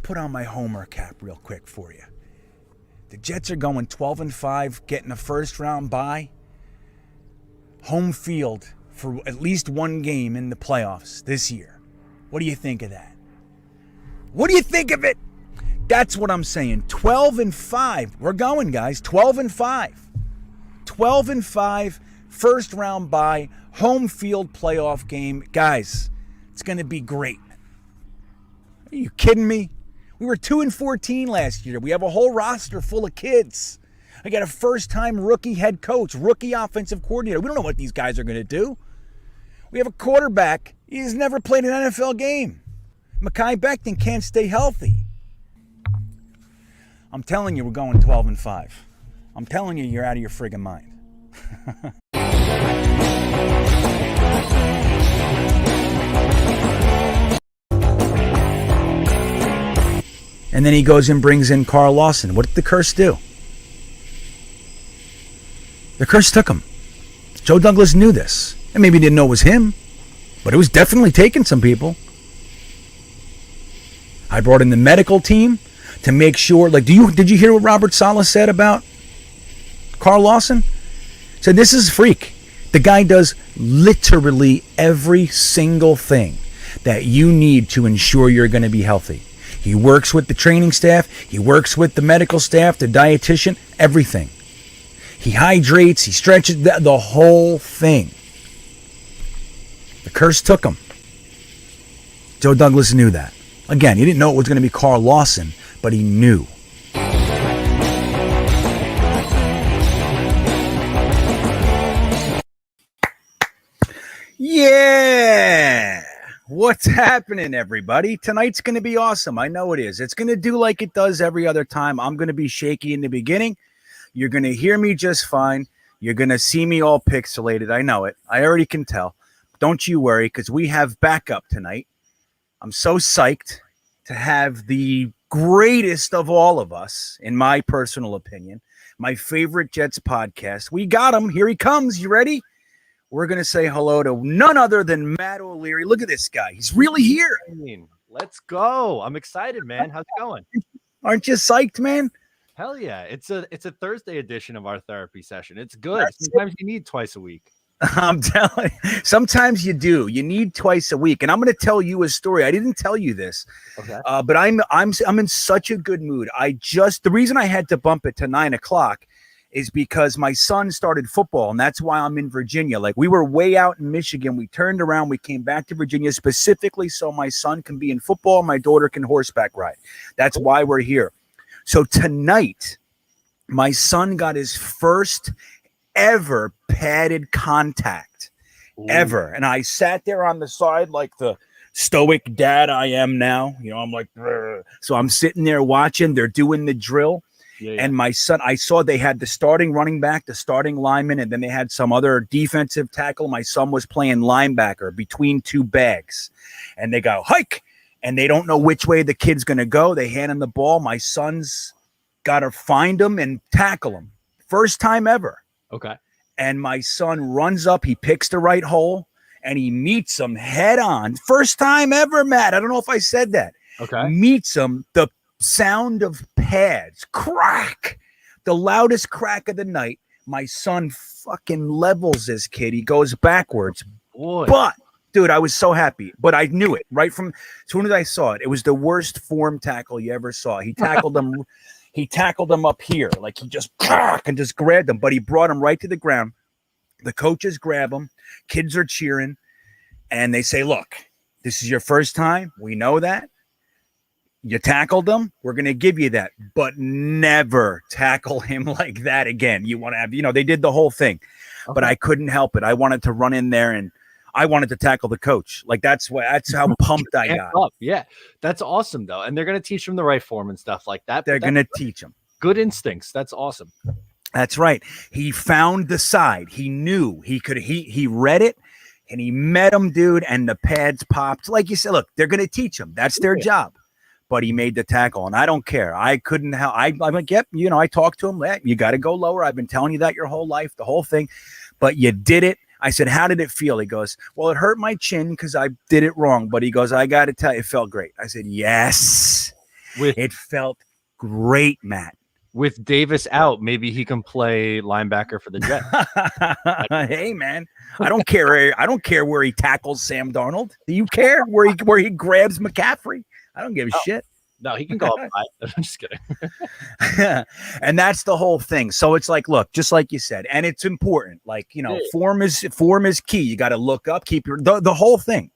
put on my homer cap real quick for you. The Jets are going 12-5, getting a first-round bye. Home field for at least one game in the playoffs this year. What do you think of that? What do you think of it? That's what I'm saying. 12-5. We're going, guys. 12-5. 12-5, first-round bye, home field playoff game. Guys, it's going to be great. Are you kidding me? We were 2-14 last year. We have a whole roster full of kids. I got a first-time rookie head coach, rookie offensive coordinator. We don't know what these guys are going to do. We have a quarterback. He's never played an NFL game. Mekhi Becton can't stay healthy. I'm telling you, we're going 12-5. I'm telling you, you're out of your friggin' mind. And then he goes and brings in Carl Lawson. What did the curse do? The curse took him. Joe Douglas knew this. And maybe didn't know it was him, but it was definitely taking some people. I brought in the medical team to make sure. Like, did you hear what Robert Saleh said about Carl Lawson? Said this is a freak. The guy does literally every single thing that you need to ensure you're going to be healthy. He works with the training staff. He works with the medical staff, the dietitian, everything. He hydrates. He stretches, the whole thing. The curse took him. Joe Douglas knew that. Again, he didn't know it was going to be Carl Lawson, but he knew. Yeah! What's happening, everybody? Tonight's going to be awesome. I know it is. It's going to do like it does every other time. I'm going to be shaky in the beginning. You're going to hear me just fine. You're going to see me all pixelated. I know it. I already can tell. Don't you worry, because we have backup tonight. I'm so psyched to have the greatest of all of us, in my personal opinion, my favorite Jets podcast. We got him. Here he comes. You ready? We're going to say hello to none other than Matt O'Leary. Look at this guy. He's really here. Let's go. I'm excited, man. How's it going? Aren't you psyched, man? Hell yeah. It's a Thursday edition of our therapy session. It's good. Sometimes you need twice a week. I'm telling you, sometimes you do. You need twice a week. And I'm going to tell you a story. I didn't tell you this, okay. But I'm in such a good mood. The reason I had to bump it to 9:00 is because my son started football, and that's why I'm in Virginia. Like, we were way out in Michigan. We turned around. We came back to Virginia specifically so my son can be in football, my daughter can horseback ride. That's why we're here. So tonight, my son got his first ever padded contact. Ooh. Ever. And I sat there on the side like the stoic dad I am now. You know, I'm like, "Rrr." So I'm sitting there watching. They're doing the drill. Yeah. And my son, I saw they had the starting running back, the starting lineman, and then they had some other defensive tackle. My son was playing linebacker between two bags. And they go, hike! And they don't know which way the kid's going to go. They hand him the ball. My son's got to find him and tackle him. First time ever. Okay. And my son runs up. He picks the right hole, and he meets him head on. First time ever, Matt. I don't know if I said that. Okay. Meets him. The sound of pads crack, the loudest crack of the night. My son fucking levels this kid. He goes backwards. Boy. But dude, I was so happy. But I knew it right from as soon as I saw it. It was the worst form tackle you ever saw. He tackled him. He tackled him up here, like he just and just grabbed him. But he brought him right to the ground. The coaches grab him. Kids are cheering, and they say, "Look, this is your first time. We know that. You tackled him. We're going to give you that, but never tackle him like that again. You want to have, they did the whole thing, okay. But I couldn't help it. I wanted to run in there and I wanted to tackle the coach. Like that's how pumped I got. Up. Yeah. That's awesome though. And they're going to teach him the right form and stuff like that. They're going to teach him good instincts. That's awesome. That's right. He found the side. He knew he could, he read it and he met him, dude. And the pads popped. Like you said, look, they're going to teach him. That's their job. But he made the tackle, and I don't care. I couldn't help. I'm like, yep, I talked to him. You got to go lower. I've been telling you that your whole life, the whole thing. But you did it. I said, how did it feel? He goes, well, it hurt my chin because I did it wrong. But he goes, I got to tell you, it felt great. I said, yes. It felt great, Matt. With Davis out, maybe he can play linebacker for the Jets. Hey, man, I don't care. I don't care where he tackles Sam Darnold. Do you care where he grabs McCaffrey? I don't give a shit. No, he can go up high. I'm just kidding. And that's the whole thing. So it's like, look, just like you said, and it's important. Like, you know, form is key. You got to look up, keep the whole thing.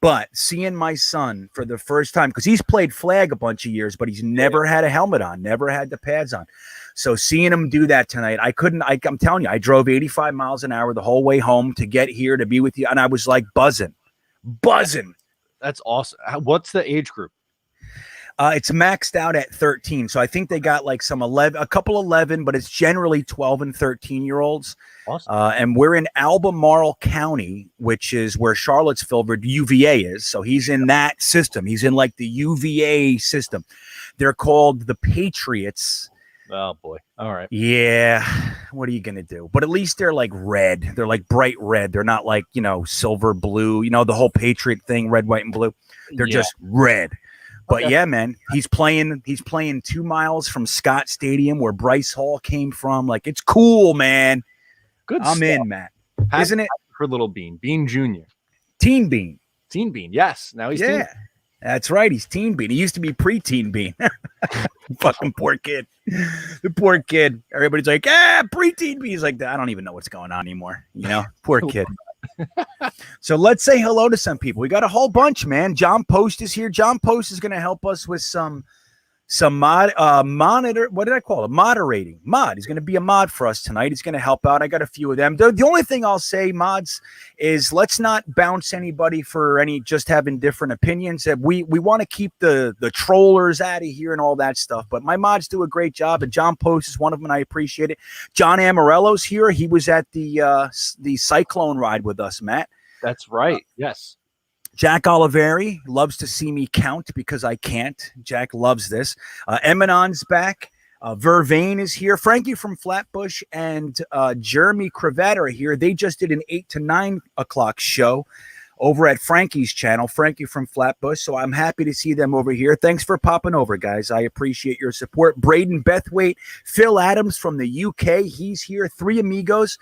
But seeing my son for the first time, because he's played flag a bunch of years, but he's never had a helmet on, never had the pads on. So seeing him do that tonight, I'm telling you, I drove 85 miles an hour the whole way home to get here to be with you. And I was like buzzing. That's awesome. What's the age group? It's maxed out at 13. So I think they got like a couple 11, but it's generally 12 and 13-year-olds. Awesome. And we're in Albemarle County, which is where Charlottesville, UVA is. So he's in that system. He's in like the UVA system. They're called the Patriots. Oh, boy. All right. Yeah. What are you going to do? But at least they're like red. They're like bright red. They're not like, silver, blue, the whole Patriot thing, red, white, and blue. They're just red. But yeah, man, he's playing 2 miles from Scott Stadium where Bryce Hall came from. Like, it's cool, man. Good I'm stuff. in, Matt. Isn't it? For little Bean Jr. Teen Bean. Teen Bean. Yes. Now he's Teen. That's right. He's Teen Bean. He used to be pre-Teen Bean. Fucking poor kid. The poor kid. Everybody's like, pre-Teen Bean. He's like, I don't even know what's going on anymore. Poor kid. So let's say hello to some people. We got a whole bunch, man. John Post is here. John Post is going to help us with some monitor. What did I call it? Moderating. Mod. He's going to be a mod for us tonight. He's going to help out. I got a few of them. The only thing I'll say, mods, is let's not bounce anybody for just having different opinions. We want to keep the trollers out of here and all that stuff. But my mods do a great job, and John Post is one of them, and I appreciate it. John Amarello's here. He was at the Cyclone ride with us, Matt. That's right. Yes. Jack Oliveri loves to see me count because I can't. Jack loves this. Eminon's back. Vervain is here. Frankie from Flatbush and Jeremy Cravat are here. They just did an 8 to 9 o'clock show over at Frankie's channel, Frankie from Flatbush. So I'm happy to see them over here. Thanks for popping over, guys. I appreciate your support. Braden Bethwaite, Phil Adams from the UK. He's here. Three Amigos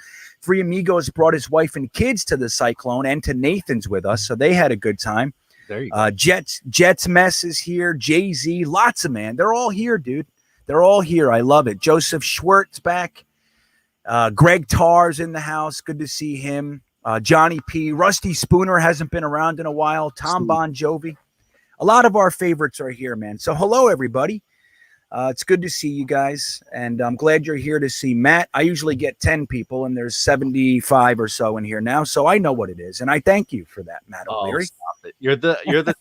brought his wife and kids to the Cyclone and to Nathan's with us. So they had a good time. There you go. Jets Mess is here. Jay-Z, lots of man. They're all here, dude. They're all here. I love it. Joseph Schwartz back. Greg Tarr's in the house. Good to see him. Johnny P. Rusty Spooner hasn't been around in a while. Tom Bon Jovi. A lot of our favorites are here, man. So hello, everybody. It's good to see you guys, and I'm glad you're here to see Matt. I usually get 10 people, and there's 75 or so in here now, so I know what it is, and I thank you for that, Matt O'Leary. Stop it. You're the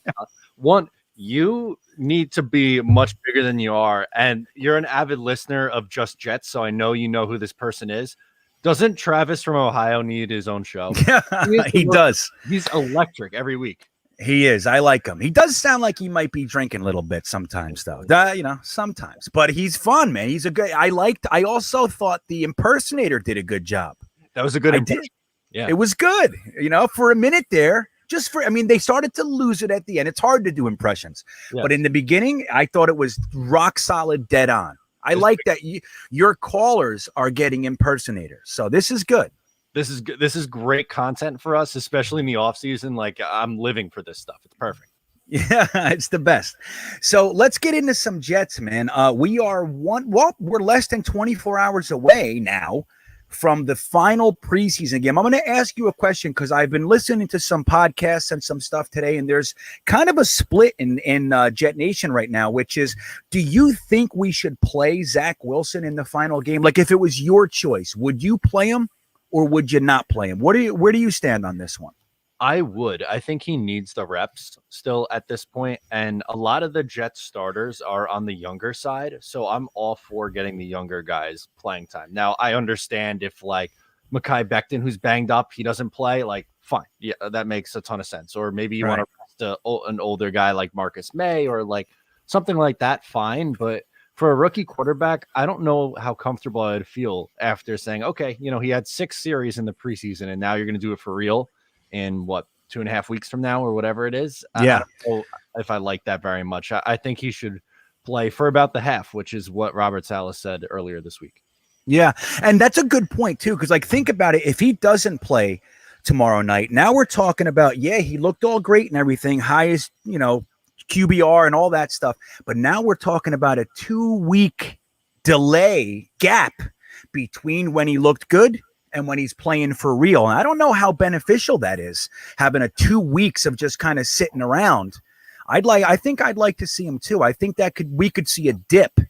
one. You need to be much bigger than you are, and you're an avid listener of Just Jets, so I know you know who this person is. Doesn't Travis from Ohio need his own show? He does. He's electric every week. He is. I like him. He does sound like he might be drinking a little bit sometimes, though. Sometimes. But he's fun, man. He's a good. I also thought the impersonator did a good job. That was a good impression. Yeah, it was good. For a minute there. They started to lose it at the end. It's hard to do impressions, but in the beginning, I thought it was rock solid, dead on. I like that your callers are getting impersonators. So this is good. This is great content for us, especially in the off season. Like, I'm living for this stuff. It's perfect. Yeah, it's the best. So let's get into some Jets, man. We're less than 24 hours away now from the final preseason game. I'm going to ask you a question because I've been listening to some podcasts and some stuff today, and there's kind of a split in Jetnation right now, which is, do you think we should play Zach Wilson in the final game? Like, if it was your choice, would you play him or would you not play him? Where do you stand on this one? I would. I think he needs the reps still at this point, and a lot of the Jets starters are on the younger side, so I'm all for getting the younger guys playing time. Now, I understand if, like, Mekhi Becton, who's banged up, he doesn't play, like, fine. Yeah, that makes a ton of sense. Or maybe you want to rest an older guy like Marcus May or, like, something like that, fine. But for a rookie quarterback, I don't know how comfortable I'd feel after saying, okay, he had 6 series in the preseason, and now you're going to do it for real in 2.5 weeks from now or whatever it is. Yeah. I don't know if I like that very much. I think he should play for about the half, which is what Robert Saleh said earlier this week. Yeah, and that's a good point too, because like think about it. If he doesn't play tomorrow night, now we're talking about he looked all great and everything, highest QBR and all that stuff, but now we're talking about a 2-week delay gap between when he looked good and when he's playing for real. And I don't know how beneficial that is, having a 2 weeks of just kind of sitting around. I think I'd like to see him too. I think that we could see a dip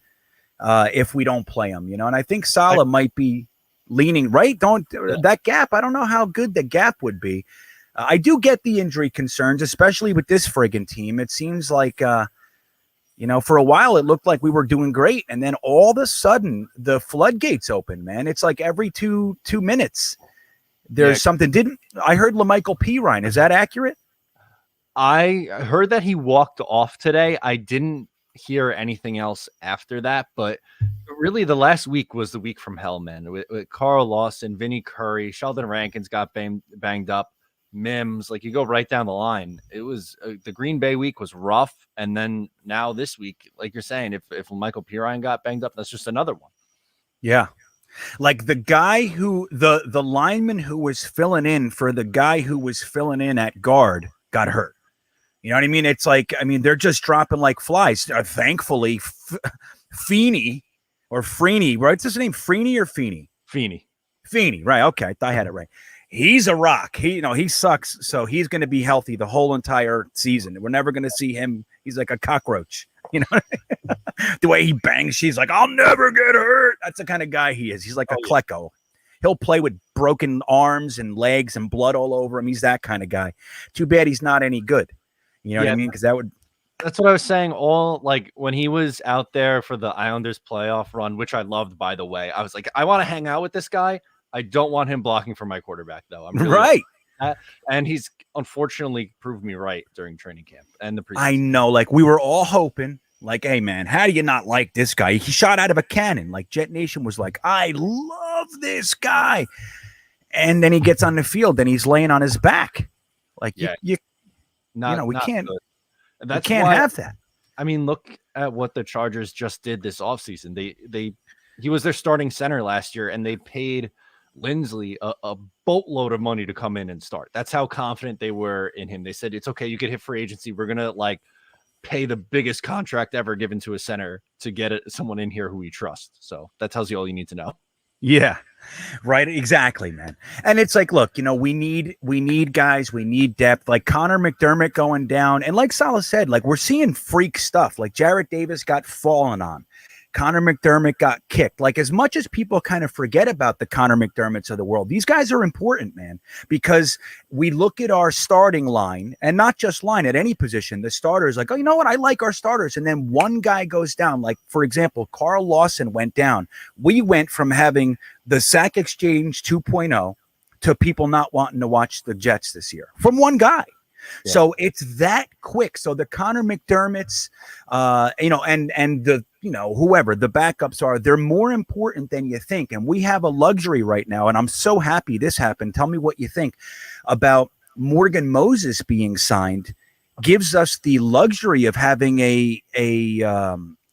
if we don't play him, and I think Saleh might be leaning right. That gap. I don't know how good the gap would be. I do get the injury concerns, especially with this friggin' team. It seems like, for a while it looked like we were doing great, and then all of a sudden the floodgates open. Man, it's like every two minutes there's something. I heard LaMichael Pirine? Is that accurate? I heard that he walked off today. I didn't hear anything else after that, but really the last week was the week from hell, man. With Carl Lawson, Vinnie Curry, Sheldon Rankins got banged up, Mims, like you go right down the line. It was the Green Bay week was rough, and then now this week, like you're saying, if Michael Pirine got banged up, that's just another one. Yeah, like the guy who the lineman who was filling in for the guy who was filling in at guard got hurt. You know what I mean? It's like, they're just dropping like flies. Thankfully, Feeney or Freeney, right? What's his name? Freeney or Feeney? Feeney, right? Okay, I thought I had it right. He's a rock. He sucks, so he's going to be healthy the whole entire season. We're never going to see him. He's like a cockroach. The way he bangs, she's like, I'll never get hurt. That's the kind of guy he is. He's like a Klecko. He'll play with broken arms and legs and blood all over him. He's that kind of guy. Too bad he's not any good. You know what I mean? Because that's what I was saying. Like when he was out there for the Islanders playoff run, which I loved, by the way, I was like, I want to hang out with this guy. I don't want him blocking for my quarterback, though. I'm really right. And he's unfortunately proved me right during training camp and the preseason. I know, like we were all hoping, like, hey man, how do you not like this guy? He shot out of a cannon. Like Jetnation was like, I love this guy. And then he gets on the field and he's laying on his back. Like we can't have that. I mean, look at what the Chargers just did this offseason. He was their starting center last year, and they paid Lindsley a boatload of money to come in and start. That's how confident they were in him. They said, it's okay, you could hit free agency. We're going to pay the biggest contract ever given to a center to get someone in here who we trust. So that tells you all you need to know. Yeah, right. Exactly, man. And it's like, look, we need guys, we need depth. Like Connor McDermott going down. And like Saleh said, like we're seeing freak stuff. Like Jarrett Davis got fallen on. Connor McDermott got kicked. Like as much as people kind of forget about the Connor McDermotts of the world, these guys are important, man, because we look at our starting line and not just line at any position. The starters like, oh, you know what? I like our starters. And then one guy goes down. Like, for example, Carl Lawson went down. We went from having the sack exchange 2.0 to people not wanting to watch the Jets this year from one guy. Yeah. So it's that quick. So the Connor McDermotts, and the, whoever the backups are, they're more important than you think. And we have a luxury right now. And I'm so happy this happened. Tell me what you think about Morgan Moses being signed. Gives us the luxury of having a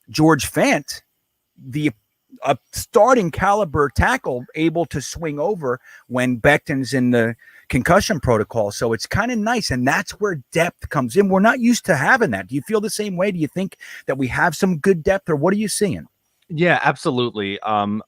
George Fant, a starting caliber tackle, able to swing over when Becton's in the concussion protocol. So it's kind of nice. And that's where depth comes in. We're not used to having that. Do you feel the same way? Do you think that we have some good depth, or what are you seeing? Yeah, absolutely. On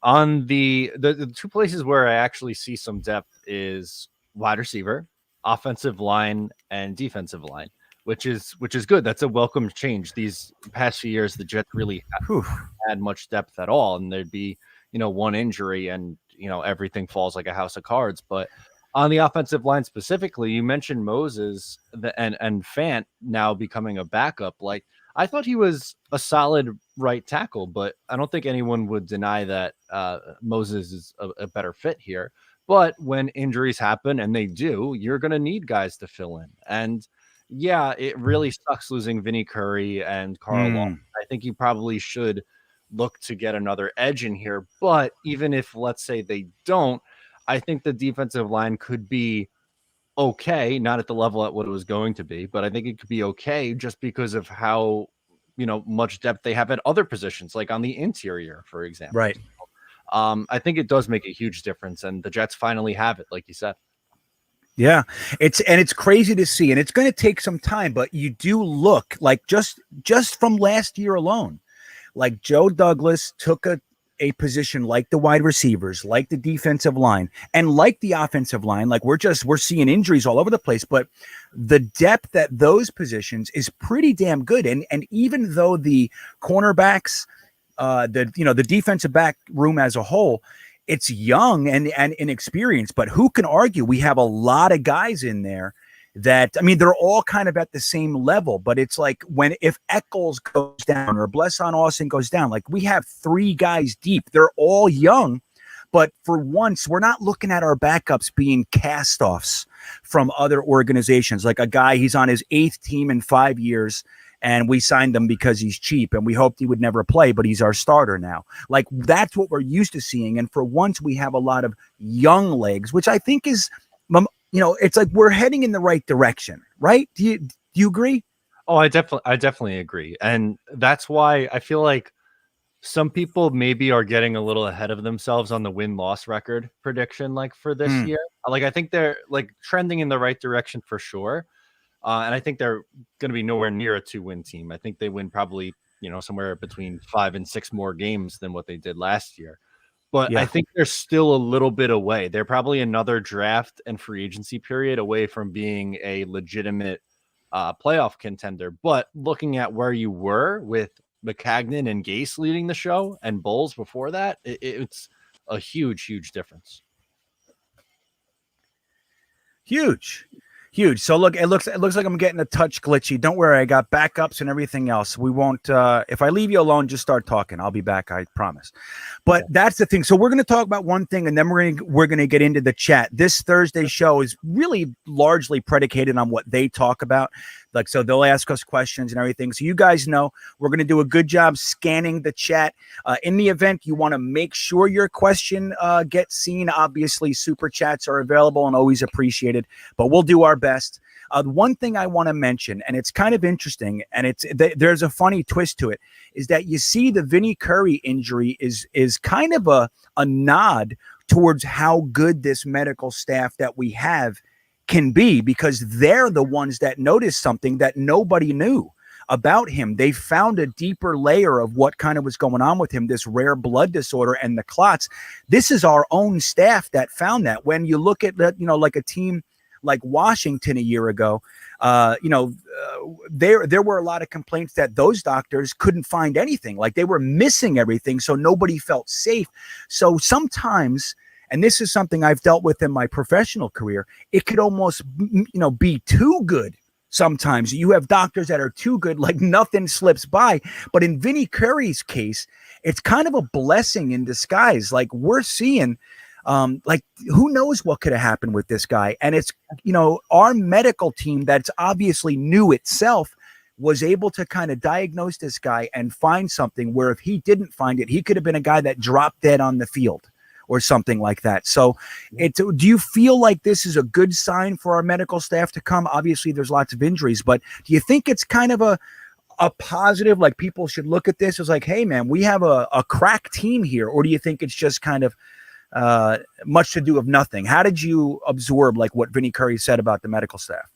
the two places where I actually see some depth is wide receiver, offensive line, and defensive line, which is good. That's a welcome change. These past few years, the Jets really haven't had much depth at all. And there'd be, one injury and, everything falls like a house of cards. But on the offensive line specifically, you mentioned Moses and Fant now becoming a backup. Like, I thought he was a solid right tackle, but I don't think anyone would deny that Moses is a better fit here. But when injuries happen, and they do, you're going to need guys to fill in. And yeah, it really sucks losing Vinnie Curry and Carl Lawson. I think you probably should look to get another edge in here. But even if, let's say, they don't, I think the defensive line could be okay, not at the level at what it was going to be, but I think it could be okay just because of how much depth they have at other positions, like on the interior, for example. Right. I think it does make a huge difference, and the Jets finally have it, like you said. Yeah, it's crazy to see, and it's going to take some time. But you do look like just from last year alone, like Joe Douglas took a position like the wide receivers, like the defensive line, and like the offensive line. Like we're seeing injuries all over the place, but the depth at those positions is pretty damn good. And even though the cornerbacks, the defensive back room as a whole, it's young and inexperienced, but who can argue we have a lot of guys in there that, I mean, they're all kind of at the same level, but it's like if Eccles goes down or Blesson Austin goes down, like we have 3 guys deep. They're all young, but for once, we're not looking at our backups being cast-offs from other organizations. Like a guy, he's on his 8th team in 5 years, and we signed him because he's cheap, and we hoped he would never play, but he's our starter now. Like, that's what we're used to seeing, and for once, we have a lot of young legs, which I think is, it's like we're heading in the right direction, right? Do you agree? Oh, I definitely agree, and that's why I feel like some people maybe are getting a little ahead of themselves on the win-loss record prediction, like for this year. Like, I think they're like trending in the right direction for sure. And I think they're going to be nowhere near a 2-win team. I think they win probably, somewhere between 5 and 6 more games than what they did last year. But I think they're still a little bit away. They're probably another draft and free agency period away from being a legitimate playoff contender. But looking at where you were with McCagnon and Gase leading the show and Bowles before that, it's a huge, huge difference. Huge. So look, it looks like I'm getting a touch glitchy. Don't worry, I got backups and everything else. We won't. If I leave you alone, just start talking. I'll be back, I promise. But that's the thing. So we're going to talk about one thing, and then we're going to get into the chat. This Thursday show is really largely predicated on what they talk about. Like, so they'll ask us questions and everything. So you guys know we're going to do a good job scanning the chat. In the event you want to make sure your question gets seen, obviously super chats are available and always appreciated, but we'll do our best. One thing I want to mention, and it's kind of interesting, and there's a funny twist to it, is that you see the Vinnie Curry injury is kind of a nod towards how good this medical staff that we have can be, because they're the ones that noticed something that nobody knew about him. They found a deeper layer of what kind of was going on with him, this rare blood disorder and the clots. This is our own staff that found that. When you look at that, like a team like Washington a year ago, there were a lot of complaints that those doctors couldn't find anything, like they were missing everything, so nobody felt safe. So sometimes, and this is something I've dealt with in my professional career, it could almost, be too good. Sometimes you have doctors that are too good, like nothing slips by. But in Vinnie Curry's case, it's kind of a blessing in disguise. Like we're seeing, like who knows what could have happened with this guy. And it's, our medical team that's obviously new itself was able to kind of diagnose this guy and find something where if he didn't find it, he could have been a guy that dropped dead on the field or something like that. So do you feel like this is a good sign for our medical staff to come? Obviously there's lots of injuries, but do you think it's kind of a positive, like people should look at this as like, hey man, we have a crack team here? Or do you think it's just kind of much to do of nothing? How did you absorb like what Vinnie Curry said about the medical staff?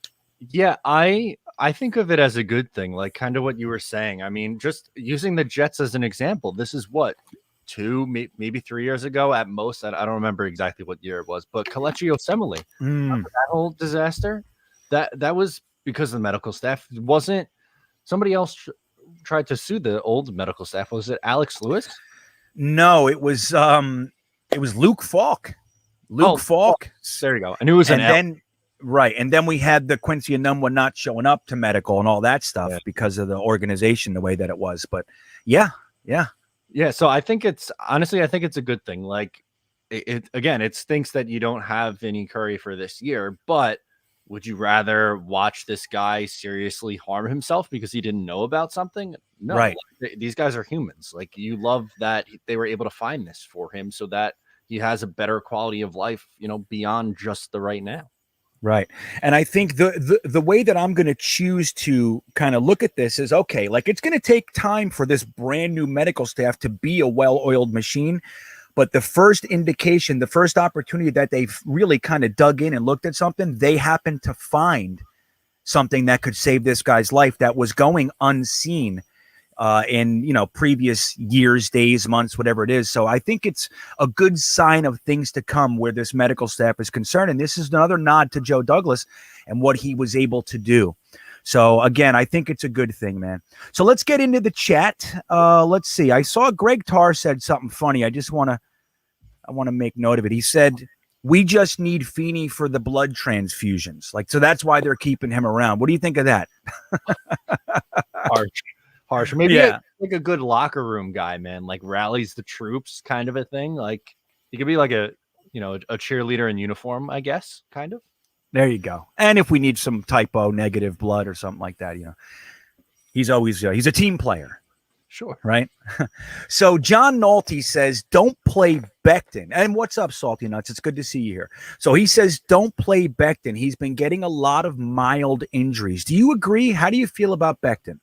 Yeah, I think of it as a good thing, like kind of what you were saying. I mean, just using the Jets as an example, this is what, 2, maybe 3 years ago at most. I don't remember exactly what year it was, but Kelechi Osemele, that whole disaster, that was because of the medical staff. Wasn't somebody else tried to sue the old medical staff? Was it Alex Lewis? No, it was Luke Falk. Falk. There you go. And it was right. And then we had the Quincy Enunwa not showing up to medical and all that stuff because of the organization, the way that it was. But yeah. So I think it's a good thing. Like it stinks that you don't have Vinnie Curry for this year, but would you rather watch this guy seriously harm himself because he didn't know about something? No, right. These guys are humans. Like, you love that they were able to find this for him so that he has a better quality of life, beyond just the right now. Right. And I think the way that I'm going to choose to kind of look at this is, okay, like it's going to take time for this brand new medical staff to be a well-oiled machine. But the first indication, the first opportunity that they've really kind of dug in and looked at something, they happen to find something that could save this guy's life that was going unseen in previous years, days, months, whatever it is. So I think it's a good sign of things to come where this medical staff is concerned. And this is another nod to Joe Douglas and what he was able to do. So again, I think it's a good thing, man. So let's get into the chat. Let's see. I saw Greg Tarr said something funny. I want to make note of it. He said, "We just need Feeney for the blood transfusions." So that's why they're keeping him around. What do you think of that? Harsh. Maybe like a good locker room guy, man, like rallies the troops kind of a thing. Like he could be like a cheerleader in uniform, I guess, kind of. There you go. And if we need some typo negative blood or something like that, he's always, he's a team player. Sure. Right. So John Nolte says, don't play Becton. And what's up, Salty Nuts? It's good to see you here. So he says, don't play Becton. He's been getting a lot of mild injuries. Do you agree? How do you feel about Becton?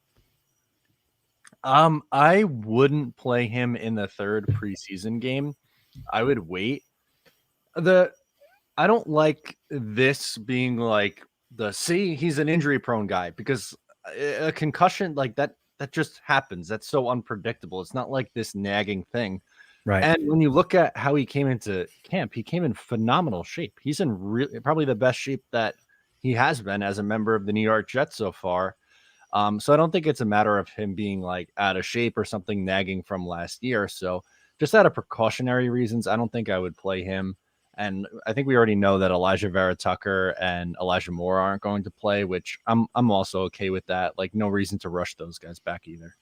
I wouldn't play him in the third preseason game. I would wait. I don't like this being like he's an injury prone guy, because a concussion like that just happens. That's so unpredictable. It's not like this nagging thing. Right. And when you look at how he came into camp, he came in phenomenal shape. He's in probably the best shape that he has been as a member of the New York Jets so far. So I don't think it's a matter of him being like out of shape or something nagging from last year. So just out of precautionary reasons, I don't think I would play him. And I think we already know that Elijah Vera Tucker and Elijah Moore aren't going to play, which I'm also okay with that. Like, no reason to rush those guys back either.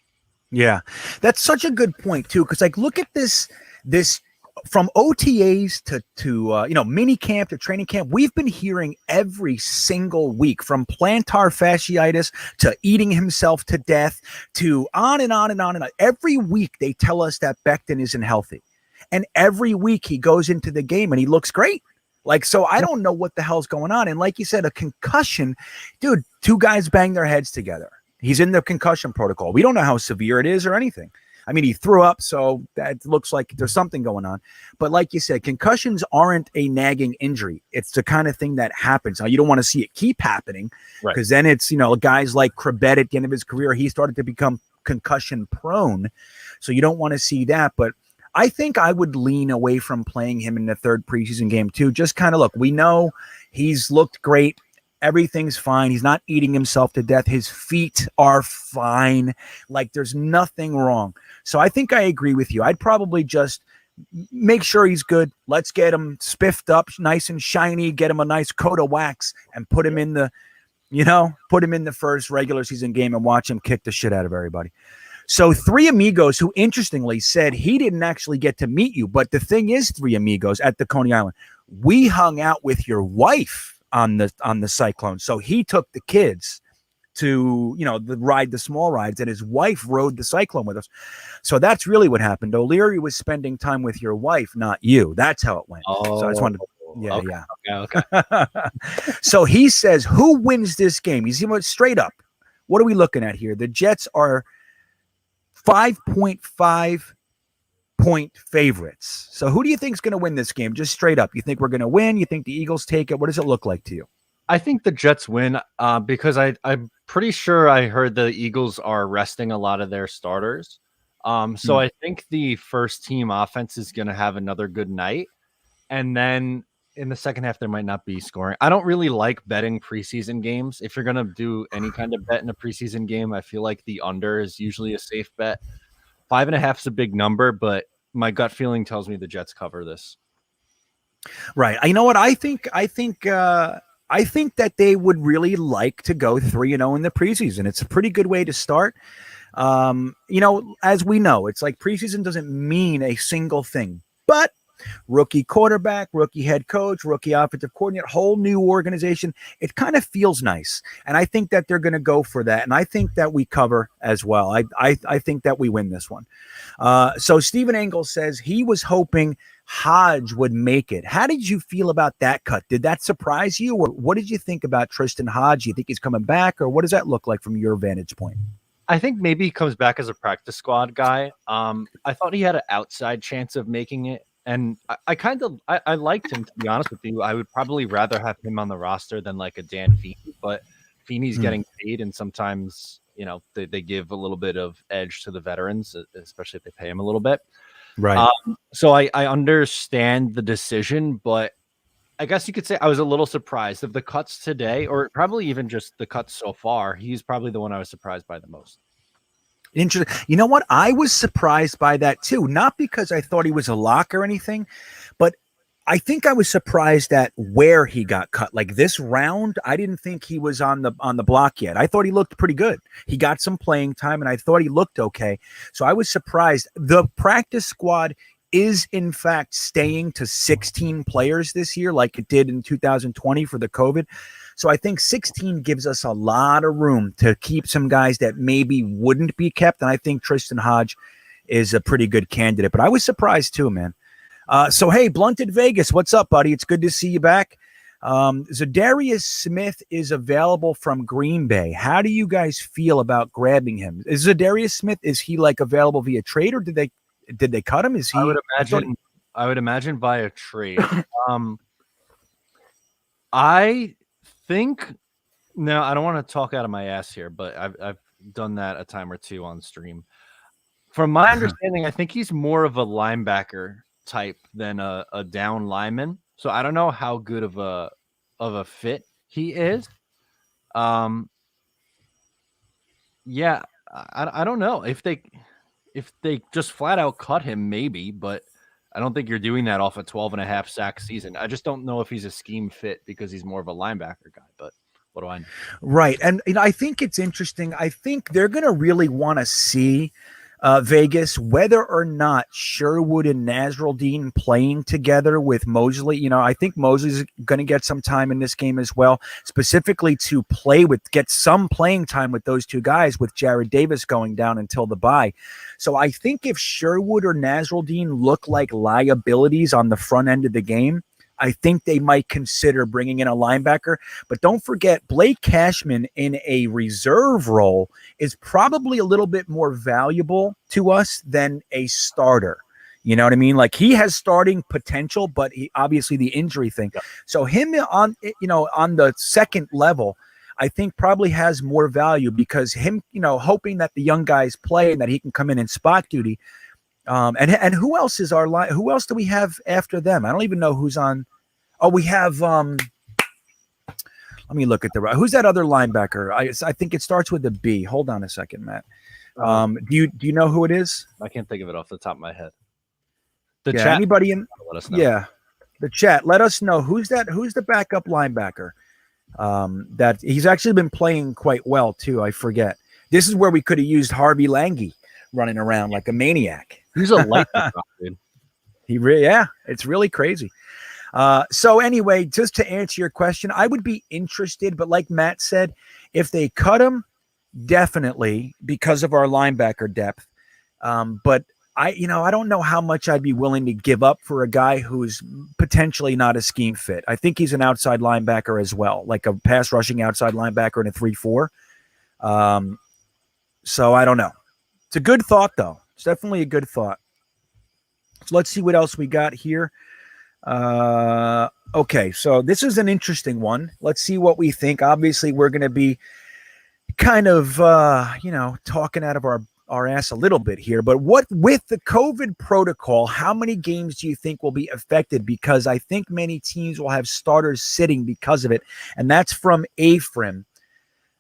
Yeah, that's such a good point too. Because look at this from OTAs to mini camp to training camp. We've been hearing every single week, from plantar fasciitis to eating himself to death to on and on and on and on. Every week they tell us that Becton isn't healthy. And every week he goes into the game and he looks great. So I don't know what the hell's going on. And like you said, a concussion, dude, two guys bang their heads together. He's in the concussion protocol. We don't know how severe it is or anything. I mean, he threw up, so that looks like there's something going on. But like you said, concussions aren't a nagging injury. It's the kind of thing that happens. Now, you don't want to see it keep happening, because then it's, guys like Krebet at the end of his career, he started to become concussion prone. So you don't want to see that. But I think I would lean away from playing him in the third preseason game too. Just kind of look, we know he's looked great. Everything's fine. He's not eating himself to death. His feet are fine. There's nothing wrong. So I think I agree with you. I'd probably just make sure he's good. Let's get him spiffed up nice and shiny, get him a nice coat of wax, and put him in the first regular season game and watch him kick the shit out of everybody. So Three Amigos, who interestingly said he didn't actually get to meet you, but the thing is, Three Amigos at the Coney Island, we hung out with your wife on the Cyclone. So he took the kids to, ride the small rides, and his wife rode the Cyclone with us. So that's really what happened. O'Leary was spending time with your wife, not you. That's how it went. Oh, so I just wanted to, okay. So he says, who wins this game? He's straight up. What are we looking at here? The Jets are 5.5 point favorites. So who do you think is going to win this game? Just straight up. You think we're going to win? You think the Eagles take it? What does it look like to you? I think the Jets win because I'm pretty sure I heard the Eagles are resting a lot of their starters. So I think the first team offense is going to have another good night. And then in the second half, there might not be scoring. I don't really like betting preseason games. If you're going to do any kind of bet in a preseason game, I feel like the under is usually a safe bet. 5.5 is a big number, but my gut feeling tells me the Jets cover this. Right. You know what? I think that they would really like to go 3-0 in the preseason. It's a pretty good way to start. As we know, it's like preseason doesn't mean a single thing, but Rookie quarterback, rookie head coach, rookie offensive coordinator, whole new organization. It kind of feels nice. And I think that they're going to go for that. And I think that we cover as well. I think that we win this one. So Stephen Engel says he was hoping Hodge would make it. How did you feel about that cut? Did that surprise you? Or what did you think about Tristan Hodge? You think he's coming back? Or what does that look like from your vantage point? I think maybe he comes back as a practice squad guy. I thought he had an outside chance of making it. And I liked him, to be honest with you. I would probably rather have him on the roster than like a Dan Feeney, but Feeney's getting paid, and sometimes, they give a little bit of edge to the veterans, especially if they pay him a little bit. Right. So I understand the decision, but I guess you could say I was a little surprised of the cuts today, or probably even just the cuts so far. He's probably the one I was surprised by the most. Interesting. You know what? I was surprised by that too. Not because I thought he was a lock or anything, but I think I was surprised at where he got cut. Like this round, I didn't think he was on the block yet. I thought he looked pretty good. He got some playing time, and I thought he looked okay. So I was surprised. The practice squad is in fact staying to 16 players this year, like it did in 2020 for the COVID. So I think 16 gives us a lot of room to keep some guys that maybe wouldn't be kept. And I think Tristan Hodge is a pretty good candidate, but I was surprised too, man. So, hey, Blunted Vegas, what's up, buddy? It's good to see you back. Zadarius Smith is available from Green Bay. How do you guys feel about grabbing him? Is Zadarius Smith, is he like available via trade, or did they cut him? Is he? I would imagine by a trade. I think, no, I don't want to talk out of my ass here, but I've done that a time or two on stream. From my understanding, I think he's more of a linebacker type than a down lineman. So I don't know how good of a fit he is. Yeah, I don't know if they just flat out cut him, maybe, but I don't think you're doing that off a 12.5 sack season. I just don't know if he's a scheme fit because he's more of a linebacker guy, but what do I know? Right. And I think it's interesting. I think they're going to really want to see Vegas, whether or not Sherwood and Nasruddin playing together with Mosley. I think Mosley's going to get some time in this game as well, specifically to get some playing time with those two guys, with Jared Davis going down until the bye. So I think if Sherwood or Nasruddin look like liabilities on the front end of the game, I think they might consider bringing in a linebacker. But don't forget, Blake Cashman in a reserve role is probably a little bit more valuable to us than a starter. You know what I mean? Like, he has starting potential, but obviously the injury thing. So him on the second level, I think probably has more value, because him, hoping that the young guys play and that he can come in spot duty. And who else is our line? Who else do we have after them? I don't even know who's on. Oh, we have. Let me look at who's that other linebacker? I think it starts with a B. Hold on a second, Matt. Do you know who it is? I can't think of it off the top of my head. The chat. Anybody in? Let us know. Yeah, the chat. Let us know who's that. Who's the backup linebacker? That he's actually been playing quite well too. I forget. This is where we could have used Harvey Lange running around like a maniac. He's a lightning rod, dude. It's really crazy. So anyway, just to answer your question, I would be interested, but like Matt said, if they cut him, definitely, because of our linebacker depth. But I don't know how much I'd be willing to give up for a guy who's potentially not a scheme fit. I think he's an outside linebacker as well, like a pass rushing outside linebacker in a 3-4. So I don't know. It's a good thought, though. It's definitely a good thought. So let's see what else we got here. Okay, so this is an interesting one. Let's see what we think. Obviously, we're going to be kind of, talking out of our ass a little bit here. But what with the COVID protocol, how many games do you think will be affected? Because I think many teams will have starters sitting because of it. And that's from Ephraim.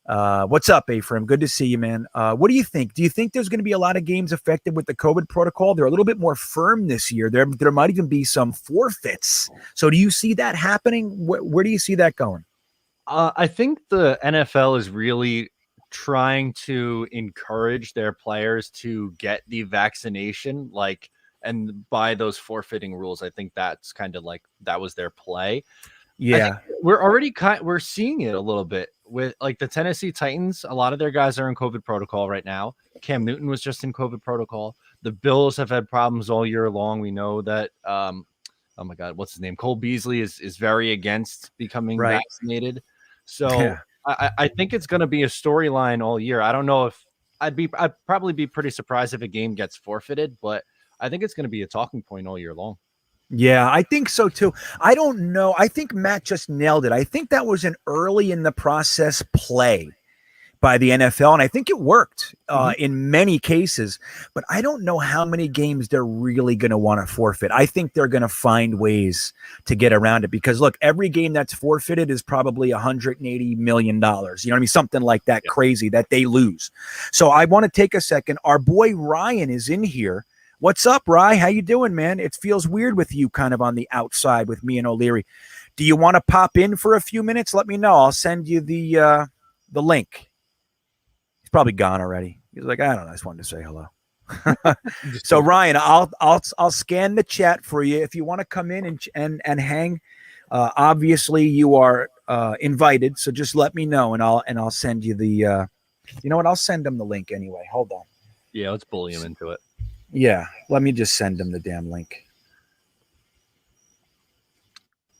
What's up, Ephraim? Good to see you, man. What do you think? Do you think there's going to be a lot of games affected with the COVID protocol? They're a little bit more firm this year. There might even be some forfeits. So do you see that happening? Where do you see that going? I think the NFL is really trying to encourage their players to get the vaccination. Like, And by those forfeiting rules, I think that's kind of like that was their play. I think Yeah. we're seeing it a little bit with like the Tennessee Titans. A lot of their guys are in COVID protocol right now. Cam Newton was just in COVID protocol. The Bills have had problems all year long. We know that. Oh my God, what's his name? Cole Beasley is very against becoming Right. vaccinated. So Yeah. I think it's going to be a storyline all year. I don't know if I'd probably be pretty surprised if a game gets forfeited, but I think it's going to be a talking point all year long. Yeah, I think so too. I don't know. I think Matt just nailed it. I think that was an early in the process play by the NFL, and I think it worked in many cases. But I don't know how many games they're really going to want to forfeit. I think they're going to find ways to get around it because, look, every game that's forfeited is probably $180 million. You know what I mean? Something like that crazy that they lose. So I want to take a second. Our boy Ryan is in here. What's up, Rye? How you doing, man? It feels weird with you kind of on the outside with me and O'Leary. Do you want to pop in for a few minutes? Let me know. I'll send you the link. He's probably gone already. He's like, I don't know. I just wanted to say hello. So Ryan, I'll scan the chat for you if you want to come in and hang. Obviously, you are invited. So just let me know, and I'll send you the. You know what? I'll send him the link anyway. Hold on. Yeah, let's bully him into it. Yeah, let me just send him the damn link.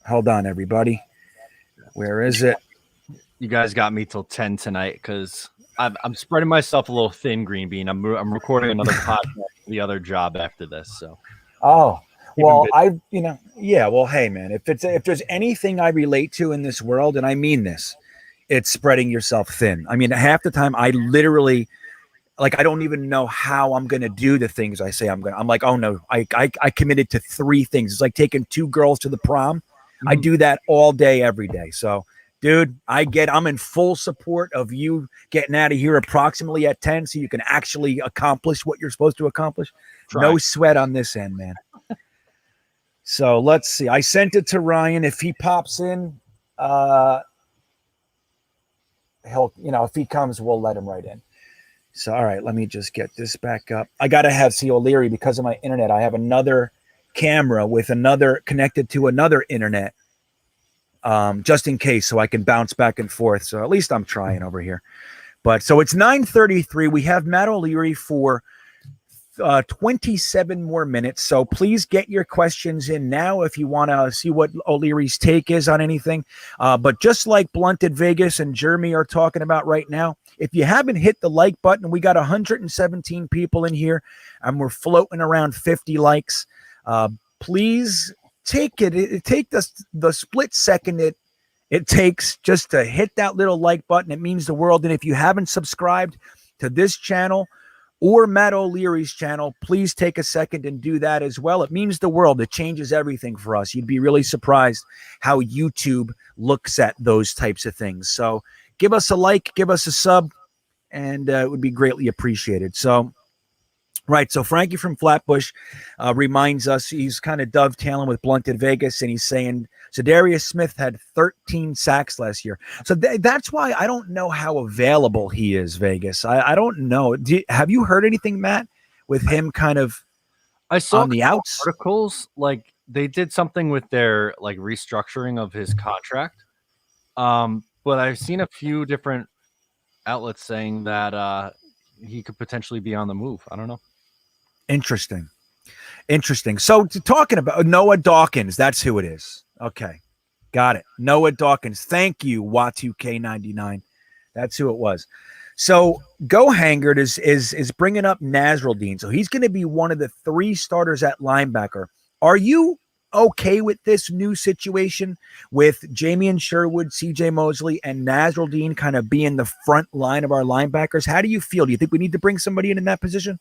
Hold on, everybody. Where is it? You guys got me till 10 tonight because I'm spreading myself a little thin, GreenBean. I'm recording another podcast for the other job after this. So, well, well, hey, man, if there's anything I relate to in this world, and I mean this, it's spreading yourself thin. I mean, half the time I literally. Like, I don't even know how I'm going to do the things I say I'm going to. I'm like, oh, no, I committed to 3 things. It's like taking 2 girls to the prom. I do that all day, every day. So, dude, I'm in full support of you getting out of here approximately at 10 so you can actually accomplish what you're supposed to accomplish. No sweat on this end, man. So, let's see. I sent it to Ryan. If he pops in, he'll, if he comes, we'll let him right in. So, all right, let me just get this back up. I got to have O'Leary because of my internet. I have another camera with another connected to another internet just in case so I can bounce back and forth. So at least I'm trying over here. But so it's 9:33. We have Matt O'Leary for 27 more minutes. So please get your questions in now if you want to see what O'Leary's take is on anything. But just like Blunted Vegas and Jeremy are talking about right now, if you haven't hit the like button, we got 117 people in here and we're floating around 50 likes. Please take the split second it takes just to hit that little like button. It means the world. And if you haven't subscribed to this channel or Matt O'Leary's channel, please take a second and do that as well. It means the world. It changes everything for us. You'd be really surprised how YouTube looks at those types of things. So give us a like, give us a sub, and it would be greatly appreciated. So, right. So Frankie from Flatbush reminds us he's kind of dovetailing with Blunted Vegas, and he's saying Zadarius Smith had 13 sacks last year. So that's why I don't know how available he is, Vegas. I don't know. Have you heard anything, Matt, with him kind of I saw on the outs? Articles, like they did something with their like restructuring of his contract. But I've seen a few different outlets saying that he could potentially be on the move. I don't know. Interesting. So talking about Noah Dawkins, that's who it is. Okay. Got it. Noah Dawkins. Thank you, Watu-K99. That's who it was. So Go Hangard is bringing up Nasruldeen. So he's going to be one of the 3 starters at linebacker. Are you okay with this new situation with Jamian Sherwood, CJ Mosley, and Nasruldeen kind of being the front line of our linebackers? How do you feel? Do you think we need to bring somebody in that position?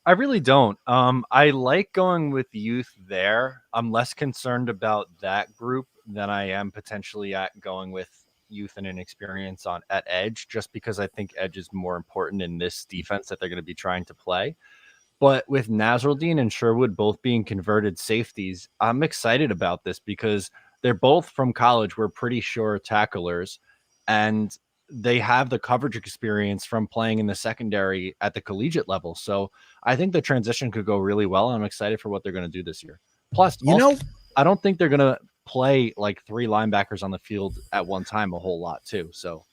I really don't. I like going with youth there. I'm less concerned about that group than I am potentially at going with youth and inexperience at edge, just because I think edge is more important in this defense that they're going to be trying to play. But with Nasruldeen and Sherwood both being converted safeties, I'm excited about this because they're both from college. We're pretty sure tacklers. And they have the coverage experience from playing in the secondary at the collegiate level. So I think the transition could go really well. I'm excited for what they're going to do this year. Plus, also, I don't think they're going to play like 3 linebackers on the field at one time a whole lot too. So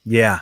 yeah.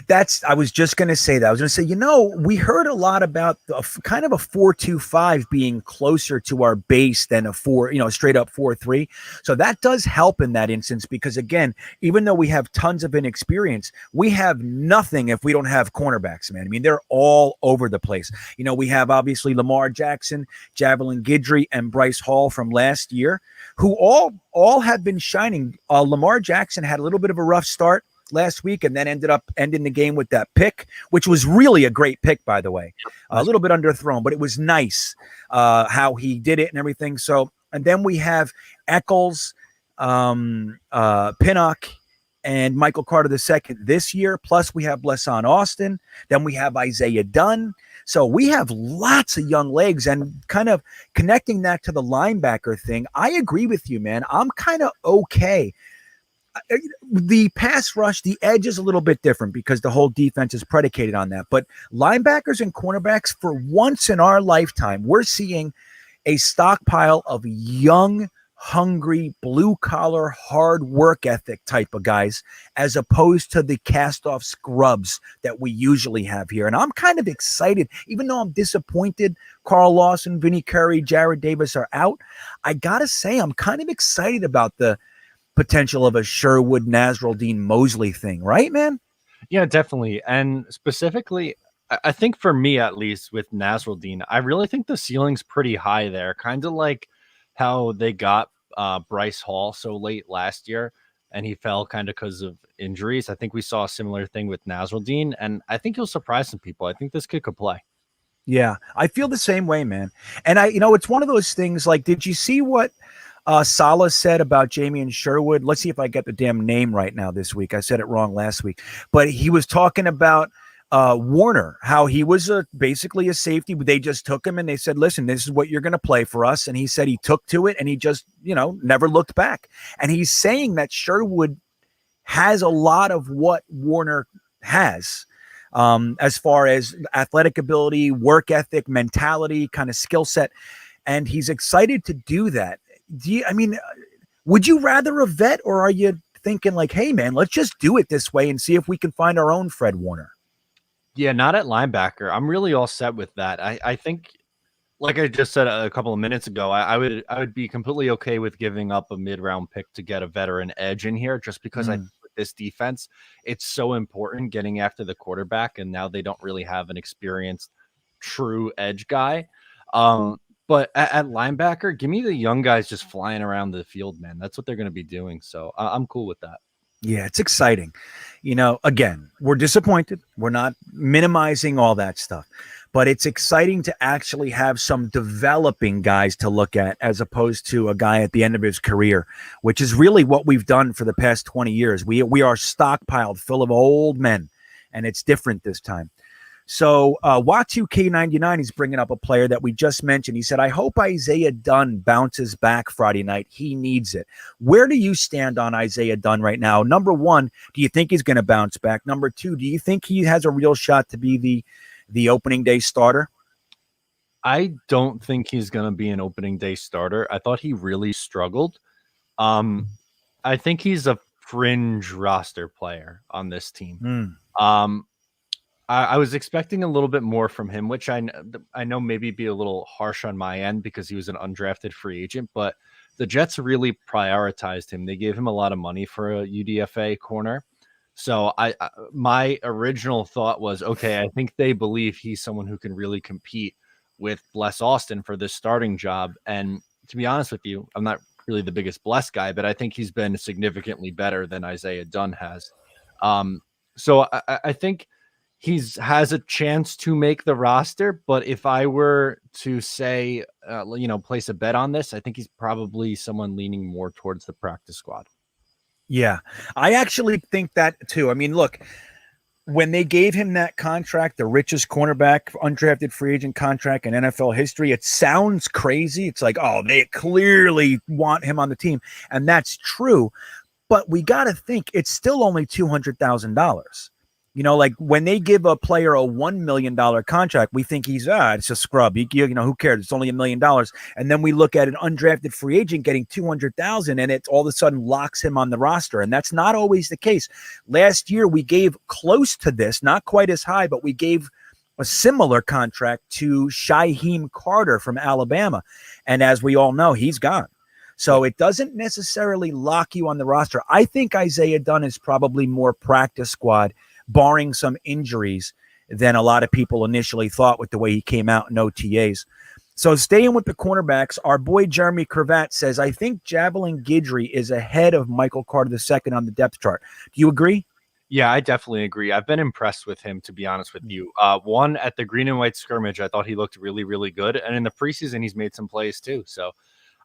I was just going to say that. I was going to say, we heard a lot about kind of a 4-2-5 being closer to our base than a straight up 4-3. So that does help in that instance because, again, even though we have tons of inexperience, we have nothing if we don't have cornerbacks, man. I mean, they're all over the place. We have obviously Lamar Jackson, Javelin Guidry, and Bryce Hall from last year, who all have been shining. Lamar Jackson had a little bit of a rough start last week and then ended up ending the game with that pick, which was really a great pick, by the way. A little bit underthrown, but it was nice how he did it and everything. So, and then we have Eccles, Pinnock, and Michael Carter II this year. Plus we have Blesson Austin. Then we have Isaiah Dunn. So we have lots of young legs, and kind of connecting that to the linebacker thing. I agree with you, man. I'm kind of okay. The pass rush, the edge is a little bit different because the whole defense is predicated on that. But linebackers and cornerbacks, for once in our lifetime, we're seeing a stockpile of young, hungry, blue-collar, hard work ethic type of guys, as opposed to the cast-off scrubs that we usually have here. And I'm kind of excited, even though I'm disappointed Carl Lawson, Vinnie Curry, Jared Davis are out. I got to say, I'm kind of excited about the potential of a Sherwood, Nasruldeen, Mosley thing, right, man? Yeah, definitely. And specifically, I think for me, at least with Nasruldeen, I really think the ceiling's pretty high there. Kind of like how they got Bryce Hall so late last year and he fell kind of because of injuries. I think we saw a similar thing with Nasruldeen, and I think he'll surprise some people. I think this kid could play. Yeah, I feel the same way, man. And it's one of those things, like, did you see what Salah said about Jamie Sherwood? Let's see if I get the damn name right now this week. I said it wrong last week. But he was talking about Warner, how he was basically a safety. They just took him and they said, listen, this is what you're going to play for us. And he said he took to it and he just, never looked back. And he's saying that Sherwood has a lot of what Warner has. As far as athletic ability, work ethic, mentality, kind of skill set. And he's excited to do that. Would you rather a vet, or are you thinking like, hey, man, let's just do it this way and see if we can find our own Fred Warner? Yeah, not at linebacker. I'm really all set with that. I think, like I just said a couple of minutes ago, I would be completely okay with giving up a mid-round pick to get a veteran edge in here, just because I think with this defense, it's so important getting after the quarterback, and now they don't really have an experienced true edge guy. But at linebacker, give me the young guys just flying around the field, man. That's what they're going to be doing. So I'm cool with that. Yeah, it's exciting. Again, we're disappointed. We're not minimizing all that stuff. But it's exciting to actually have some developing guys to look at, as opposed to a guy at the end of his career, which is really what we've done for the past 20 years. We are stockpiled full of old men, and it's different this time. So Watu K99 is bringing up a player that we just mentioned. He said, I hope Isaiah Dunn bounces back Friday night. He needs it. Where do you stand on Isaiah Dunn right now? Number one, do you think he's going to bounce back? Number two, do you think he has a real shot to be the opening day starter? I don't think he's going to be an opening day starter. I thought he really struggled. I think he's a fringe roster player on this team. I was expecting a little bit more from him, which I know maybe be a little harsh on my end because he was an undrafted free agent, but the Jets really prioritized him. They gave him a lot of money for a UDFA corner. So my original thought was, okay, I think they believe he's someone who can really compete with Bless Austin for this starting job. And to be honest with you, I'm not really the biggest Bless guy, but I think he's been significantly better than Isaiah Dunn has. So I think has a chance to make the roster, but if I were to say, place a bet on this, I think he's probably someone leaning more towards the practice squad. Yeah, I actually think that too. I mean, look, when they gave him that contract, the richest cornerback undrafted free agent contract in NFL history, it sounds crazy. It's like, oh, they clearly want him on the team. And that's true. But we got to think it's still only $200,000. Like when they give a player a $1 million contract, we think it's a scrub. Who cares? It's only $1 million. And then we look at an undrafted free agent getting 200,000 and it all of a sudden locks him on the roster. And that's not always the case. Last year, we gave close to this, not quite as high, but we gave a similar contract to Shaheem Carter from Alabama. And as we all know, he's gone. So it doesn't necessarily lock you on the roster. I think Isaiah Dunn is probably more practice squad, barring some injuries, than a lot of people initially thought with the way he came out in OTAs. So staying with the cornerbacks, our boy Jeremy Cravat says, I think Javelin Guidry is ahead of Michael Carter II on the depth chart. Do you agree? Yeah, I definitely agree. I've been impressed with him, to be honest with you. One, at the green and white scrimmage, I thought he looked really, really good. And in the preseason, he's made some plays too. So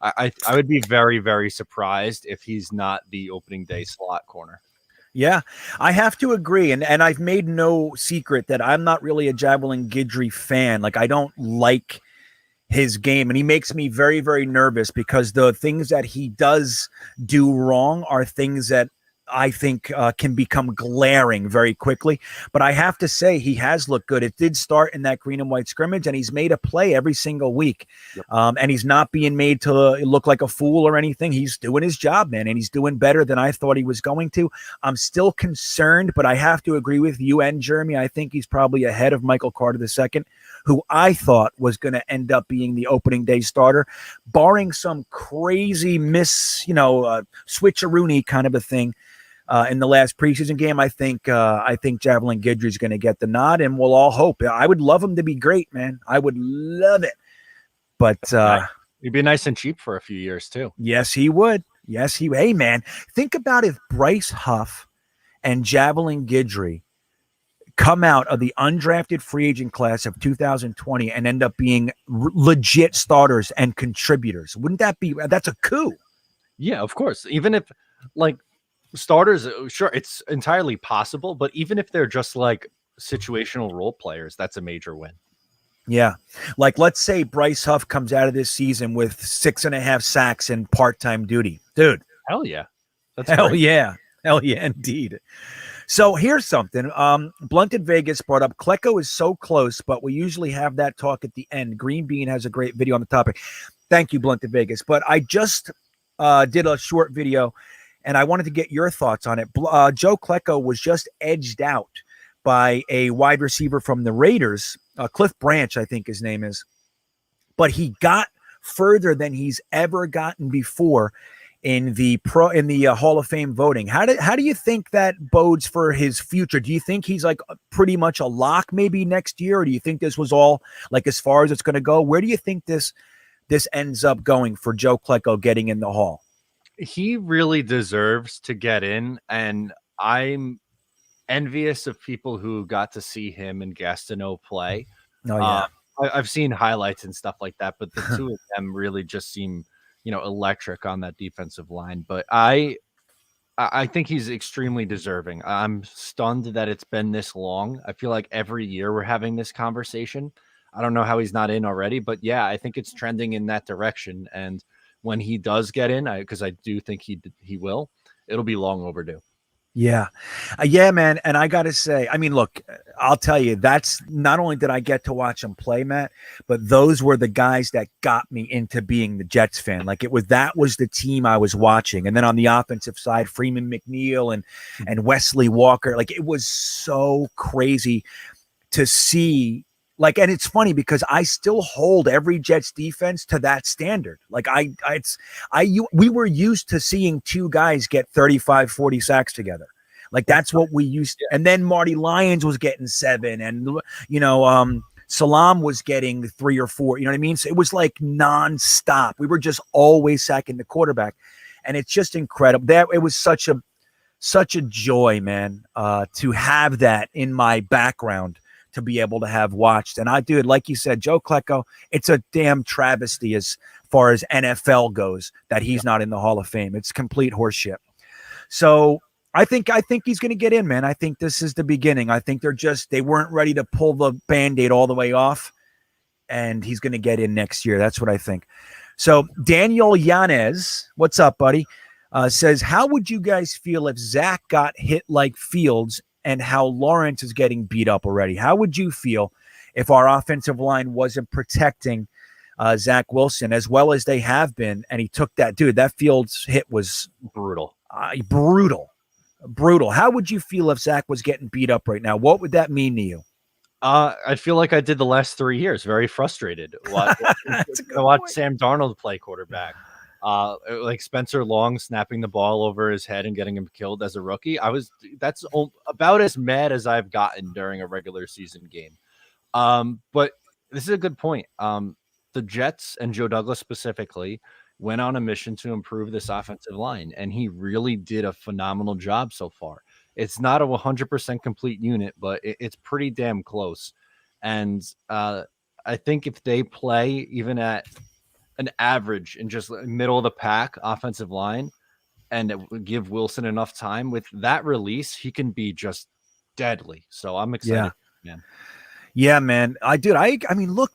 I would be very, very surprised if he's not the opening day slot corner. Yeah, I have to agree. And I've made no secret that I'm not really a Javelin Guidry fan. Like, I don't like his game, and he makes me very, very nervous because the things that he does do wrong are things that I think can become glaring very quickly. But I have to say he has looked good. It did start in that green and white scrimmage, and he's made a play every single week. Yep. And he's not being made to look like a fool or anything. He's doing his job, man, and he's doing better than I thought he was going to. I'm still concerned, but I have to agree with you and Jeremy. I think he's probably ahead of Michael Carter II, who I thought was going to end up being the opening day starter, barring some crazy switcheroony kind of a thing. In the last preseason game, I think Javelin Guidry is going to get the nod, and we'll all hope. I would love him to be great, man. I would love it. But he'd be nice and cheap for a few years too. Yes, he would. Hey, man, think about if Bryce Huff and Javelin Guidry come out of the undrafted free agent class of 2020 and end up being legit starters and contributors. Wouldn't that's a coup? Yeah, of course. Even if starters, sure, it's entirely possible, but even if they're just like situational role players, that's a major win. Yeah. Like, let's say Bryce Huff comes out of this season with 6.5 sacks and part-time duty. Dude. Hell yeah. Hell yeah, indeed. So here's something. Blunted Vegas brought up Klecko is so close, but we usually have that talk at the end. GreenBean has a great video on the topic. Thank you, Blunted Vegas. But I just did a short video, and I wanted to get your thoughts on it. Joe Klecko was just edged out by a wide receiver from the Raiders, Cliff Branch, I think his name is. But he got further than he's ever gotten before in the Hall of Fame voting. How do you think that bodes for his future? Do you think he's like pretty much a lock maybe next year, or do you think this was all like as far as it's going to go? Where do you think this ends up going for Joe Klecko getting in the Hall? He really deserves to get in, and I'm envious of people who got to see him and Gastineau play. Oh, yeah. I've seen highlights and stuff like that, but the two of them really just seem, electric on that defensive line. But I think he's extremely deserving. I'm stunned that it's been this long. I feel like every year we're having this conversation. I don't know how he's not in already, but yeah, I think it's trending in that direction. And when he does get in, because I do think he will, it'll be long overdue. Yeah. Yeah, man. And I got to say, I mean, look, I'll tell you, that's not only did I get to watch him play, Matt, but those were the guys that got me into being the Jets fan. Like that was the team I was watching. And then on the offensive side, Freeman McNeil and Wesley Walker, like it was so crazy to see. Like, and it's funny because I still hold every Jets defense to that standard. Like we were used to seeing two guys get 35, 40 sacks together. Like that's what we used to. And then Marty Lyons was getting 7 and, Salam was getting 3 or 4, you know what I mean? So it was like nonstop. We were just always sacking the quarterback, and it's just incredible. It was such a joy, man, to have that in my background, to be able to have watched. And I do, like you said, Joe Klecko, it's a damn travesty as far as NFL goes that he's not in the Hall of Fame. It's complete horseshit. So I think he's going to get in, man. I think this is the beginning. I think they weren't ready to pull the Band-Aid all the way off, and he's going to get in next year. That's what I think. So Daniel Yanez, what's up, buddy? says, how would you guys feel if Zach got hit like Fields and how Lawrence is getting beat up already? How would you feel if our offensive line wasn't protecting Zach Wilson as well as they have been, and he took that? Dude, that Fields hit was Brutal. Brutal. How would you feel if Zach was getting beat up right now? What would that mean to you? I feel like I did the last 3 years. Very frustrated. Watch Sam Darnold play quarterback. Like Spencer Long snapping the ball over his head and getting him killed as a rookie. That's about as mad as I've gotten during a regular season game. But this is a good point. The Jets and Joe Douglas specifically went on a mission to improve this offensive line, and he really did a phenomenal job so far. It's not a 100% complete unit, but it's pretty damn close. And I think if they play even at an average and just middle of the pack offensive line and give Wilson enough time with that release, he can be just deadly. So I'm excited, man. Yeah, man. I mean, look,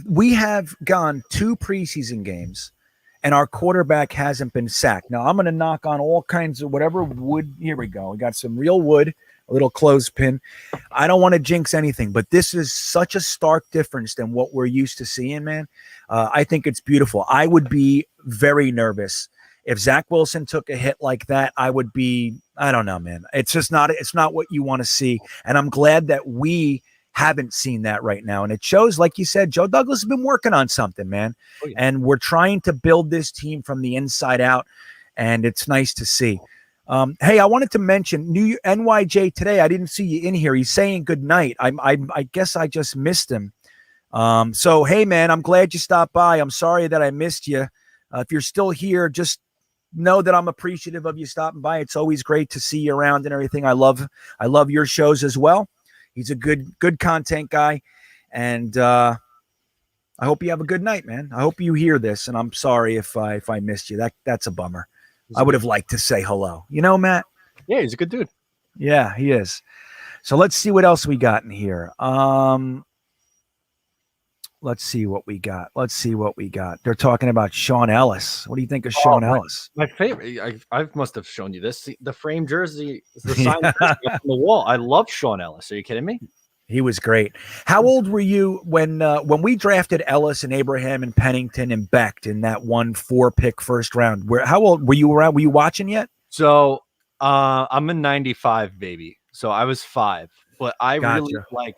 we have gone 2 preseason games and our quarterback hasn't been sacked. Now, I'm going to knock on all kinds of whatever wood. Here we go. We got some real wood, a little clothespin. I don't want to jinx anything, but this is such a stark difference than what we're used to seeing, man. I think it's beautiful. I would be very nervous if Zach Wilson took a hit like that. I would be, I don't know, man. It's not what you want to see. And I'm glad that we haven't seen that right now. And it shows, like you said, Joe Douglas has been working on something, man. Oh, yeah. And we're trying to build this team from the inside out. And it's nice to see. Hey, I wanted to mention NYJ today. I didn't see you in here. He's saying good night. I guess I just missed him. So, hey, man, I'm glad you stopped by. I'm sorry that I missed you. If you're still here, just know that I'm appreciative of you stopping by. It's always great to see you around and everything. I love your shows as well. He's a good content guy, and I hope you have a good night, man. I hope you hear this, and I'm sorry if I missed you. That's a bummer. I would have liked to say hello. You know, Matt? Yeah, he's a good dude. Yeah, he is. So let's see what else we got in here. Let's see what we got. They're talking about Sean Ellis. What do you think of Sean Ellis? My favorite. I must have shown you this. The frame jersey, the sign on the wall. I love Sean Ellis. Are you kidding me? He was great. How old were you when we drafted Ellis and Abraham and Pennington and Becton in that 1-4 pick first round? How old were you around? Were you watching yet? So I'm a 95 baby. So I was 5, but I really like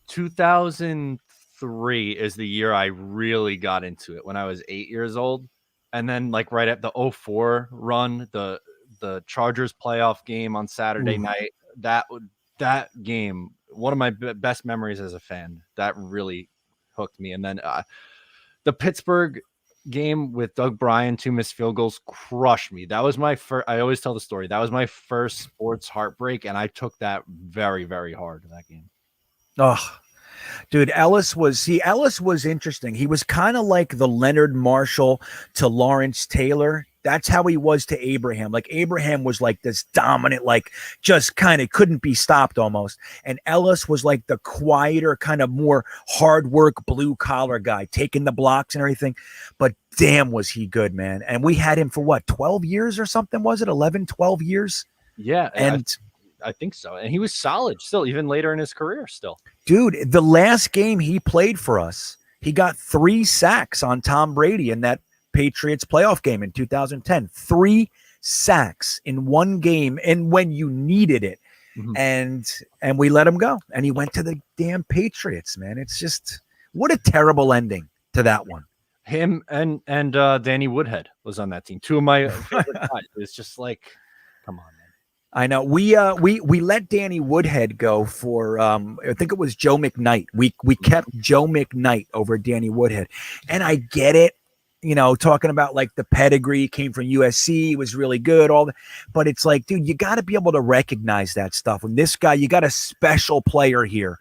2003 is the year I really got into it, when I was 8 years old. And then like right at the 04 run, the Chargers playoff game on Saturday night, that game, one of my best memories as a fan, that really hooked me. And then the Pittsburgh game with Doug Bryan, 2 missed field goals, crushed me. That was my first. I always tell the story. That was my first sports heartbreak, and I took that very, very hard in that game. Oh, dude, Ellis was interesting. He was kind of like the Leonard Marshall to Lawrence Taylor. That's how he was to Abraham. Like Abraham was like this dominant, like just kind of couldn't be stopped almost. And Ellis was like the quieter, kind of more hard work, blue collar guy, taking the blocks and everything. But damn, was he good, man. And we had him for what, 12 years or something? Was it 11, 12 years? Yeah. And I think so. And he was solid still, even later in his career still. Dude, the last game he played for us, he got 3 sacks on Tom Brady in that Patriots playoff game in 2010. 3 sacks in one game, and when you needed it. Mm-hmm. And we let him go, and he went to the damn Patriots, man. It's just, what a terrible ending to that one. Him and Danny Woodhead was on that team. 2 of my favorite guys. It's just like, come on, man. I know. We let Danny Woodhead go for I think it was Joe McKnight. We kept Joe McKnight over Danny Woodhead, and I get it. You know, talking about like the pedigree, came from USC, was really good, but it's like, dude, you got to be able to recognize that stuff. When this guy, you got a special player here,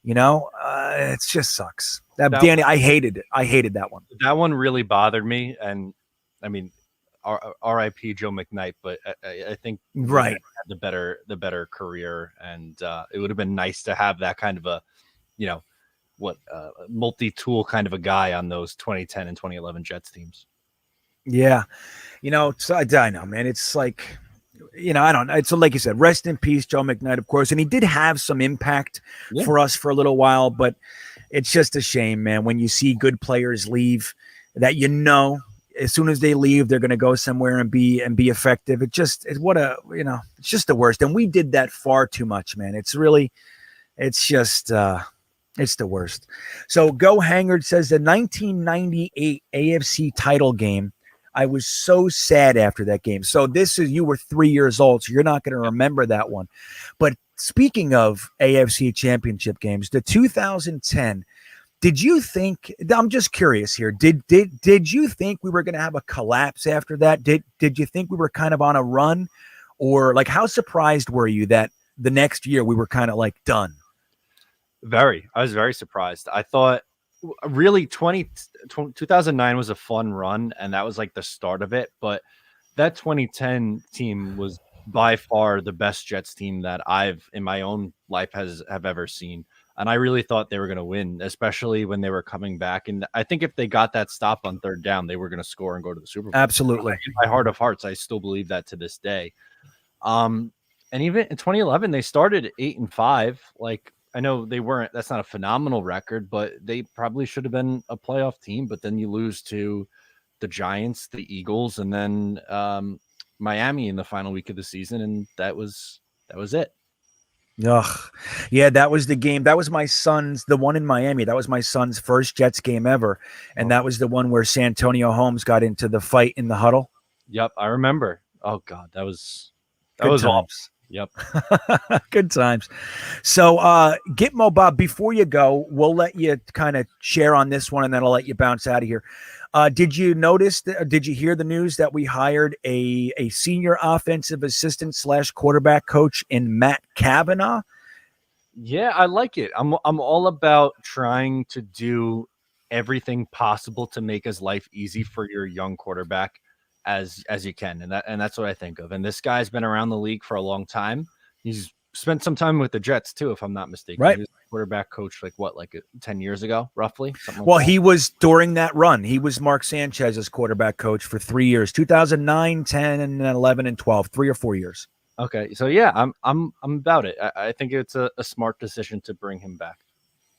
you know, it just sucks. Danny, I hated it. I hated that one. That one really bothered me. And I mean, R.I.P. Joe McKnight, but I think right, had the better career, and it would have been nice to have that kind of a, you know, multi-tool kind of a guy on those 2010 and 2011 Jets teams. Yeah. So I know, man. It's like, I don't know. It's like you said, rest in peace, Joe McKnight, of course. And he did have some impact Yeah. for us for a little while, but it's just a shame, man, when you see good players leave that as soon as they leave, they're going to go somewhere and be effective. It's just the worst. And we did that far too much, man. It's just it's the worst. So Go Hangard says the 1998 AFC title game. I was so sad after that game. So you were 3 years old, so you're not going to remember that one. But speaking of AFC championship games, the 2010, did you think, I'm just curious here, did you think we were going to have a collapse after that? Did you think we were kind of on a run, or like how surprised were you that the next year we were kind of like done? I was very surprised. I thought really 2009 was a fun run, and that was like the start of it. But that 2010 team was by far the best Jets team that I've in my own life have ever seen. And I really thought they were going to win, especially when they were coming back. And I think if they got that stop on third down, they were going to score and go to the Super Bowl. Absolutely. In my heart of hearts, I still believe that to this day. And even in 2011, they started 8-5. Like, I know they weren't, that's not a phenomenal record, but they probably should have been a playoff team. But then you lose to the Giants, the Eagles, and then Miami in the final week of the season. And that was it. Ugh. Yeah, that was the game. That was the one in Miami. That was my son's first Jets game ever. And that was the one where Santonio Holmes got into the fight in the huddle. Yep, I remember. Oh God, that was times. Awesome. Yep. Good times. So Gitmo Bob, before you go, we'll let you kind of share on this one and then I'll let you bounce out of here. Did you hear the news that we hired a senior offensive assistant / quarterback coach in Matt Kavanaugh? Yeah, I like it. I'm all about trying to do everything possible to make his life easy for your young quarterback as you can. And that's what I think of. And this guy's been around the league for a long time. He's spent some time with the Jets too, if I'm not mistaken. Right. He was a quarterback coach like 10 years ago, roughly. He was during that run. He was Mark Sanchez's quarterback coach for 3 years, 2009, 10, and 11 and 12, 3 or 4 years. Okay. So yeah, I'm about it. I think it's a smart decision to bring him back.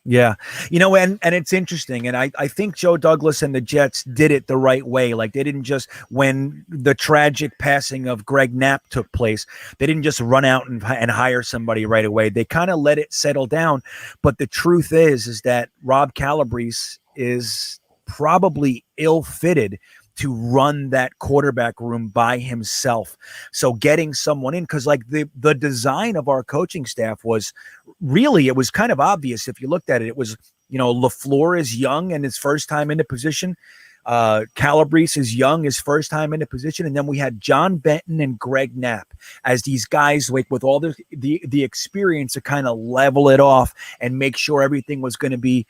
Yeah. And it's interesting. And I think Joe Douglas and the Jets did it the right way. Like they didn't just, when the tragic passing of Greg Knapp took place, they didn't just run out and hire somebody right away. They kind of let it settle down. But the truth is that Rob Calabrese is probably ill-fitted to run that quarterback room by himself. So getting someone in, because like the design of our coaching staff was really, it was kind of obvious if you looked at it. It was, LaFleur is young and his first time in the position. Calabrese is young, his first time in the position. And then we had John Benton and Greg Knapp as these guys like with all the experience to kind of level it off and make sure everything was going to be,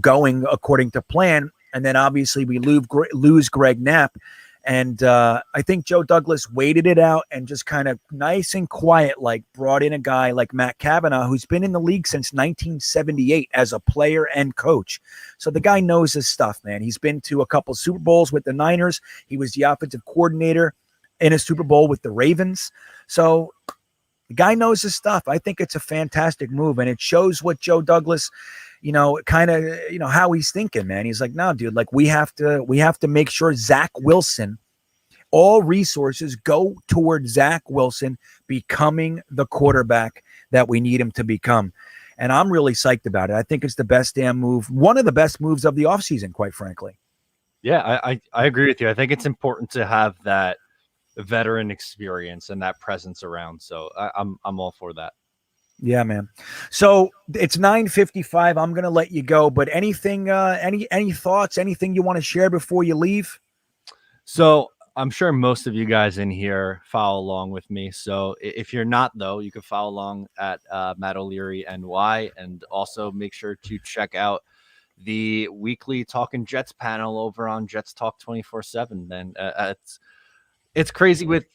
going according to plan. And then obviously we lose Greg Knapp. And I think Joe Douglas waited it out and just kind of nice and quiet, like brought in a guy like Matt Kavanaugh, who's been in the league since 1978 as a player and coach. So the guy knows his stuff, man. He's been to a couple Super Bowls with the Niners. He was the offensive coordinator in a Super Bowl with the Ravens. So the guy knows his stuff. I think it's a fantastic move, and it shows what Joe Douglas kind of, how he's thinking, man. He's like, no, dude, like we have to make sure Zach Wilson, all resources go toward Zach Wilson becoming the quarterback that we need him to become. And I'm really psyched about it. I think it's the best damn move. One of the best moves of the offseason, quite frankly. Yeah, I agree with you. I think it's important to have that veteran experience and that presence around. So I'm all for that. Yeah, man. So it's 9:55. I'm gonna let you go. But anything, any thoughts, anything you want to share before you leave? So I'm sure most of you guys in here follow along with me. So if you're not, though, you can follow along at Matt O'Leary NY, and also make sure to check out the weekly Talking Jets panel over on Jets Talk 24/7. And it's crazy with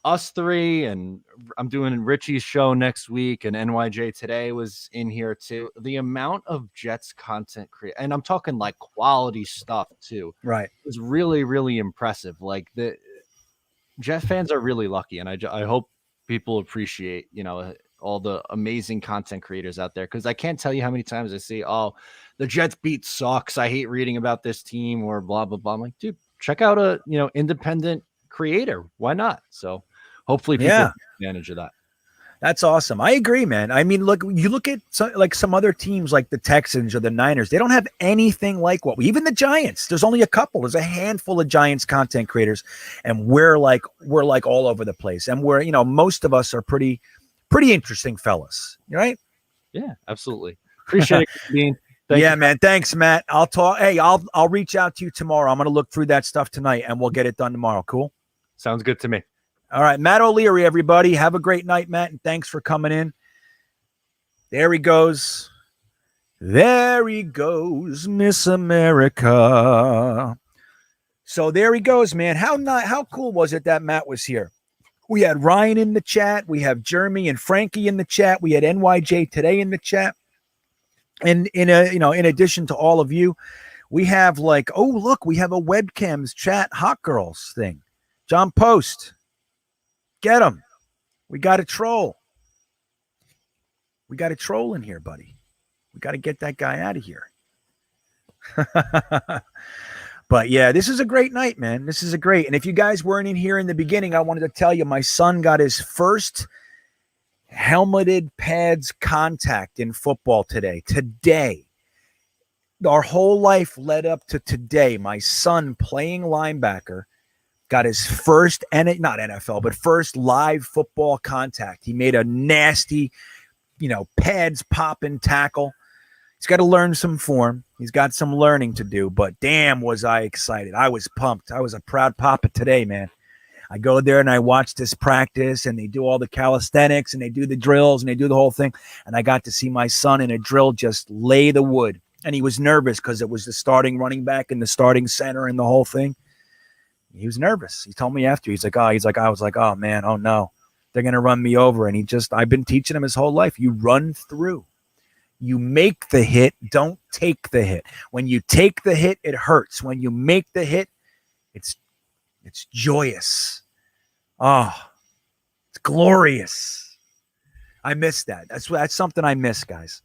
us three, and I'm doing Richie's show next week, and NYJ Today was in here too. The amount of Jets content and I'm talking like quality stuff too, right, is really, really impressive. Like the Jet fans are really lucky, and I hope people appreciate, all the amazing content creators out there, because I can't tell you how many times I see, oh, the Jets beat sucks, I hate reading about this team, or blah blah blah. I'm like, dude, check out a independent creator. Why not? So hopefully people yeah. take advantage of that. That's awesome. I agree, man. I mean, look, you look at some other teams like the Texans or the Niners. They don't have anything like even the Giants. There's only a couple. There's a handful of Giants content creators, and we're like all over the place. And we're most of us are pretty interesting fellas, right? Yeah, absolutely. Appreciate it, Dean. Yeah, man. Thanks, Matt. I'll talk. Hey, I'll reach out to you tomorrow. I'm gonna look through that stuff tonight, and we'll get it done tomorrow. Cool. Sounds good to me. All right, Matt O'Leary, everybody. Have a great night, Matt, and thanks for coming in. There he goes. There he goes, Miss America. So there he goes, man. How cool was it that Matt was here? We had Ryan in the chat. We have Jeremy and Frankie in the chat. We had NYJ Today in the chat. And in addition to all of you, we have we have a webcams chat hot girls thing. John Post. Get him. We got a troll. We got a troll in here, buddy. We got to get that guy out of here. But yeah, this is a great night, man. This is a great. And if you guys weren't in here in the beginning, I wanted to tell you my son got his first helmeted pads contact in football today. Our whole life led up to today. My son playing linebacker got his first, not NFL, but first live football contact. He made a nasty, pads popping tackle. He's got to learn some form. He's got some learning to do, but damn, was I excited. I was pumped. I was a proud papa today, man. I go there and I watch this practice, and they do all the calisthenics, and they do the drills, and they do the whole thing. And I got to see my son in a drill just lay the wood. And he was nervous because it was the starting running back and the starting center and the whole thing. He was nervous. He told me after, I was like, oh man, oh no, they're going to run me over. And I've been teaching him his whole life. You run through, you make the hit. Don't take the hit. When you take the hit, it hurts. When you make the hit, it's joyous. Oh, it's glorious. I miss that. That's something I miss, guys.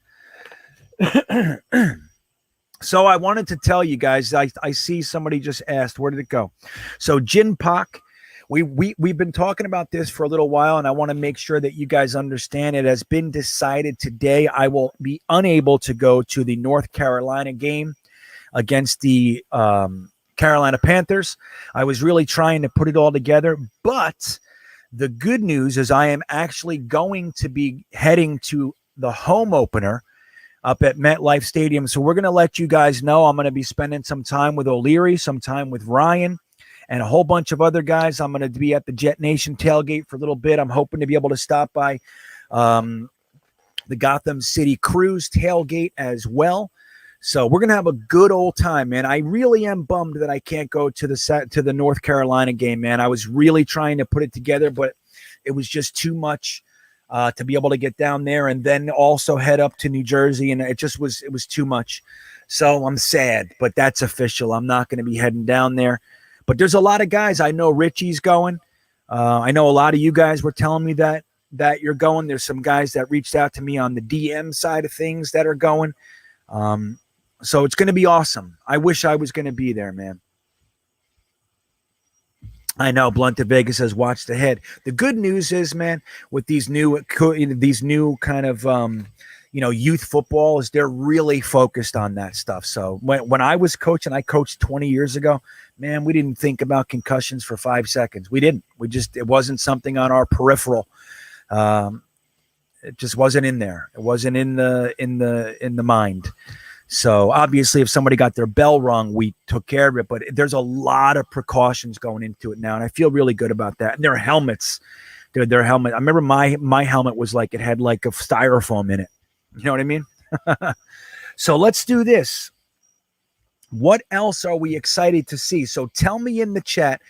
So I wanted to tell you guys, I see somebody just asked, where did it go? So Jin Pak, we've been talking about this for a little while, and I want to make sure that you guys understand it has been decided today. I will be unable to go to the North Carolina game against the Carolina Panthers. I was really trying to put it all together, but the good news is I am actually going to be heading to the home opener up at MetLife Stadium. So we're going to let you guys know I'm going to be spending some time with O'Leary, some time with Ryan, and a whole bunch of other guys. I'm going to be at the Jetnation tailgate for a little bit. I'm hoping to be able to stop by the Gotham City Cruise tailgate as well. So we're going to have a good old time, man. I really am bummed that I can't go to the North Carolina game, man. I was really trying to put it together, but it was just too much to be able to get down there and then also head up to New Jersey. And it was too much. So I'm sad, but that's official. I'm not going to be heading down there, but there's a lot of guys. I know Richie's going. I know a lot of you guys were telling me that you're going. There's some guys that reached out to me on the DM side of things that are going. So it's going to be awesome. I wish I was going to be there, man. I know Blunt to Vegas has watched ahead. The good news is, man, with these new kind of, youth football is they're really focused on that stuff. So when I was coaching, I coached 20 years ago, man, we didn't think about concussions for 5 seconds. We didn't. It wasn't something on our peripheral. It just wasn't in there. It wasn't in the mind. So obviously if somebody got their bell rung, we took care of it, but there's a lot of precautions going into it now. And I feel really good about that. And their helmets, their helmet. I remember my helmet was like, it had like a styrofoam in it. You know what I mean? So let's do this. What else are we excited to see? So tell me in the chat,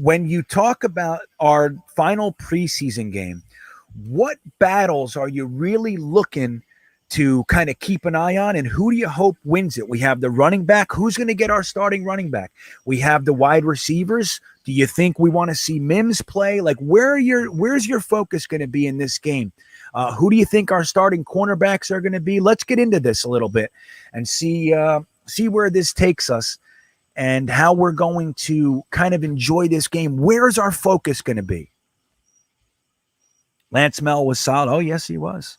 when you talk about our final preseason game, what battles are you really looking to kind of keep an eye on, and who do you hope wins it? We have the running back. Who's going to get our starting running back? We have the wide receivers. Do you think we want to see Mims play? Like, where's your focus going to be in this game? Who do you think our starting cornerbacks are going to be? Let's get into this a little bit and see where this takes us and how we're going to kind of enjoy this game. Where's our focus going to be? Lance Mel was solid. Oh, yes, he was.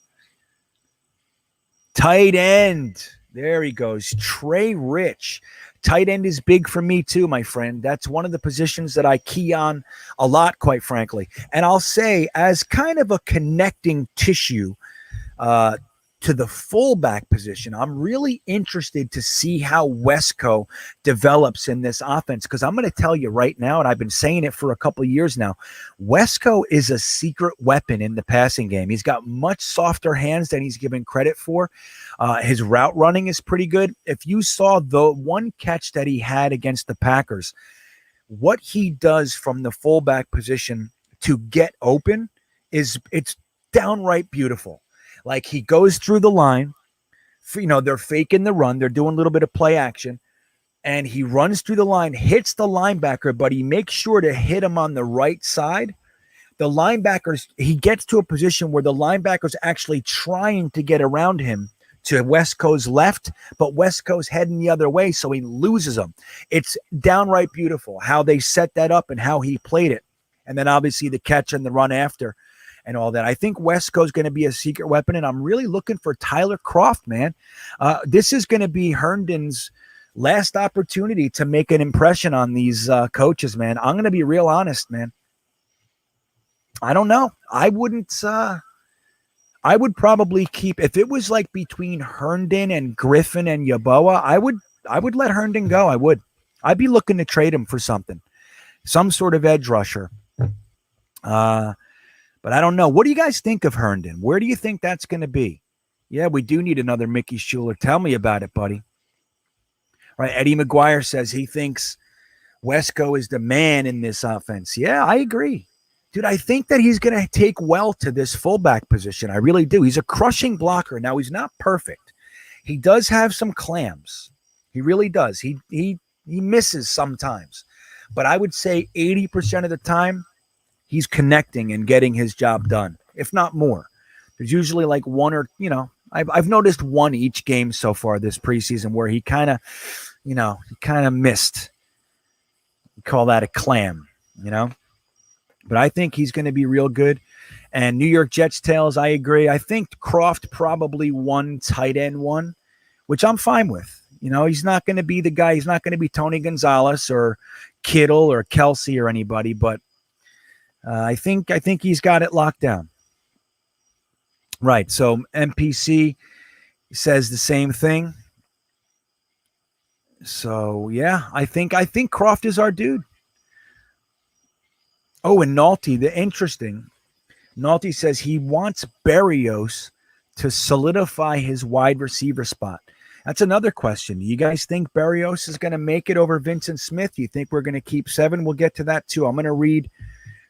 Tight end. There he goes. Trey Rich. Tight end is big for me too, my friend. That's one of the positions that I key on a lot, quite frankly. And I'll say, as kind of a connecting tissue to the fullback position, I'm really interested to see how Wesco develops in this offense, because I'm going to tell you right now, and I've been saying it for a couple of years now, Wesco is a secret weapon in the passing game. He's got much softer hands than he's given credit for. His route running is pretty good. If you saw the one catch that he had against the Packers, what he does from the fullback position to get open it's downright beautiful. Like, he goes through the line, they're faking the run. They're doing a little bit of play action, and he runs through the line, hits the linebacker, but he makes sure to hit him on the right side. The linebackers, he gets to a position where the linebacker's actually trying to get around him to Wesco's left, but Wesco's heading the other way, so he loses them. It's downright beautiful how they set that up and how he played it. And then obviously the catch and the run after and all that. I think Wesco's going to be a secret weapon, and I'm really looking for Tyler Kroft, man. This is going to be Herndon's last opportunity to make an impression on these coaches, man. I'm going to be real honest, man. I don't know. I would probably keep, if it was like between Herndon and Griffin and Yeboah, I would let Herndon go. I would. I'd be looking to trade him for something, some sort of edge rusher. But I don't know. What do you guys think of Herndon? Where do you think that's going to be? Yeah, we do need another Mickey Schuler. Tell me about it, buddy. Right, Eddie McGuire says he thinks Wesco is the man in this offense. Yeah, I agree. Dude, I think that he's going to take well to this fullback position. I really do. He's a crushing blocker. Now, he's not perfect. He does have some clams. He really does. He misses sometimes. But I would say 80% of the time, he's connecting and getting his job done, if not more. There's usually like one or, I've noticed one each game so far this preseason where he kind of missed. We call that a clam, But I think he's going to be real good. And New York Jets tails, I agree. I think Kroft probably won tight end one, which I'm fine with. He's not going to be the guy. He's not going to be Tony Gonzalez or Kittle or Kelsey or anybody, but I think he's got it locked down. Right. So MPC says the same thing. So yeah, I think Kroft is our dude. Oh, and Nolte, Nolte says he wants Berrios to solidify his wide receiver spot. That's another question. Do you guys think Berrios is going to make it over Vincent Smith? You think we're going to keep 7? We'll get to that too. I'm going to read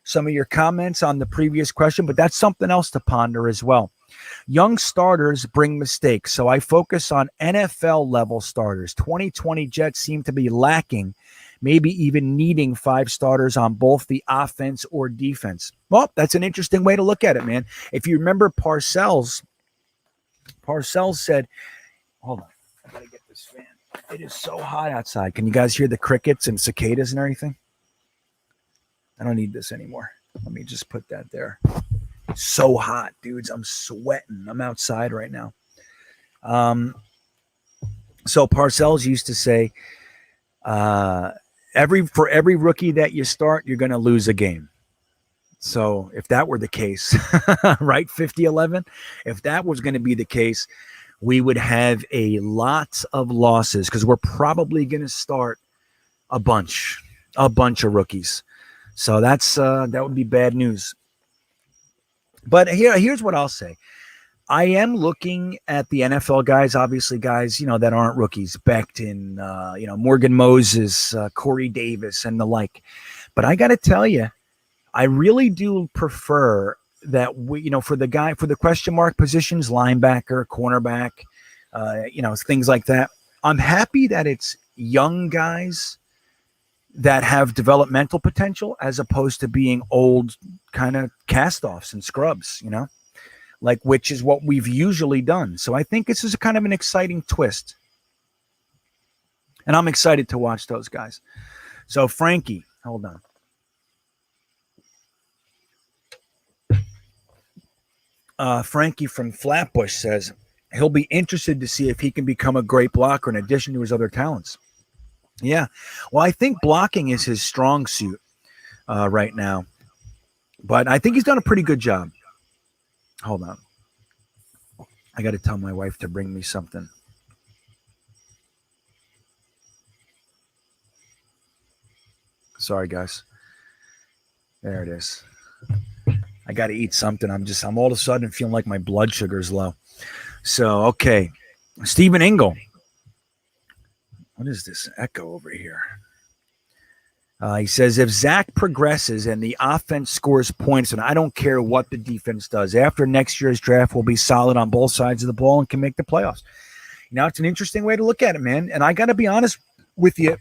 some of your comments on the previous question, but that's something else to ponder as well. Young starters bring mistakes, so I focus on NFL level starters. 2020 Jets seem to be lacking, maybe even needing 5 starters on both the offense or defense. Well, that's an interesting way to look at it, man. If you remember Parcells said, hold on, I gotta get this fan. It is so hot outside. Can you guys hear the crickets and cicadas and everything? I don't need this anymore. Let me just put that there. So hot, dudes. I'm sweating. I'm outside right now. So Parcells used to say, for every rookie that you start, you're going to lose a game. So if that were the case, right, 50-11, if that was going to be the case, we would have a lot of losses because we're probably going to start a bunch of rookies. So that would be bad news. But here's what I'll say. I am looking at the NFL guys, obviously guys, that aren't rookies, Becton, Morgan Moses, Corey Davis, and the like. But I got to tell you, I really do prefer that for the question mark positions, linebacker, cornerback, things like that. I'm happy that it's young guys that have developmental potential as opposed to being old kind of cast-offs and scrubs, which is what we've usually done. So I think this is kind of an exciting twist. And I'm excited to watch those guys. So Frankie, hold on. Frankie from Flatbush says he'll be interested to see if he can become a great blocker in addition to his other talents. Yeah. Well, I think blocking is his strong suit right now. But I think he's done a pretty good job. Hold on. I got to tell my wife to bring me something. Sorry, guys. There it is. I got to eat something. I'm all of a sudden feeling like my blood sugar is low. So, okay. Stephen Engel. What is this echo over here? He says, if Zach progresses and the offense scores points, and I don't care what the defense does, after next year's draft, we'll be solid on both sides of the ball and can make the playoffs. It's an interesting way to look at it, man. And I got to be honest with you.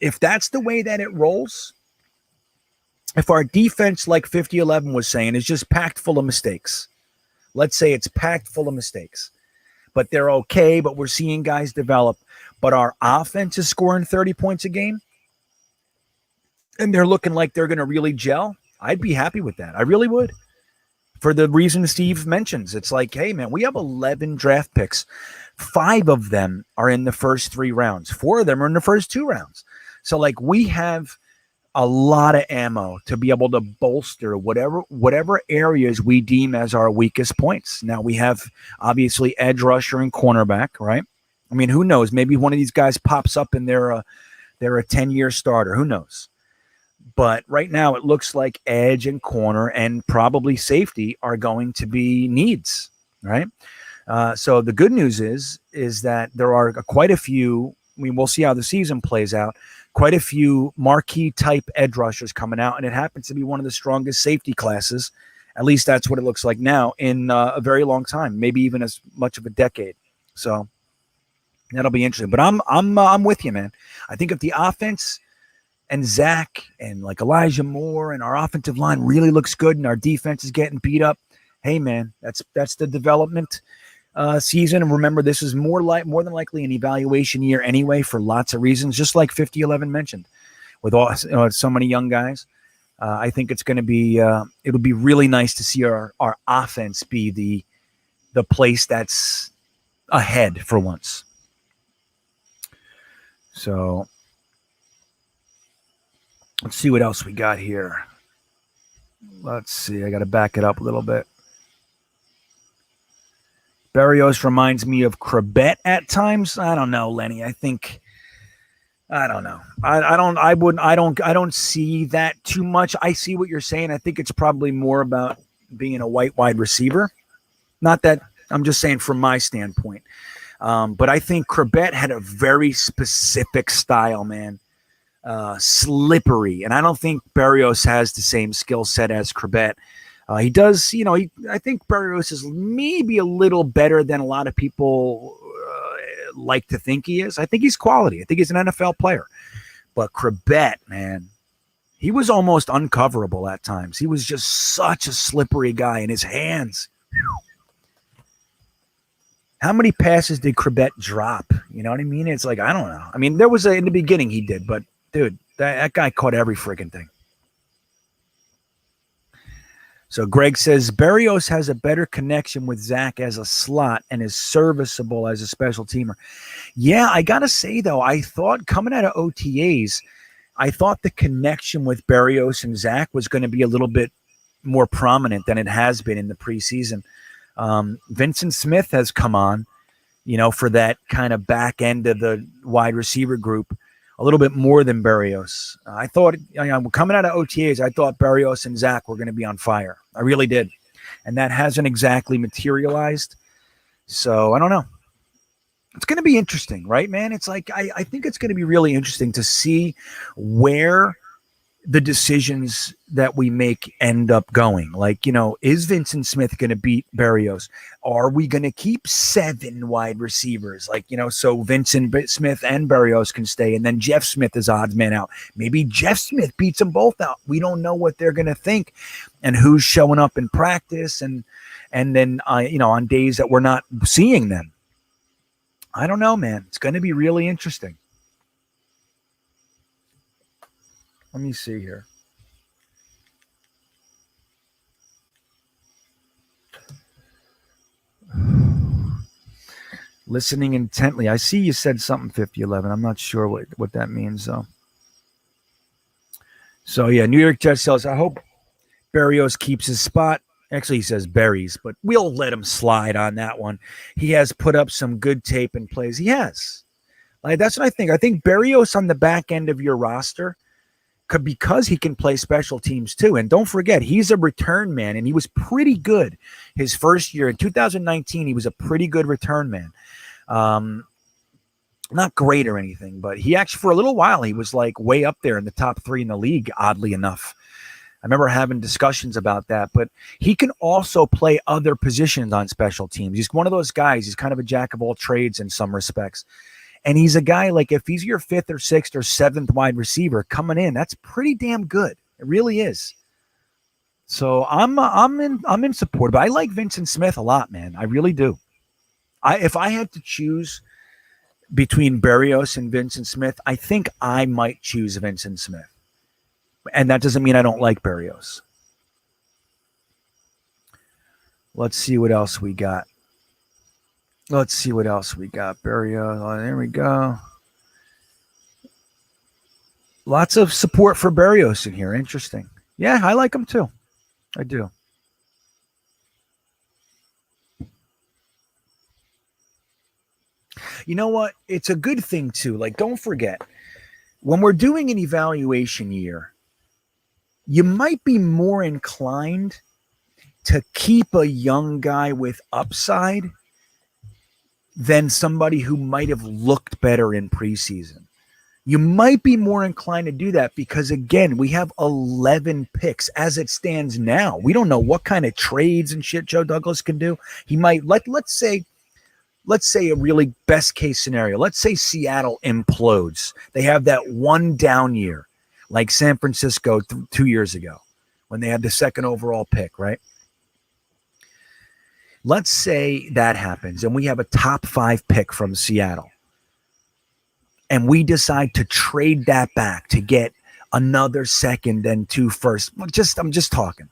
If that's the way that it rolls, if our defense, like 5011 was saying, is just packed full of mistakes, let's say it's packed full of mistakes, but they're okay, but we're seeing guys develop, but our offense is scoring 30 points a game, and they're looking like they're going to really gel, I'd be happy with that. I really would. For the reason Steve mentions, it's like, hey, man, we have 11 draft picks. 5 of them are in the first 3 rounds. 4 of them are in the first 2 rounds. So, we have a lot of ammo to be able to bolster whatever areas we deem as our weakest points. Now, we have, obviously, edge rusher and cornerback, right? I mean, who knows? Maybe one of these guys pops up and they're a 10-year starter. Who knows? But right now, it looks like edge and corner and probably safety are going to be needs, right? So the good news is that there are quite a few. I mean, we'll see how the season plays out. Quite a few marquee type edge rushers coming out, and it happens to be one of the strongest safety classes. At least that's what it looks like now in a very long time, maybe even as much of a decade. So that'll be interesting. But I'm with you, man. I think if the offense and Zach and Elijah Moore and our offensive line really looks good, and our defense is getting beat up, hey, man, that's the development season. And remember, this is more than likely an evaluation year anyway for lots of reasons, just like 5011 mentioned, with all so many young guys. I think it's going to be it'll be really nice to see our offense be the place that's ahead for once. So let's see what else we got here. Let's see. I got to back it up a little bit. Berrios reminds me of Krebet at times. I don't know, Lenny. I don't know. I don't see that too much. I see what you're saying. I think it's probably more about being a white wide receiver. Not that I'm just saying from my standpoint. But I think Krebet had a very specific style, man. Slippery. And I don't think Berrios has the same skill set as Krebet. He does, I think Berrios is maybe a little better than a lot of people like to think he is. I think he's quality. I think he's an NFL player. But Krebet, man, he was almost uncoverable at times. He was just such a slippery guy in his hands. Whew. How many passes did Krebet drop? You know what I mean? It's like, I don't know. I mean, there was in the beginning he did, but dude, that guy caught every freaking thing. So Greg says, Berrios has a better connection with Zach as a slot and is serviceable as a special teamer. Yeah, I got to say, though, I thought coming out of OTAs, I thought the connection with Berrios and Zach was going to be a little bit more prominent than it has been in the preseason. Vincent Smith has come on, for that kind of back end of the wide receiver group a little bit more than Berrios. I thought, coming out of OTAs, I thought Berrios and Zach were going to be on fire. I really did. And that hasn't exactly materialized. So I don't know. It's going to be interesting, right, man? It's like, I think it's going to be really interesting to see where the decisions that we make end up going. Like, is Vincent Smith going to beat Berrios? Are we going to keep 7 wide receivers? Like, so Vincent Smith and Berrios can stay, and then Jeff Smith is odds man out. Maybe Jeff Smith beats them both out. We don't know what they're going to think and who's showing up in practice and then, on days that we're not seeing them. I don't know, man. It's going to be really interesting. Let me see here. Listening intently. I see you said something 5011. I'm not sure what that means, though. So, yeah, New York Jets says, I hope Berrios keeps his spot. Actually, he says berries, but we'll let him slide on that one. He has put up some good tape and plays. He has. Like, that's what I think. I think Berrios on the back end of your roster, because he can play special teams too. And don't forget, he's a return man, and he was pretty good his first year. In 2019, he was a pretty good return man. Not great or anything, but he actually, for a little while, he was like way up there in the top 3 in the league, oddly enough. I remember having discussions about that, but he can also play other positions on special teams. He's one of those guys. He's kind of a jack of all trades in some respects. And he's a guy, like, if he's your 5th or 6th or 7th wide receiver coming in, that's pretty damn good. It really is. So I'm in support. But I like Vincent Smith a lot, man. I really do. If I had to choose between Berrios and Vincent Smith, I think I might choose Vincent Smith. And that doesn't mean I don't like Berrios. Let's see what else we got. Berrios. There we go. Lots of support for Berrios in here. Interesting. Yeah, I like him too. I do. You know what? It's a good thing too. Like, don't forget, when we're doing an evaluation year, you might be more inclined to keep a young guy with upside than somebody who might have looked better in preseason. You might be more inclined to do that because, again, we have 11 picks as it stands now. We don't know what kind of trades and shit Joe Douglas can do. He might, let's say a really best case scenario. Let's say Seattle implodes. They have that one down year like San Francisco 2 years ago when they had the 2nd overall pick, right? Let's say that happens and we have a top 5 pick from Seattle. And we decide to trade that back to get another 2nd and 2 first. I'm just talking.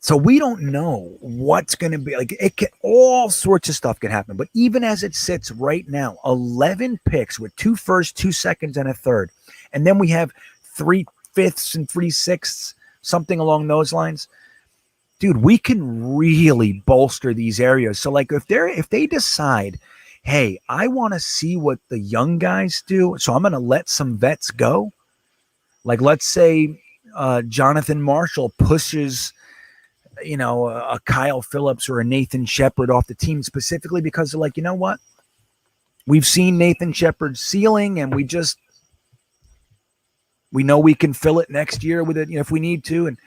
So we don't know what's going to be. Like, all sorts of stuff can happen. But even as it sits right now, 11 picks with 2 firsts, 2 seconds, and a 3rd. And then we have 3 5ths and 3 6ths, something along those lines. Dude, we can really bolster these areas. So, like, if they decide, hey, I want to see what the young guys do, so I'm going to let some vets go. Like, let's say Jonathan Marshall pushes, a Kyle Phillips or a Nathan Shepard off the team specifically because they're like, you know what? We've seen Nathan Shepard's ceiling, and we know we can fill it next year with it, if we need to. And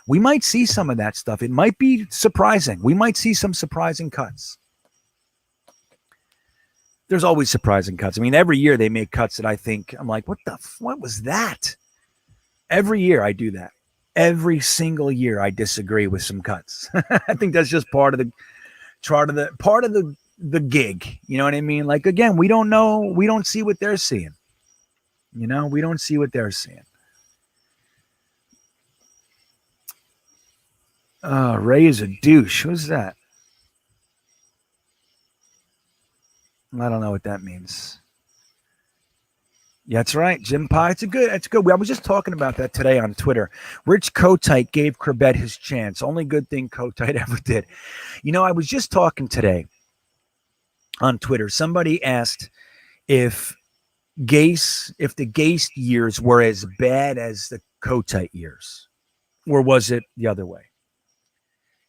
we might see some of that stuff. It might be surprising. We might see some surprising cuts. There's always surprising cuts. I mean, every year they make cuts that I think, I'm like, what was that? Every year I do that. Every single year I disagree with some cuts. I think that's just part of the gig. You know what I mean? Like, again, we don't know. We don't see what they're seeing. We don't see what they're seeing. Ray is a douche. Who's that? I don't know what that means. Yeah, that's right. Jim Pye. It's good. I was just talking about that today on Twitter. Rich Kotite gave Corbett his chance. Only good thing Kotite ever did. I was just talking today on Twitter. Somebody asked if the Gase years were as bad as the Kotite years, or was it the other way?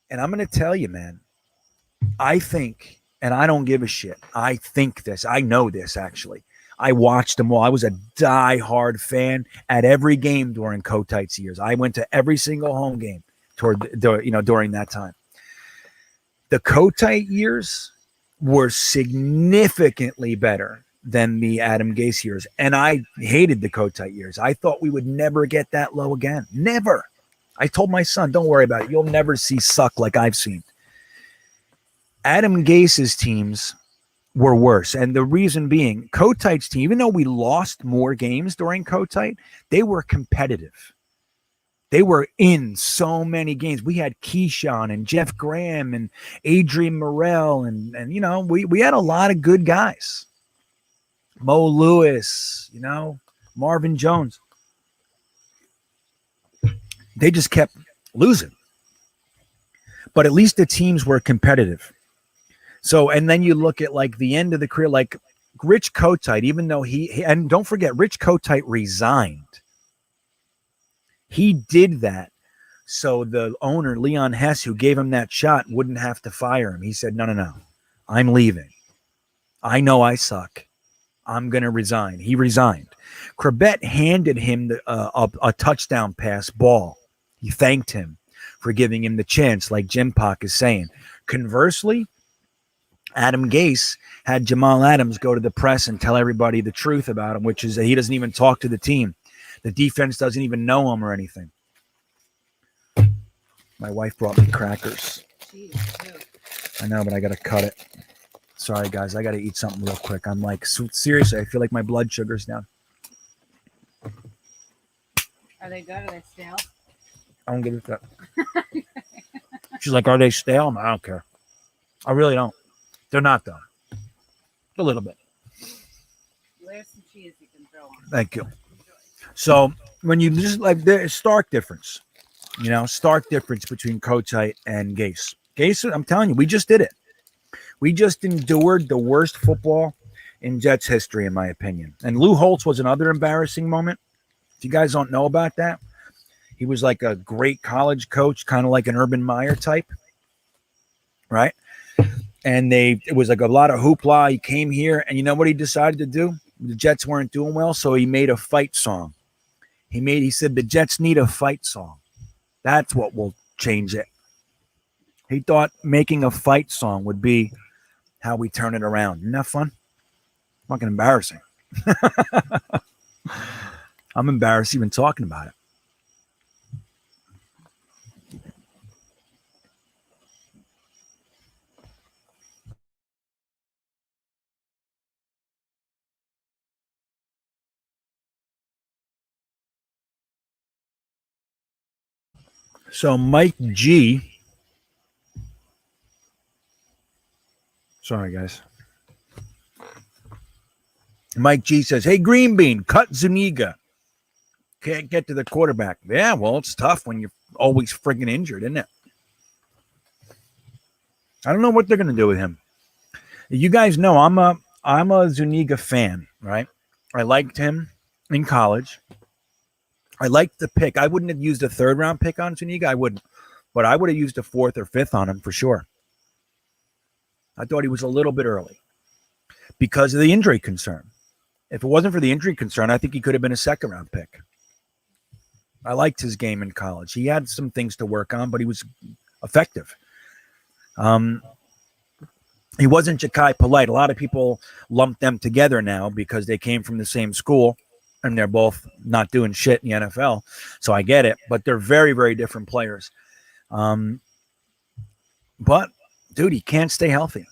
And I'm going to tell you, man, I think, and I don't give a shit, I think this, I know this actually, I watched them all. I was a die-hard fan at every game during Kotite's years. I went to every single home game during that time. The Kotite years were significantly better than the Adam Gase years, and I hated the Kotite years. I thought we would never get that low again. Never. I told my son, don't worry about it. You'll never see suck like I've seen. Adam Gase's teams were worse. And the reason being, Kotite's team, even though we lost more games during Kotite, they were competitive. They were in so many games. We had Keyshawn and Jeff Graham and Adrian Morrell, and we had a lot of good guys. Mo Lewis, Marvin Jones. They just kept losing. But at least the teams were competitive. So, and then you look at like the end of the career, like Rich Kotite, even though and don't forget, Rich Kotite resigned. He did that so the owner, Leon Hess, who gave him that shot, wouldn't have to fire him. He said, no, I'm leaving. I know I suck. I'm going to resign. He resigned. Corbett handed him a touchdown pass ball. He thanked him for giving him the chance, like Jim Pock is saying. Conversely, Adam Gase had Jamal Adams go to the press and tell everybody the truth about him, which is that he doesn't even talk to the team. The defense doesn't even know him or anything. My wife brought me crackers. I know, but I got to cut it. Sorry, guys. I got to eat something real quick. I'm like, seriously, I feel like my blood sugar's down. Are they good? Are they stale? I don't give a fuck. She's like, are they stale? I don't care. I really don't. They're not, though. A little bit. Where's some cheese you can throw on? Thank you. So when you just like, there's stark difference, stark difference between Kotite and Gase. Gase, I'm telling you, we just did it. We just endured the worst football in Jets history, in my opinion. And Lou Holtz was another embarrassing moment. If you guys don't know about that, he was like a great college coach, kind of like an Urban Meyer type, right? And it was like a lot of hoopla. He came here, and you know what he decided to do? The Jets weren't doing well, so he made a fight song. He said the Jets need a fight song. That's what will change it. He thought making a fight song would be how we turn it around. Isn't that fun? Fucking embarrassing. I'm embarrassed even talking about it. So Mike G. Sorry, guys. Mike G says, hey, GreenBean, cut Zuniga. Can't get to the quarterback. Yeah, well, it's tough when you're always friggin' injured, isn't it? I don't know what they're going to do with him. You guys know I'm a Zuniga fan, right? I liked him in college. I liked the pick. I wouldn't have used a third-round pick on Zuniga. I wouldn't. But I would have used a fourth or fifth on him for sure. I thought he was a little bit early because of the injury concern. If it wasn't for the injury concern, I think he could have been a second-round pick. I liked his game in college. He had some things to work on, but he was effective. He wasn't Ja'Kai Polite. A lot of people lump them together now because they came from the same school. And they're both not doing shit in the NFL. So I get it. But they're very, very different players. But, dude, he can't stay healthy.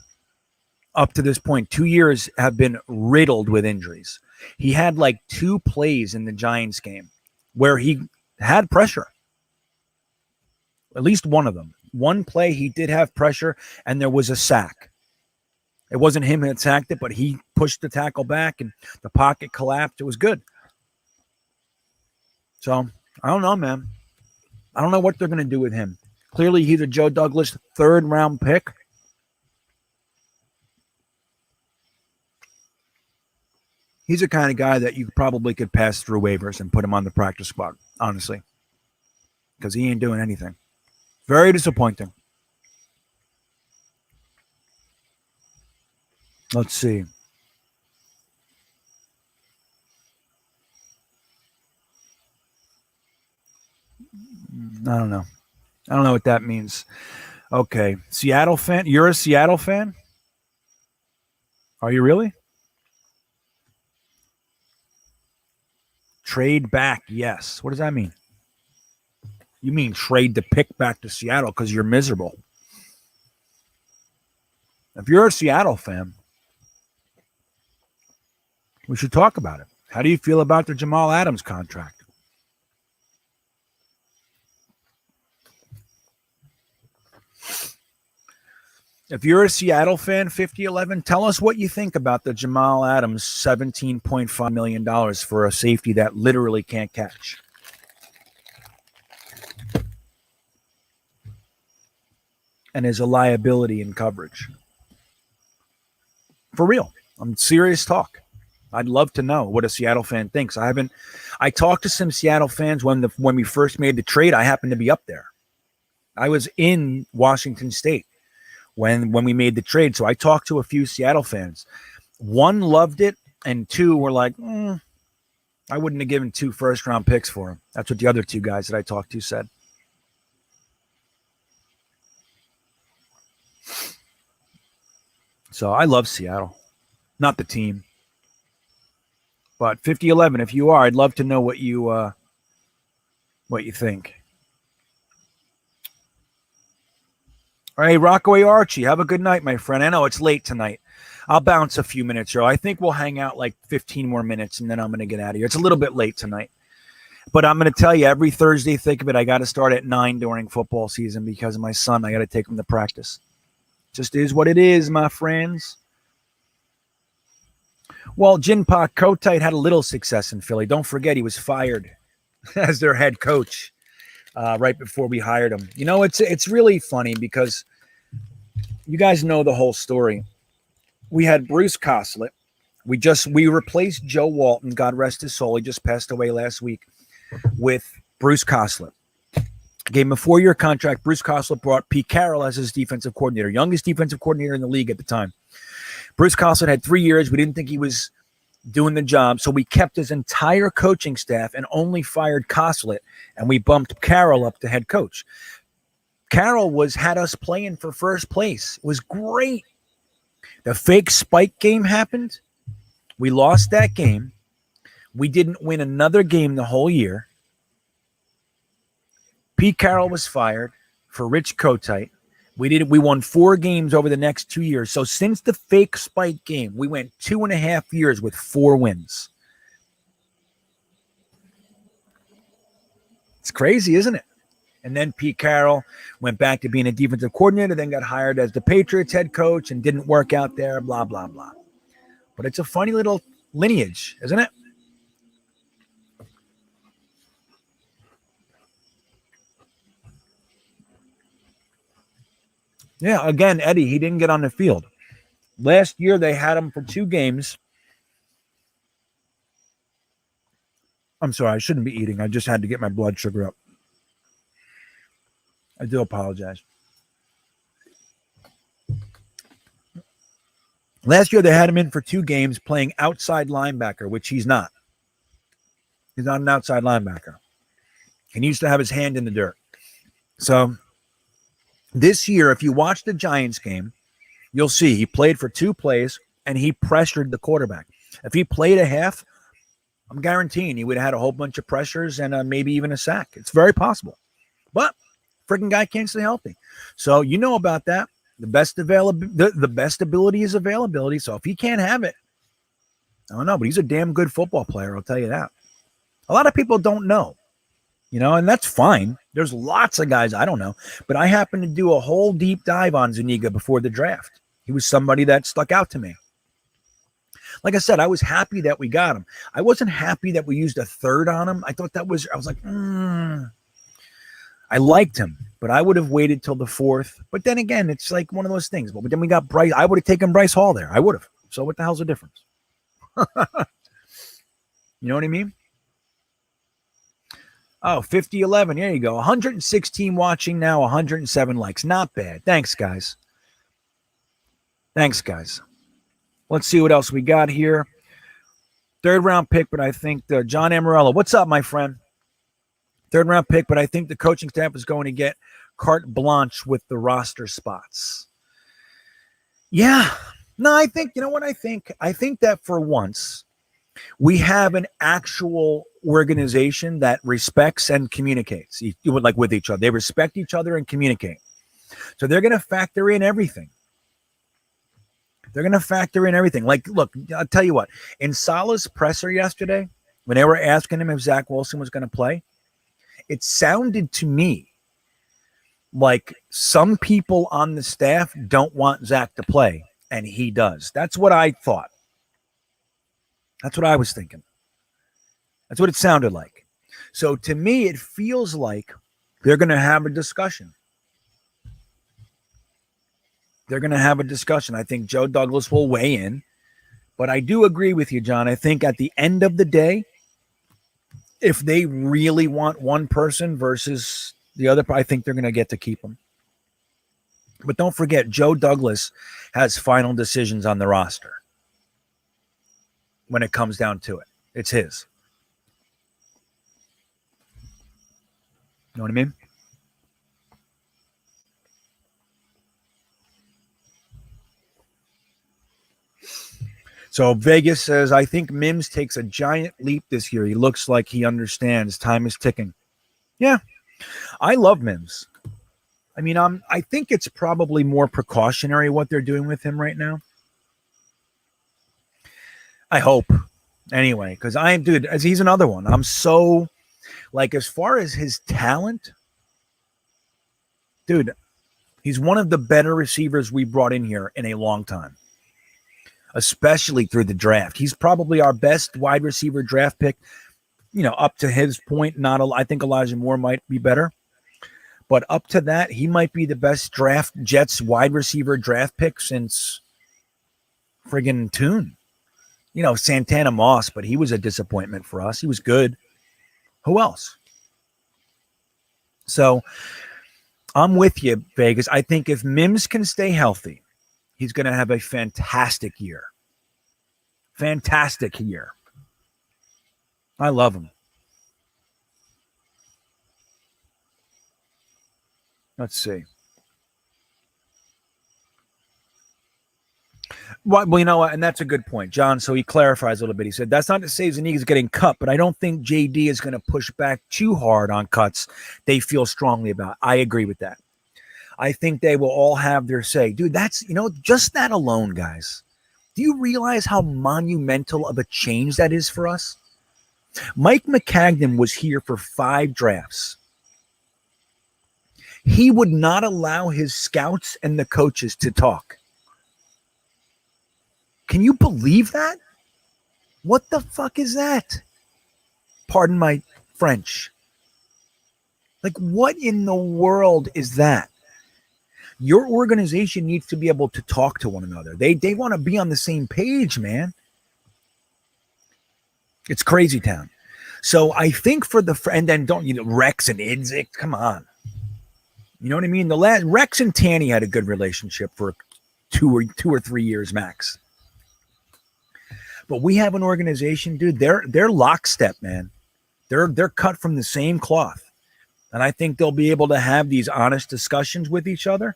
Up to this point, 2 years have been riddled with injuries. He had like 2 plays in the Giants game where he had pressure. At least one of them. One play he did have pressure, and there was a sack. It wasn't him that sacked it, but he pushed the tackle back, and the pocket collapsed. It was good. So, I don't know, man. I don't know what they're going to do with him. Clearly, he's a Joe Douglas third-round pick. He's the kind of guy that you probably could pass through waivers and put him on the practice squad, honestly. Because he ain't doing anything. Very disappointing. Let's see. I don't know. I don't know what that means. Okay. Seattle fan. You're a Seattle fan? Are you really? Trade back. Yes. What does that mean? You mean trade the pick back to Seattle because you're miserable. If you're a Seattle fan, we should talk about it. How do you feel about the Jamal Adams contract? If you're a Seattle fan, 5011, tell us what you think about the Jamal Adams $17.5 million for a safety that literally can't catch. And is a liability in coverage. For real. I'm serious talk. I'd love to know what a Seattle fan thinks. I talked to some Seattle fans when we first made the trade. I happened to be up there. I was in Washington State when we made the trade. So I talked to a few Seattle fans. One loved it, and two were like, I wouldn't have given 2 first-round picks for him. That's what the other 2 guys that I talked to said. So I love Seattle. Not the team. But 5011, if you are, I'd love to know what you think. All right, Rockaway Archie, have a good night, my friend. I know it's late tonight. I'll bounce a few minutes, Joe. I think we'll hang out like 15 more minutes, and then I'm going to get out of here. It's a little bit late tonight. But I'm going to tell you, every Thursday, think of it, I got to start at 9 during football season because of my son. I got to take him to practice. Just is what it is, my friends. Well, Jinpa Kotite had a little success in Philly. Don't forget, he was fired as their head coach right before we hired him. You know, it's really funny because you guys know the whole story. We had Bruce Coslett. We replaced Joe Walton, God rest his soul. He just passed away last week, with Bruce Coslett. Gave him a 4-year contract. Bruce Coslett brought Pete Carroll as his defensive coordinator, youngest defensive coordinator in the league at the time. Bruce Coslett had 3 years. We didn't think he was doing the job, so we kept his entire coaching staff and only fired Coslett, and we bumped Carroll up to head coach. Carroll had us playing for first place. It was great. The fake spike game happened. We lost that game. We didn't win another game the whole year. Pete Carroll was fired for Rich Kotite. We won 4 games over the next 2 years. So since the fake spike game, we went 2.5 years with 4 wins. It's crazy, isn't it? And then Pete Carroll went back to being a defensive coordinator, then got hired as the Patriots head coach and didn't work out there, blah, blah, blah. But it's a funny little lineage, isn't it? Yeah, again, Eddie, he didn't get on the field. Last year, they had him for 2 games. I'm sorry, I shouldn't be eating. I just had to get my blood sugar up. I do apologize. Last year, they had him in for 2 games playing outside linebacker, which he's not. He's not an outside linebacker. He needs to have his hand in the dirt. So this year, if you watch the Giants game, you'll see he played for 2 plays and he pressured the quarterback. If he played a half, I'm guaranteeing he would have had a whole bunch of pressures and maybe even a sack. It's very possible. But freaking guy can't stay healthy. So you know about that. The best ability is availability. So if he can't have it, I don't know, but he's a damn good football player, I'll tell you that. A lot of people don't know, and that's fine. There's lots of guys I don't know, but I happened to do a whole deep dive on Zuniga before the draft. He was somebody that stuck out to me. Like I said, I was happy that we got him. I wasn't happy that we used a 3rd on him. I was like, I liked him, but I would have waited till the 4th. But then again, it's like one of those things. But then we got Bryce. I would have taken Bryce Hall there. I would have. So what the hell's the difference? You know what I mean? Oh, 5011. There you go. 116 watching now, 107 likes. Not bad. Thanks, guys. Let's see what else we got here. 3rd round pick, but I think John Amarello. What's up, my friend? Third round pick, but I think the coaching staff is going to get carte blanche with the roster spots. Yeah. No, I think, you know what I think? I think that for once, we have an actual organization that respects and communicates like with each other. They respect each other and communicate. So they're going to factor in everything. Like, look, I'll tell you what. In Salah's presser yesterday, when they were asking him if Zach Wilson was going to play, it sounded to me like some people on the staff don't want Zach to play, and he does. That's what I thought. That's what I was thinking. That's what it sounded like. So to me, it feels like they're going to have a discussion. I think Joe Douglas will weigh in. But I do agree with you, John. I think at the end of the day, if they really want one person versus the other, I think they're going to get to keep them. But don't forget, Joe Douglas has final decisions on the roster. When it comes down to it, it's his. You know what I mean? So Vegas says, I think Mims takes a giant leap this year. He looks like he understands time is ticking. Yeah, I love Mims. I mean, I think it's probably more precautionary what they're doing with him right now. I hope. Anyway, because as he's another one. I'm so, like, as far as his talent, dude, he's one of the better receivers we brought in here in a long time, especially through the draft. He's probably our best wide receiver draft pick, up to his point. I think Elijah Moore might be better, but up to that, he might be the best Jets wide receiver draft pick since friggin' Tune. Santana Moss, but he was a disappointment for us. He was good. Who else? So I'm with you, Vegas. I think if Mims can stay healthy, he's going to have a fantastic year. Fantastic year. I love him. Let's see. Well, you know what? And that's a good point, John. So he clarifies a little bit. He said, that's not to say Zuniga is getting cut, but I don't think JD is going to push back too hard on cuts they feel strongly about. I agree with that. I think they will all have their say. Dude, that's, just that alone, guys. Do you realize how monumental of a change that is for us? Mike McCagnon was here for 5 drafts. He would not allow his scouts and the coaches to talk. Can you believe that? What the fuck is that? Pardon my French. Like, what in the world is that? Your organization needs to be able to talk to one another. They want to be on the same page, man. It's crazy town. So I think and then Rex and Idzik, come on. You know what I mean? Rex and Tanny had a good relationship for 2 or 3 years max. But we have an organization, dude. They're lockstep, man. They're cut from the same cloth, and I think they'll be able to have these honest discussions with each other.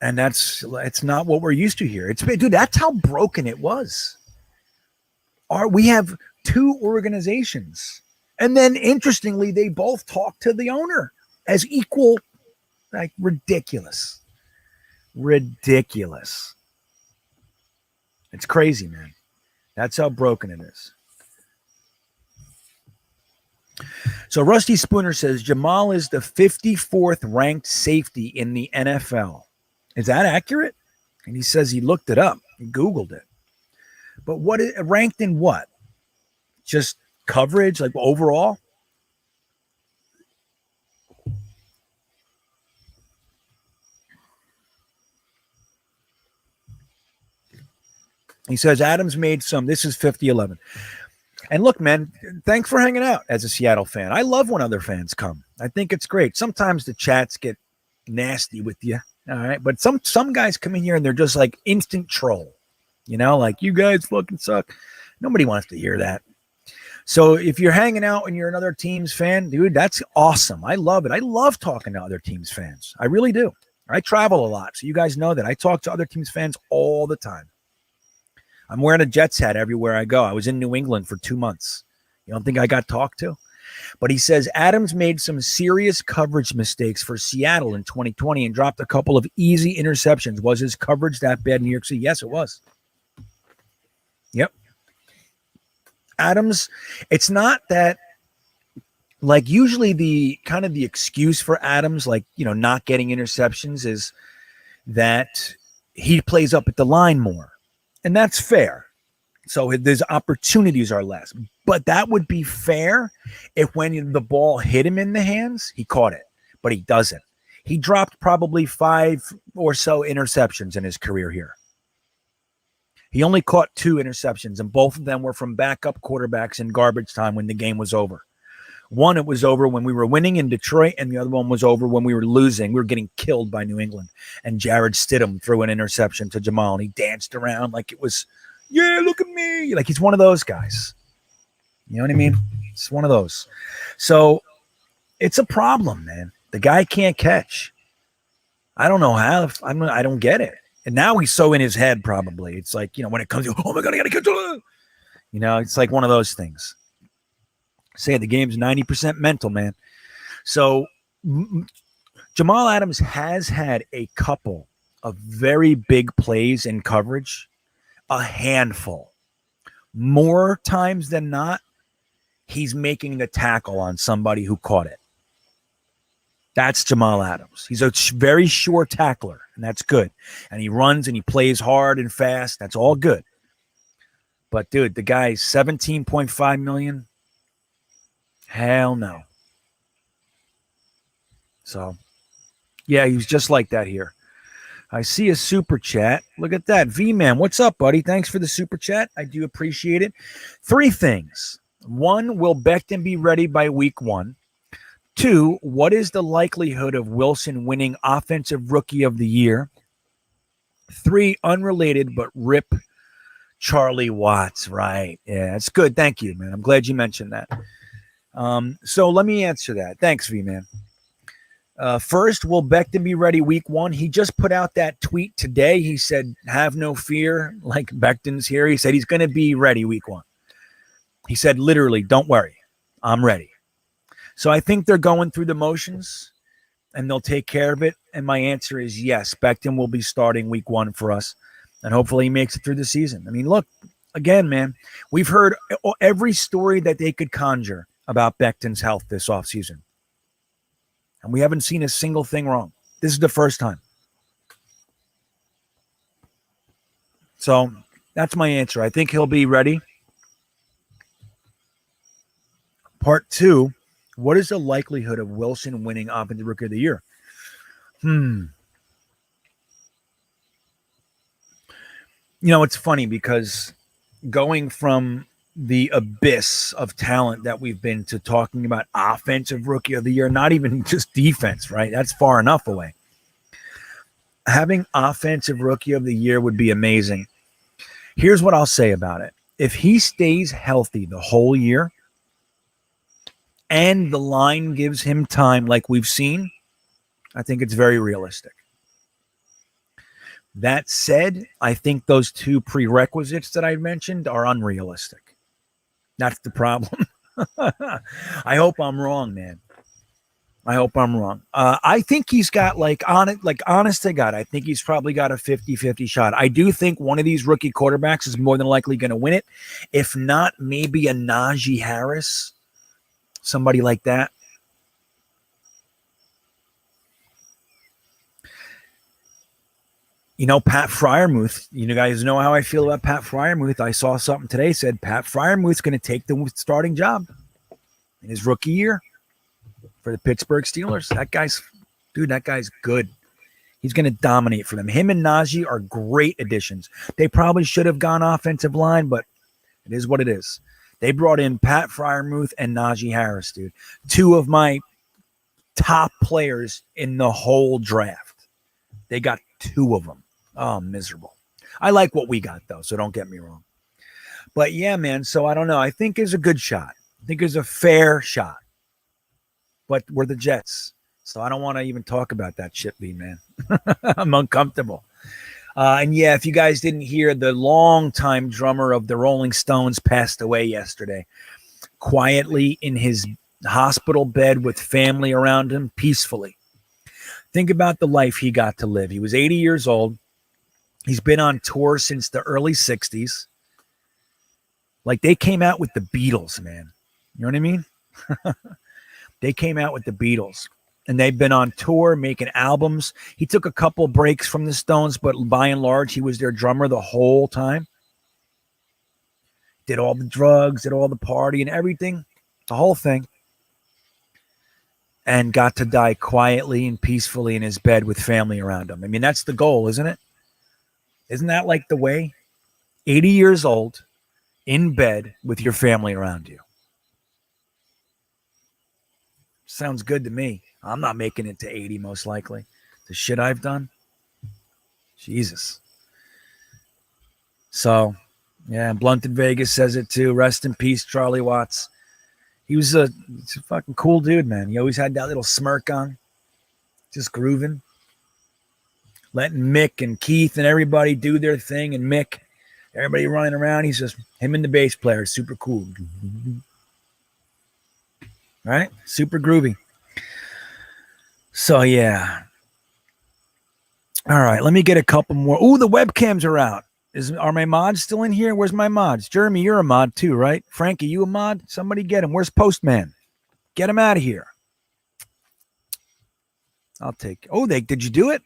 And it's not what we're used to here. Dude, that's how broken it was. We have 2 organizations, and then interestingly, they both talk to the owner as equal. Like, ridiculous. It's crazy, man. That's how broken it is. So Rusty Spooner says Jamal is the 54th ranked safety in the NFL. Is that accurate? And he says he looked it up. He Googled it. But ranked in what? Just coverage, like overall? He says Adams made some. This is 50-11. And look, man, thanks for hanging out as a Seattle fan. I love when other fans come. I think it's great. Sometimes the chats get nasty with you. All right. But some guys come in here and they're just like instant troll. Like, you guys fucking suck. Nobody wants to hear that. So if you're hanging out and you're another team's fan, dude, that's awesome. I love it. I love talking to other teams' fans. I really do. I travel a lot, so you guys know that. I talk to other teams' fans all the time. I'm wearing a Jets hat everywhere I go. I was in New England for 2 months. You don't think I got talked to? But he says Adams made some serious coverage mistakes for Seattle in 2020 and dropped a couple of easy interceptions. Was his coverage that bad in New York City? Yes, it was. Yep. Adams, it's not that, like, usually the kind of the excuse for Adams, like, you know, not getting interceptions is that he plays up at the line more. And that's fair. So his opportunities are less. But that would be fair if when the ball hit him in the hands, he caught it. But he doesn't. He dropped probably 5 or so interceptions in his career here. He only caught 2 interceptions, and both of them were from backup quarterbacks in garbage time when the game was over. One, it was over when we were winning in Detroit, and the other one was over when we were losing. We were getting killed by New England. And Jared Stidham threw an interception to Jamal, and he danced around like it was, yeah, look at me. Like he's one of those guys. You know what I mean? It's one of those. So it's a problem, man. The guy can't catch. I don't know how. I don't get it. And now he's so in his head, probably. It's like, you know, when it comes to, oh my God, I got to catch it. You know, it's like one of those things. Say the game's 90% mental, man. So Jamal Adams has had a couple of very big plays in coverage, a handful. More times than not, he's making the tackle on somebody who caught it. That's Jamal Adams. He's a very sure tackler, and that's good. And he runs and he plays hard and fast. That's all good. But, dude, the guy's $17.5 million. Hell no. So, yeah, he was just like that here. I see a super chat. Look at that. V-Man, what's up, buddy? Thanks for the super chat. I do appreciate it. 3 things. 1, will Becton be ready by week 1? 2, what is the likelihood of Wilson winning Offensive Rookie of the Year? 3, unrelated, but rip Charlie Watts. Right. Yeah, that's good. Thank you, man. I'm glad you mentioned that. So let me answer that. Thanks, V-Man. First, will Becton be ready week 1? He just put out that tweet today. He said, have no fear, like Becton's here. He said he's going to be ready week 1. He said, literally, don't worry. I'm ready. So I think they're going through the motions, and they'll take care of it. And my answer is yes, Becton will be starting week 1 for us, and hopefully he makes it through the season. I mean, look, again, man, we've heard every story that they could conjure about Becton's health this offseason. And we haven't seen a single thing wrong. This is the first time. So that's my answer. I think he'll be ready. Part 2, what is the likelihood of Wilson winning Offensive Rookie of the Year? You know, it's funny because going from the abyss of talent that we've been to talking about Offensive Rookie of the Year, not even just defense, right? That's far enough away. Having Offensive Rookie of the Year would be amazing. Here's what I'll say about it. If he stays healthy the whole year and the line gives him time like we've seen, I think it's very realistic. That said, I think those 2 prerequisites that I mentioned are unrealistic. That's the problem. I hope I'm wrong, man. I hope I'm wrong. I think he's got, honest to God, I think he's probably got a 50-50 shot. I do think one of these rookie quarterbacks is more than likely going to win it. If not, maybe a Najee Harris, somebody like that. You know, Pat Freiermuth, you guys know how I feel about Pat Freiermuth. I saw something today said Pat Freiermuth's going to take the starting job in his rookie year for the Pittsburgh Steelers. That guy's good. He's going to dominate for them. Him and Najee are great additions. They probably should have gone offensive line, but it is what it is. They brought in Pat Freiermuth and Najee Harris, dude. 2 of my top players in the whole draft. They got 2 of them. Oh, miserable. I like what we got, though, so don't get me wrong. But yeah, man. So I don't know. I think it's a good shot. I think it's a fair shot. But we're the Jets. So I don't want to even talk about that shit, man. I'm uncomfortable. And yeah, if you guys didn't hear, the longtime drummer of the Rolling Stones passed away yesterday. Quietly in his hospital bed with family around him, peacefully. Think about the life he got to live. He was 80 years old. He's been on tour since the early 60s. Like, they came out with the Beatles, man. You know what I mean? They came out with the Beatles. And they've been on tour, making albums. He took a couple breaks from the Stones, but by and large, he was their drummer the whole time. Did all the drugs, did all the party and everything. The whole thing. And got to die quietly and peacefully in his bed with family around him. I mean, that's the goal, isn't it? Isn't that like the way? 80 years old, in bed with your family around you. Sounds good to me. I'm not making it to 80, most likely. The shit I've done. Jesus. So, yeah, Blunt in Vegas says it too. Rest in peace, Charlie Watts. He's a fucking cool dude, man. He always had that little smirk on. Just grooving. Letting Mick and Keith and everybody do their thing. And Mick, everybody running around. He's just, him and the bass player, super cool. Right? Super groovy. So, yeah. All right, let me get a couple more. Ooh, the webcams are out. Are my mods still in here? Where's my mods? Jeremy, you're a mod too, right? Frankie, you a mod? Somebody get him. Where's Postman? Get him out of here. I'll take. Oh, did you do it?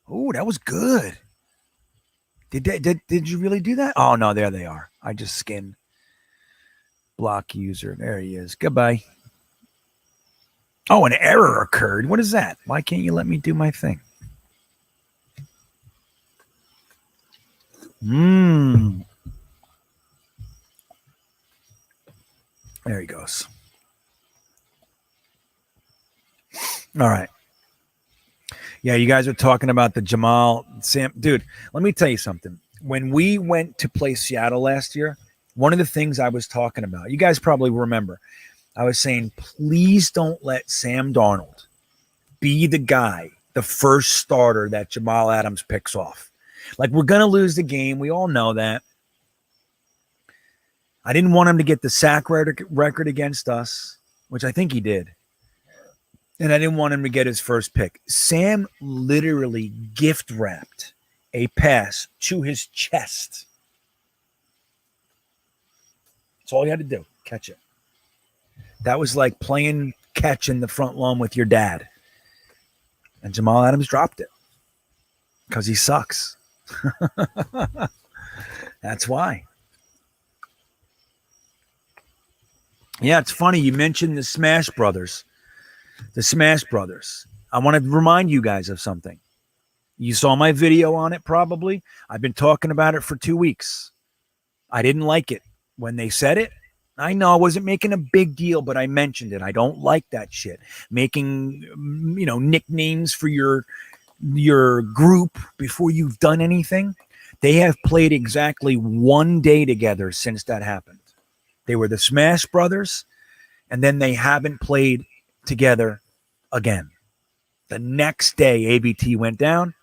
Oh, that was good. Did you really do that? Oh no, there they are. I just skinned. Block user. There he is. Goodbye. Oh, an error occurred. What is that? Why can't you let me do my thing? There he goes. All right. Yeah, you guys are talking about the Jamal Sam. Dude, let me tell you something. When we went to play Seattle last year, one of the things I was talking about, you guys probably remember, I was saying, please don't let Sam Darnold be the guy, the first starter that Jamal Adams picks off. Like, we're going to lose the game. We all know that. I didn't want him to get the sack record against us, which I think he did. And I didn't want him to get his first pick. Sam literally gift wrapped a pass to his chest. That's all you had to do. Catch it. That was like playing catch in the front lawn with your dad. And Jamal Adams dropped it because he sucks. That's why. Yeah, it's funny. You mentioned the Smash Brothers. The Smash Brothers. I want to remind you guys of something. You saw my video on it probably. I've been talking about it for 2 weeks. I didn't like it when they said it. I know I wasn't making a big deal, but I mentioned it. I don't like that shit. Making, nicknames for your group before you've done anything. They have played exactly 1 day together since that happened. They were the Smash Brothers, and then they haven't played together again. The next day, ABT went down.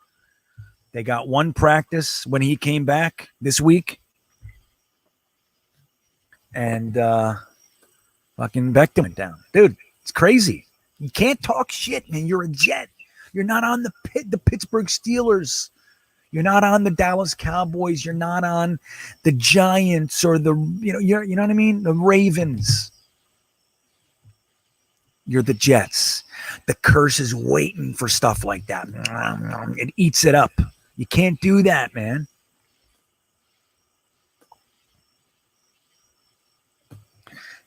They got 1 practice when he came back this week. And fucking Becton went down. Dude, it's crazy. You can't talk shit, man. You're a Jet. You're not on the Pittsburgh Steelers. You're not on the Dallas Cowboys. You're not on the Giants or you know what I mean? The Ravens. You're the Jets. The curse is waiting for stuff like that. It eats it up. You can't do that, man.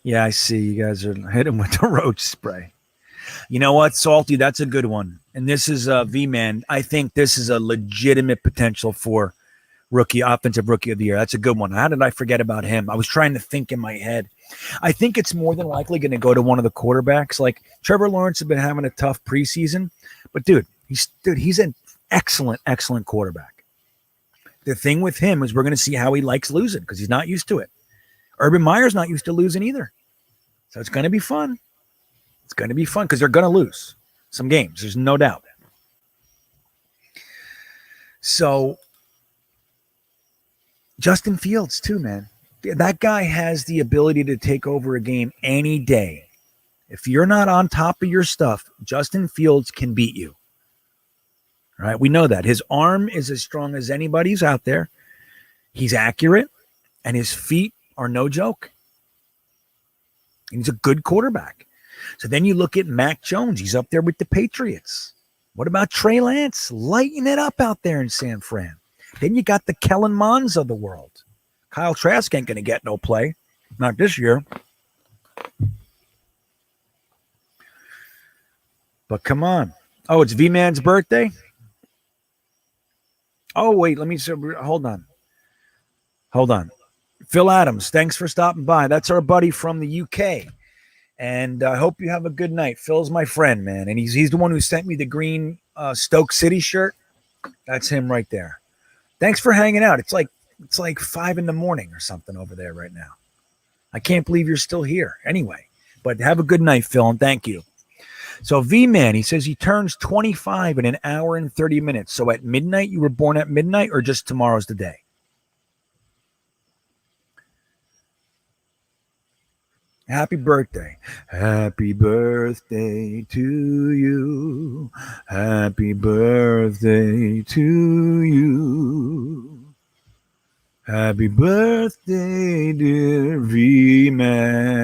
Yeah, I see. You guys are hitting with the roach spray. You know what, Salty? That's a good one. And this is V-Man. I think this is a legitimate potential for offensive rookie of the year. That's a good one. How did I forget about him? I was trying to think in my head. I think it's more than likely going to go to one of the quarterbacks. Like, Trevor Lawrence has been having a tough preseason, but he's an excellent quarterback. The thing with him is we're going to see how he likes losing because he's not used to it. Urban Meyer's not used to losing either. So it's going to be fun. It's going to be fun because they're going to lose some games. There's no doubt. So Justin Fields too, man. That guy has the ability to take over a game any day. If you're not on top of your stuff, Justin Fields can beat you. All right, we know that. His arm is as strong as anybody's out there. He's accurate, and his feet are no joke. He's a good quarterback. So then you look at Mac Jones. He's up there with the Patriots. What about Trey Lance? Lighting it up out there in San Fran. Then you got the Kellen Monds of the world. Kyle Trask ain't going to get no play. Not this year. But come on. Oh, it's V-Man's birthday? Oh, wait. Hold on. Phil Adams, thanks for stopping by. That's our buddy from the UK. And I hope you have a good night. Phil's my friend, man. And he's the one who sent me the green Stoke City shirt. That's him right there. Thanks for hanging out. It's like 5 a.m. or something over there right now. I can't believe you're still here. Anyway, but have a good night, Phil, and thank you. So V-Man, he says he turns 25 in an hour and 30 minutes. So at midnight, you were born at midnight, or just tomorrow's the day? Happy birthday. Happy birthday to you. Happy birthday to you. Happy birthday, dear V-Man.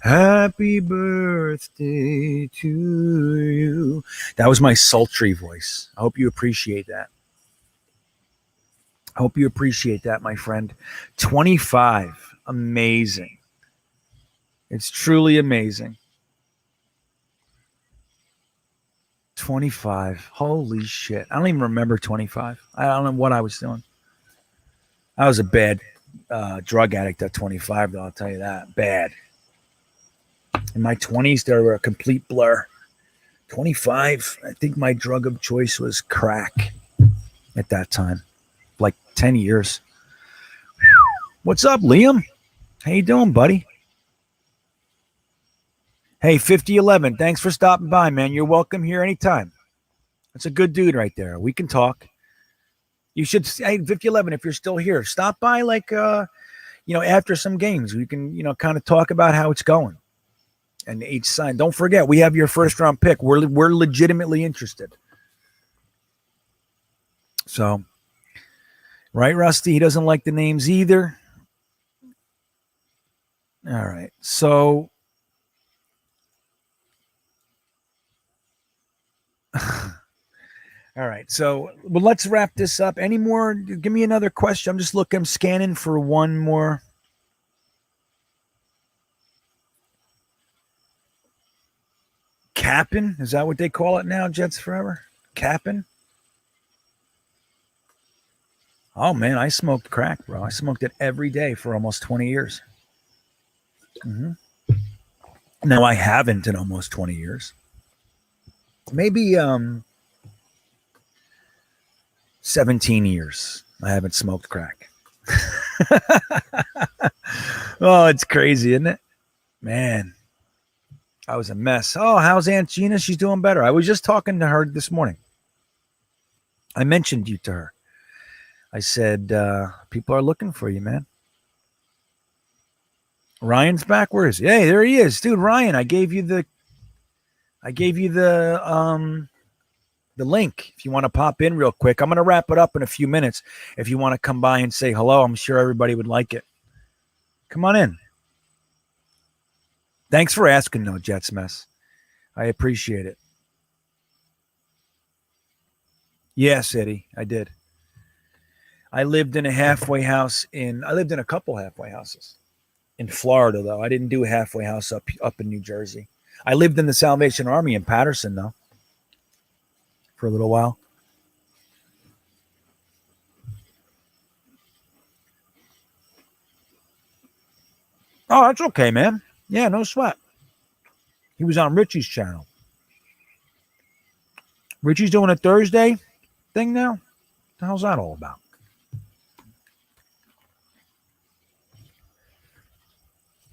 Happy birthday to you. That was my sultry voice. I hope you appreciate that. I hope you appreciate that, my friend. 25. Amazing. It's truly amazing. 25. Holy shit. I don't even remember 25. I don't know what I was doing. I was a bad drug addict at 25, though, I'll tell you that. Bad. In my 20s, they were a complete blur. 25, I think my drug of choice was crack at that time. Like 10 years. What's up, Liam? How you doing, buddy? Hey, 5011, thanks for stopping by, man. You're welcome here anytime. That's a good dude right there. We can talk. You should, hey, 5011, if you're still here, stop by after some games. We can, kind of talk about how it's going. And each side. Don't forget, we have your first round pick. We're legitimately interested. So, right, Rusty? He doesn't like the names either. All right. So, all right. So, well, let's wrap this up. Any more? Give me another question. I'm scanning for one more. Capping? Is that what they call it now, Jets Forever? Capping? Oh, man, I smoked crack, bro. I smoked it every day for almost 20 years. Mm-hmm. Now, I haven't in almost 20 years. Maybe 17 years I haven't smoked crack. Oh, it's crazy, isn't it? Man, I was a mess. Oh, how's Aunt Gina? She's doing better. I was just talking to her this morning. I mentioned you to her. I said, people are looking for you, man. Ryan's back. Where is he? Hey, there he is. Dude, Ryan, I gave you the link if you want to pop in real quick. I'm going to wrap it up in a few minutes. If you want to come by and say hello, I'm sure everybody would like it. Come on in. Thanks for asking, though, Jets Mess. I appreciate it. Yes, Eddie, I did. I lived in a couple halfway houses in Florida, though. I didn't do a halfway house up in New Jersey. I lived in the Salvation Army in Patterson, though, for a little while. Oh, that's okay, man. Yeah, no sweat. He was on Richie's channel. Richie's doing a Thursday thing now? What the hell's that all about?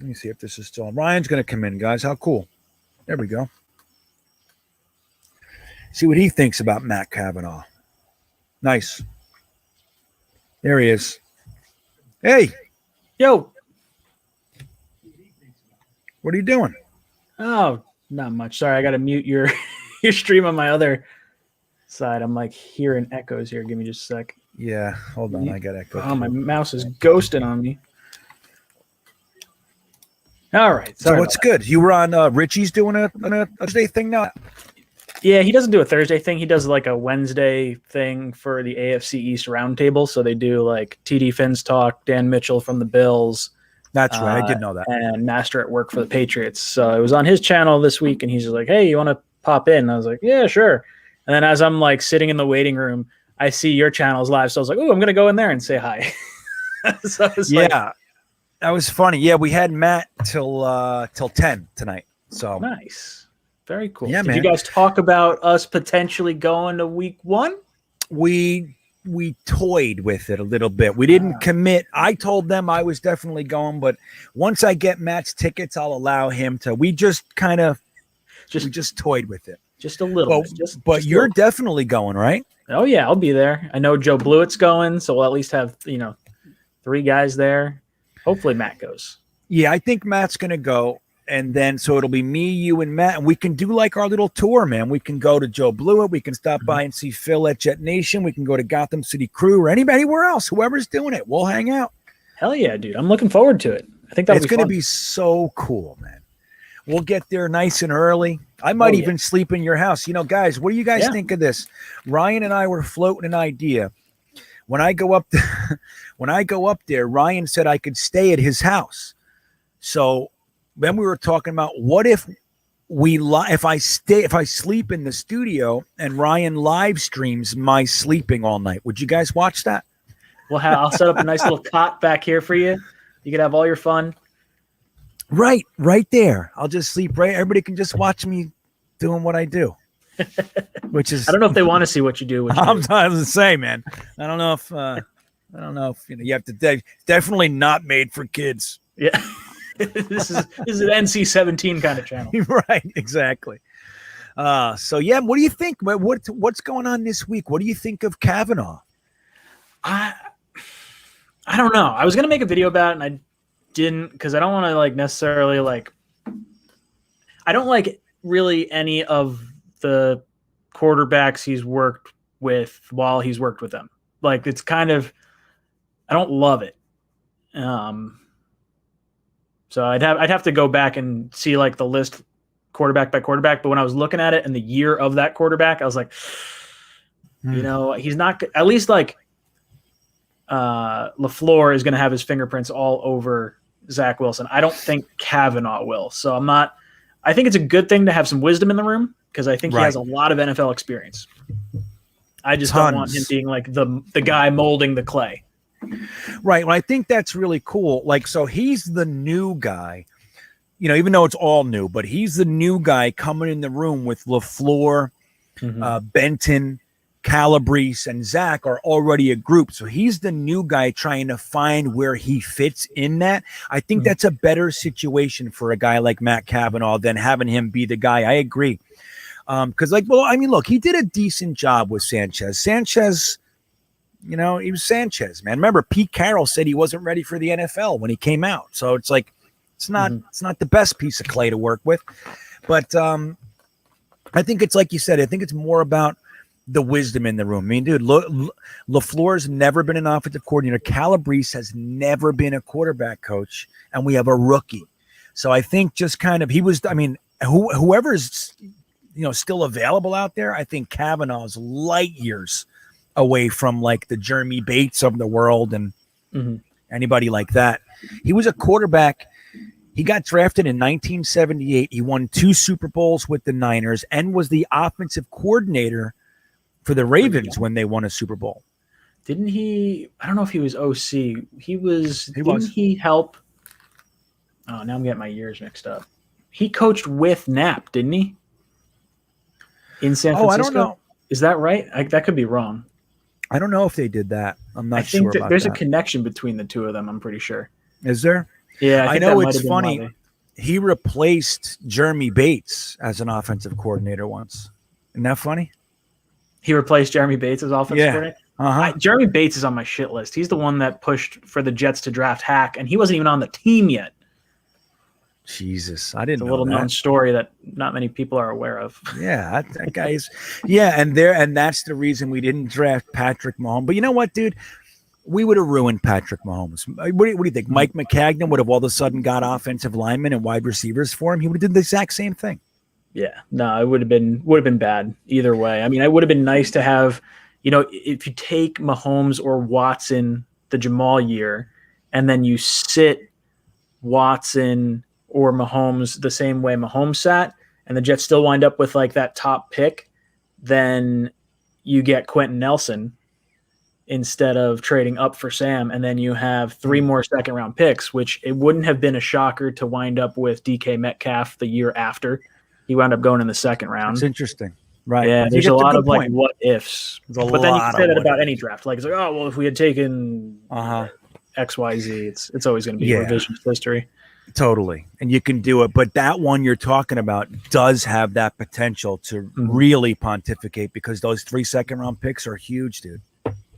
Let me see if this is still on. Ryan's going to come in, guys. How cool. There we go. See what he thinks about Matt Cavanaugh. Nice. There he is. Hey. Yo. What are you doing? Oh, not much. Sorry, I got to mute your your stream on my other side. I'm like hearing echoes here. Give me just a sec. Yeah, hold on. I got echo. Oh, my mouse is ghosting on me. All right. So what's good? You were on Richie's doing a Thursday thing now? Yeah, he doesn't do a Thursday thing. He does like a Wednesday thing for the AFC East roundtable. So they do like TD Finn's talk, Dan Mitchell from the Bills. That's right. I did know that. And Master at Work for the Patriots. So it was on his channel this week, and he's just like, "Hey, you want to pop in?" And I was like, "Yeah, sure." And then as I'm like sitting in the waiting room, I see your channel's live. So I was like, "Oh, I'm gonna go in there and say hi." So I was that was funny. Yeah, we had Matt till 10 tonight. So nice, very cool. Yeah, Did man. you guys talk about us potentially going to week 1? We toyed with it a little bit. We didn't commit. I told them I was definitely going, but once I get Matt's tickets, I'll allow him to. We just kind of just toyed with it. Just a little bit. But you're definitely going, right? Oh yeah, I'll be there. I know Joe Blewett's going, so we'll at least have 3 guys there. Hopefully Matt goes. Yeah, I think Matt's going to go. And then, so it'll be me, you, and Matt, and we can do like our little tour, man. We can go to Joe Blewett. We can stop by and see Phil at Jetnation. We can go to Gotham City Crew or anywhere else. Whoever's doing it, we'll hang out. Hell yeah, dude! I'm looking forward to it. I think It's going to be so cool, man. We'll get there nice and early. I might even sleep in your house. Guys, what do you guys think of this? Ryan and I were floating an idea. When I go up there, Ryan said I could stay at his house. So then we were talking about what if I sleep in the studio and Ryan live streams my sleeping all night. Would you guys watch that? Well, I'll set up a nice little cot back here for you. You can have all your fun. Right there. I'll just sleep right. Everybody can just watch me doing what I do. Which is I don't know if they want to see what you do. I'm trying to say, man. I don't know if you have to. Definitely not made for kids. Yeah. This is an NC-17 kind of channel. Right, exactly. So yeah, what do you think? What's going on this week? What do you think of Cavanaugh? I don't know. I was gonna make a video about it and I didn't because I don't want to necessarily I don't like really any of the quarterbacks he's worked with while he's worked with them. It's kind of I don't love it. So I'd have to go back and see the list quarterback by quarterback. But when I was looking at it and the year of that quarterback, I was like, he's not at least LaFleur is going to have his fingerprints all over Zach Wilson. I don't think Cavanaugh will. So I think it's a good thing to have some wisdom in the room because I think he has a lot of NFL experience. I just don't want him being the guy molding the clay. Right. Well, I think that's really cool. So he's the new guy, even though it's all new, but he's the new guy coming in the room with LaFleur, Benton, Calabrese, and Zach are already a group. So he's the new guy trying to find where he fits in that. I think that's a better situation for a guy like Matt Cavanaugh than having him be the guy. I agree. Because look, he did a decent job with Sanchez. He was Sanchez, man. Remember, Pete Carroll said he wasn't ready for the NFL when he came out. So it's it's not the best piece of clay to work with. But I think it's like you said. I think it's more about the wisdom in the room. I mean, dude, LaFleur's never been an offensive coordinator. Calabrese has never been a quarterback coach, and we have a rookie. So I think just kind of whoever's still available out there, I think Cavanaugh's light years away from the Jeremy Bates of the world and anybody like that. He was a quarterback. He got drafted in 1978. He won 2 Super Bowls with the Niners and was the offensive coordinator for the Ravens when they won a Super Bowl. Didn't he? I don't know if he was OC. Didn't he help? Oh, now I'm getting my years mixed up. He coached with Knapp, didn't he? In San Francisco? I don't know. Is that right? That could be wrong. I don't know if they did that. I'm not sure about there's that. a connection between the two of them, I'm pretty sure. Is there? Yeah, I think know that might it's have been funny. why He replaced Jeremy Bates as an offensive coordinator once. Isn't that funny? he replaced Jeremy Bates as offensive Yeah. coordinator. Uh-huh. Jeremy Bates is on my shit list. He's the one that pushed for the Jets to draft Hack, and he wasn't even on the team yet. Jesus, I It's didn't a know little that. known story that not many people are aware of. Yeah, that guy's. Yeah, and that's the reason we didn't draft Patrick Mahomes. But you know what, dude? We would have ruined Patrick Mahomes. What do you think? Mike McCagnon would have all of a sudden got offensive linemen and wide receivers for him. He would have did the exact same thing. Yeah, no, it would have been bad either way. I mean, it would have been nice to have, if you take Mahomes or Watson the Jamal year, and then you sit Watson or Mahomes the same way Mahomes sat, and the Jets still wind up with like that top pick, then you get Quentin Nelson instead of trading up for Sam, and then you have 3 more second-round picks, which it wouldn't have been a shocker to wind up with DK Metcalf the year after. He wound up going in the second round. It's interesting. Right. Yeah, You there's get a the lot good of like point. what ifs. There's a But then you lot can say of that what about ifs. any draft. Like it's like, oh well, if we had taken XYZ, it's always going to be Yeah. revisionist history. Totally. And you can do it. But that one you're talking about does have that potential to really pontificate because those 3 second-round picks are huge, dude.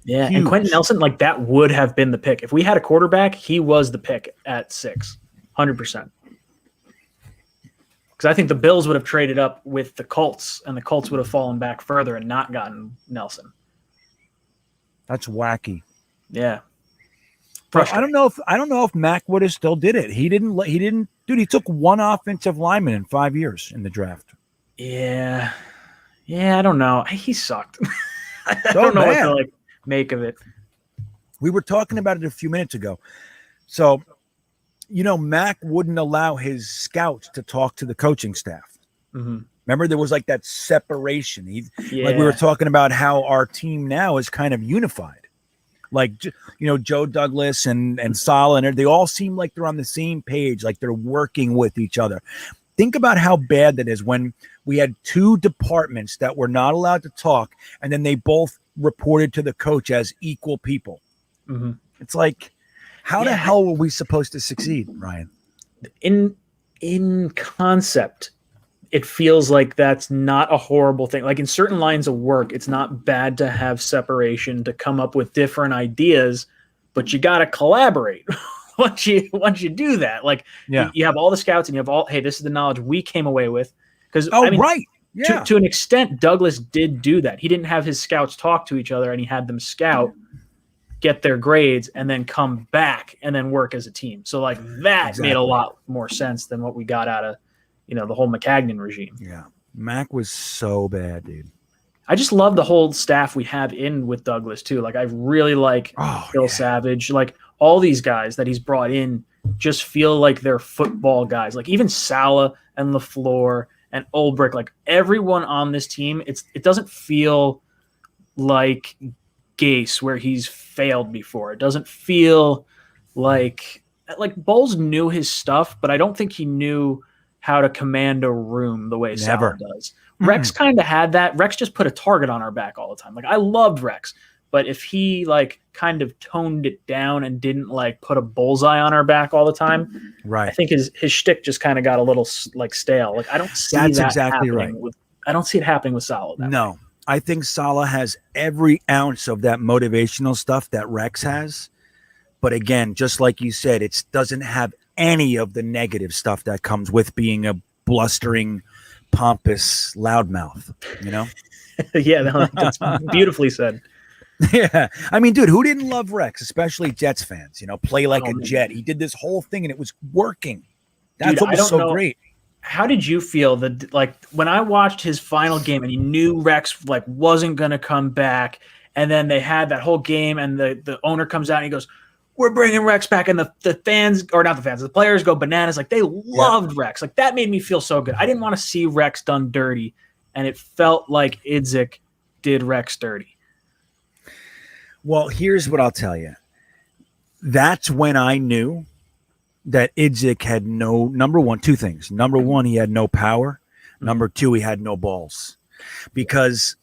Yeah, Huge. and Quentin Nelson, like that would have been the pick. If we had a quarterback, he was the pick at 6, 100%. Because I think the Bills would have traded up with the Colts, and the Colts would have fallen back further and not gotten Nelson. That's wacky. Yeah. But I don't know if Mac would have still did it. He didn't, dude, he took 1 offensive lineman in 5 years in the draft. Yeah. Yeah, I don't know. He sucked. I So don't know bad. what to make of it. We were talking about it a few minutes ago. So, Mac wouldn't allow his scouts to talk to the coaching staff. Mm-hmm. Remember, there was like that separation. Yeah. Like we were talking about how our team now is kind of unified. Like, Joe Douglas and Saleh, and they all seem like they're on the same page, like they're working with each other. Think about how bad that is when we had 2 departments that were not allowed to talk, and then they both reported to the coach as equal people. Mm-hmm. It's like, how the hell were we supposed to succeed, Ryan? In concept, it feels like that's not a horrible thing. Like in certain lines of work, it's not bad to have separation, to come up with different ideas, but you got to collaborate once you do that. Like you have all the scouts and you have all, hey, this is the knowledge we came away with. Because right. Yeah. To an extent, Douglas did do that. He didn't have his scouts talk to each other, and he had them scout, get their grades, and then come back and then work as a team. So like that made a lot more sense than what we got out of, the whole McCagnon regime. Yeah. Mac was so bad, dude. I just love the whole staff we have in with Douglas too. Like I really like Phil Savage. Like all these guys that he's brought in just feel like they're football guys. Like even Saleh and LaFleur and Ulbrich, like everyone on this team, it doesn't feel like Gase where he's failed before. It doesn't feel like Bowles knew his stuff, but I don't think he knew how to command a room the way Saleh does. Rex kind of had that. Rex just put a target on our back all the time. Like I loved Rex, but if he kind of toned it down and didn't put a bullseye on our back all the time, right? I think his shtick just kind of got a little stale. Like I don't see that's that exactly happening right. I don't see it happening with Saleh. No, I think Saleh has every ounce of that motivational stuff that Rex has, but again, just like you said, it doesn't have any of the negative stuff that comes with being a blustering, pompous loudmouth, Yeah, that's beautifully said. Yeah. I mean, dude, who didn't love Rex, especially Jets fans, play like a Jet. He did this whole thing and it was working. That's what was so great. How did you feel that when I watched his final game and you knew Rex wasn't going to come back, and then they had that whole game and the owner comes out and he goes, we're bringing Rex back, and the fans, or not the fans, the players go bananas. Like they loved Rex. Like that made me feel so good. I didn't want to see Rex done dirty, and it felt like Idzik did Rex dirty. Well, here's what I'll tell you. That's when I knew that Idzik had number one, 2 things. Number one, he had no power. Number 2, he had no balls. Because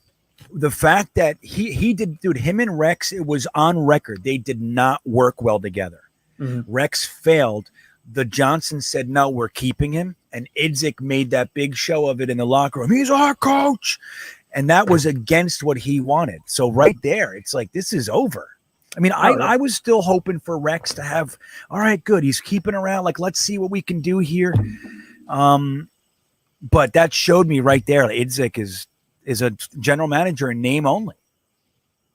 the fact that he did, dude, him and Rex, it was on record. They did not work well together. Mm-hmm. Rex failed the Johnson said, no, we're keeping him. And Idzik made that big show of it in the locker room. He's our coach. And that was against what he wanted. So right there, it's like, this is over. I mean, I was still hoping for Rex to have, all right, good. He's keeping around. Like, let's see what we can do here. But that showed me right there, Idzik is a general manager in name only.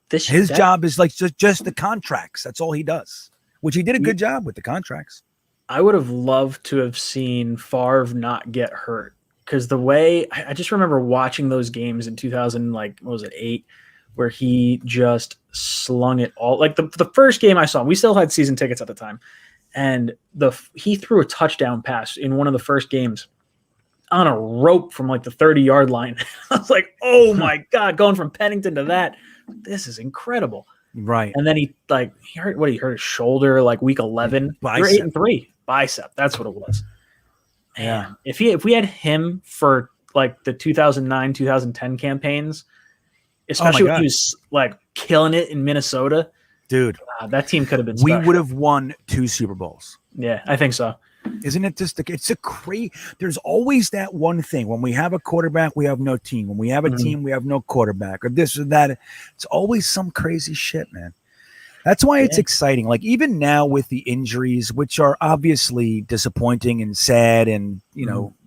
His job is like just the contracts. That's all he does, which he did a good job with the contracts. I would have loved to have seen Favre not get hurt, because the way I just remember watching those games in 2008, where he just slung it all. Like the first game I saw, we still had season tickets at the time, and he threw a touchdown pass in one of the first games on a rope from like the 30-yard line. I was like, oh my God, going from Pennington to that. This is incredible. Right. And then he hurt his shoulder like week 11. Bicep. We're 8-3. Bicep. That's what it was. Yeah. Man, if we had him for like the 2009, 2010 campaigns, especially when he was like killing it in Minnesota, dude, that team could have been we special. would have won 2 Super Bowls. Yeah, I think so. Isn't it just it's a crazy, there's always that one thing. When we have a quarterback, we have no team. When we have a team, we have no quarterback, or this or that. It's always some crazy shit, man. That's why it's exciting. Like even now with the injuries, which are obviously disappointing and sad and,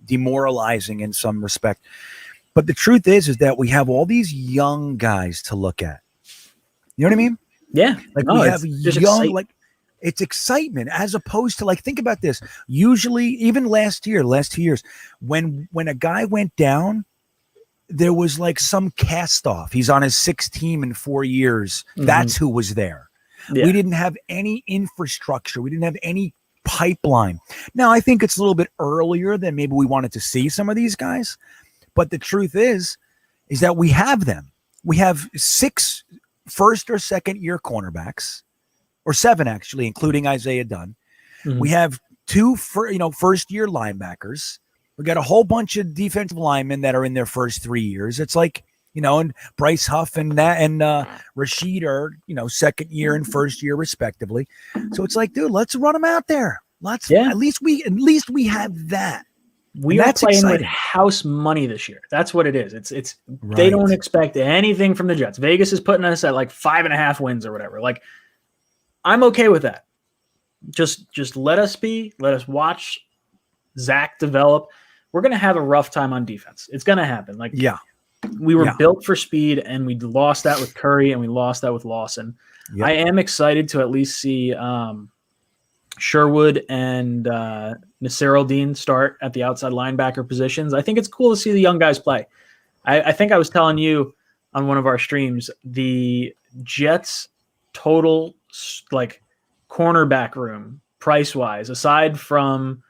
demoralizing in some respect. But the truth is that we have all these young guys to look at. You know what I mean? Yeah. Like we have young, like, it's excitement as opposed to, like, think about this. Usually, even last 2 years, when a guy went down, there was like some cast off. He's on his 6th team in 4 years. That's who was there. Yeah. We didn't have any infrastructure. We didn't have any pipeline. Now, I think it's a little bit earlier than maybe we wanted to see some of these guys. But the truth is that we have them. We have 6 first or second year cornerbacks. Or 7, actually, including Isaiah Dunn. We have 2 first year linebackers. We got a whole bunch of defensive linemen that are in their first 3 years. It's like, and Bryce Huff and Rashid are, second year and first year respectively. So it's like, dude, let's run them out there. At least we have that. We are playing with house money this year. That's what it is. It's right. They don't expect anything from the Jets. Vegas is putting us at like 5.5 wins or whatever. Like, I'm okay with that. Just let us watch Zach develop. We're going to have a rough time on defense. It's going to happen. Like, we were built for speed, and we lost that with Curry, and we lost that with Lawson. Yep. I am excited to at least see Sherwood and Nasir Al-Din start at the outside linebacker positions. I think it's cool to see the young guys play. I think I was telling you on one of our streams, the Jets total like cornerback room price wise, aside from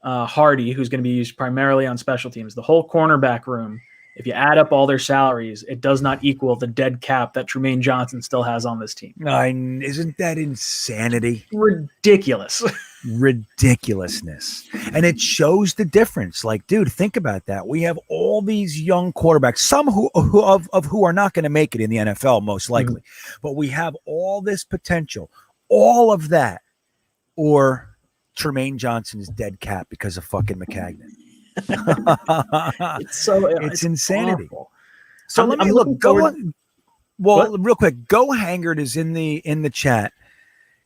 Hardy, who's going to be used primarily on special teams, the whole cornerback room, if you add up all their salaries, it does not equal the dead cap that Trumaine Johnson still has on this team. Isn't that insanity? Ridiculous. Ridiculousness. And it shows the difference. Like, dude, think about that. We have all these young quarterbacks, some who are not going to make it in the NFL, most likely. But we have all this potential, all of that, or Trumaine Johnson's dead cap because of fucking McCagnon. It's insanity. Awful. So let me look. Real quick, Go Hangard is in the chat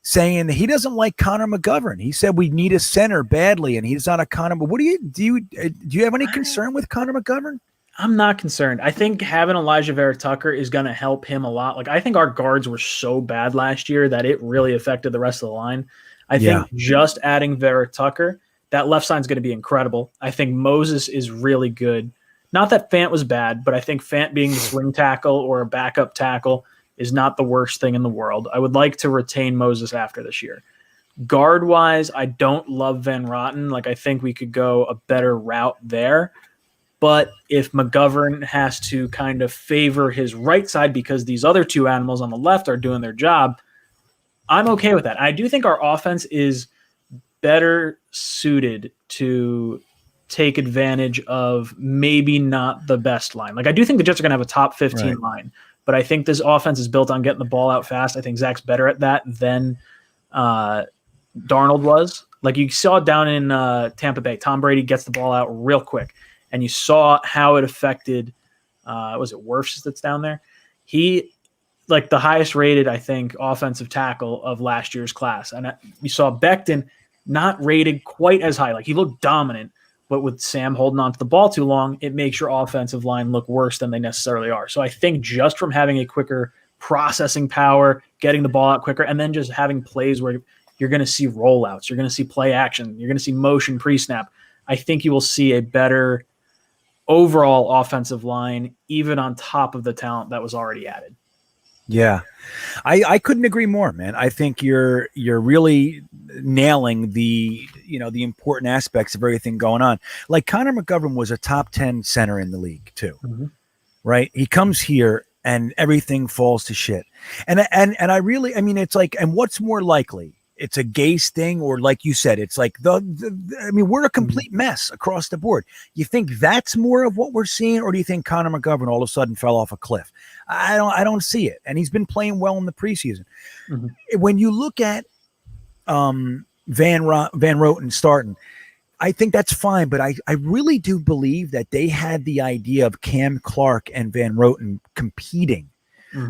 saying he doesn't like Connor McGovern. He said we need a center badly, and he's not a Connor. But do you have any concern with Connor McGovern? I'm not concerned. I think having Elijah Vera Tucker is going to help him a lot. Like, I think our guards were so bad last year that it really affected the rest of the line. I think just adding Vera Tucker, that left side's going to be incredible. I think Moses is really good. Not that Fant was bad, but I think Fant being the swing tackle or a backup tackle is not the worst thing in the world. I would like to retain Moses after this year. Guard-wise, I don't love Van Rotten. Like, I think we could go a better route there. But if McGovern has to kind of favor his right side because these other 2 animals on the left are doing their job, I'm okay with that. I do think our offense is better suited to take advantage of maybe not the best line. Like, I do think the Jets are going to have a top 15 line, but I think this offense is built on getting the ball out fast. I think Zach's better at that than Darnold was Like you saw down in Tampa Bay, Tom Brady gets the ball out real quick, and you saw how it affected. Was it Wirfs that's down there? He like the highest rated, I think, offensive tackle of last year's class, and you saw Becton not rated quite as high. Like he looked dominant, but with Sam holding on to the ball too long, it makes your offensive line look worse than they necessarily are. So I think just from having a quicker processing power, getting the ball out quicker, and then just having plays where you're going to see rollouts, you're going to see play action, you're going to see motion pre-snap, I think you will see a better overall offensive line, even on top of the talent that was already added. Yeah, I couldn't agree more, man. I think you're really nailing the important aspects of everything going on. Like Connor McGovern was a top 10 center in the league too, right? He comes here and everything falls to shit. And I really, I mean, it's like, and what's more likely? It's a Gase thing, or like you said, it's like I mean, we're a complete mess across the board. You think that's more of what we're seeing, or do you think Connor McGovern all of a sudden fell off a cliff? I don't see it, and he's been playing well in the preseason. When you look at Van Roten starting, I think that's fine, but I really do believe that they had the idea of Cam Clark and Van Roten competing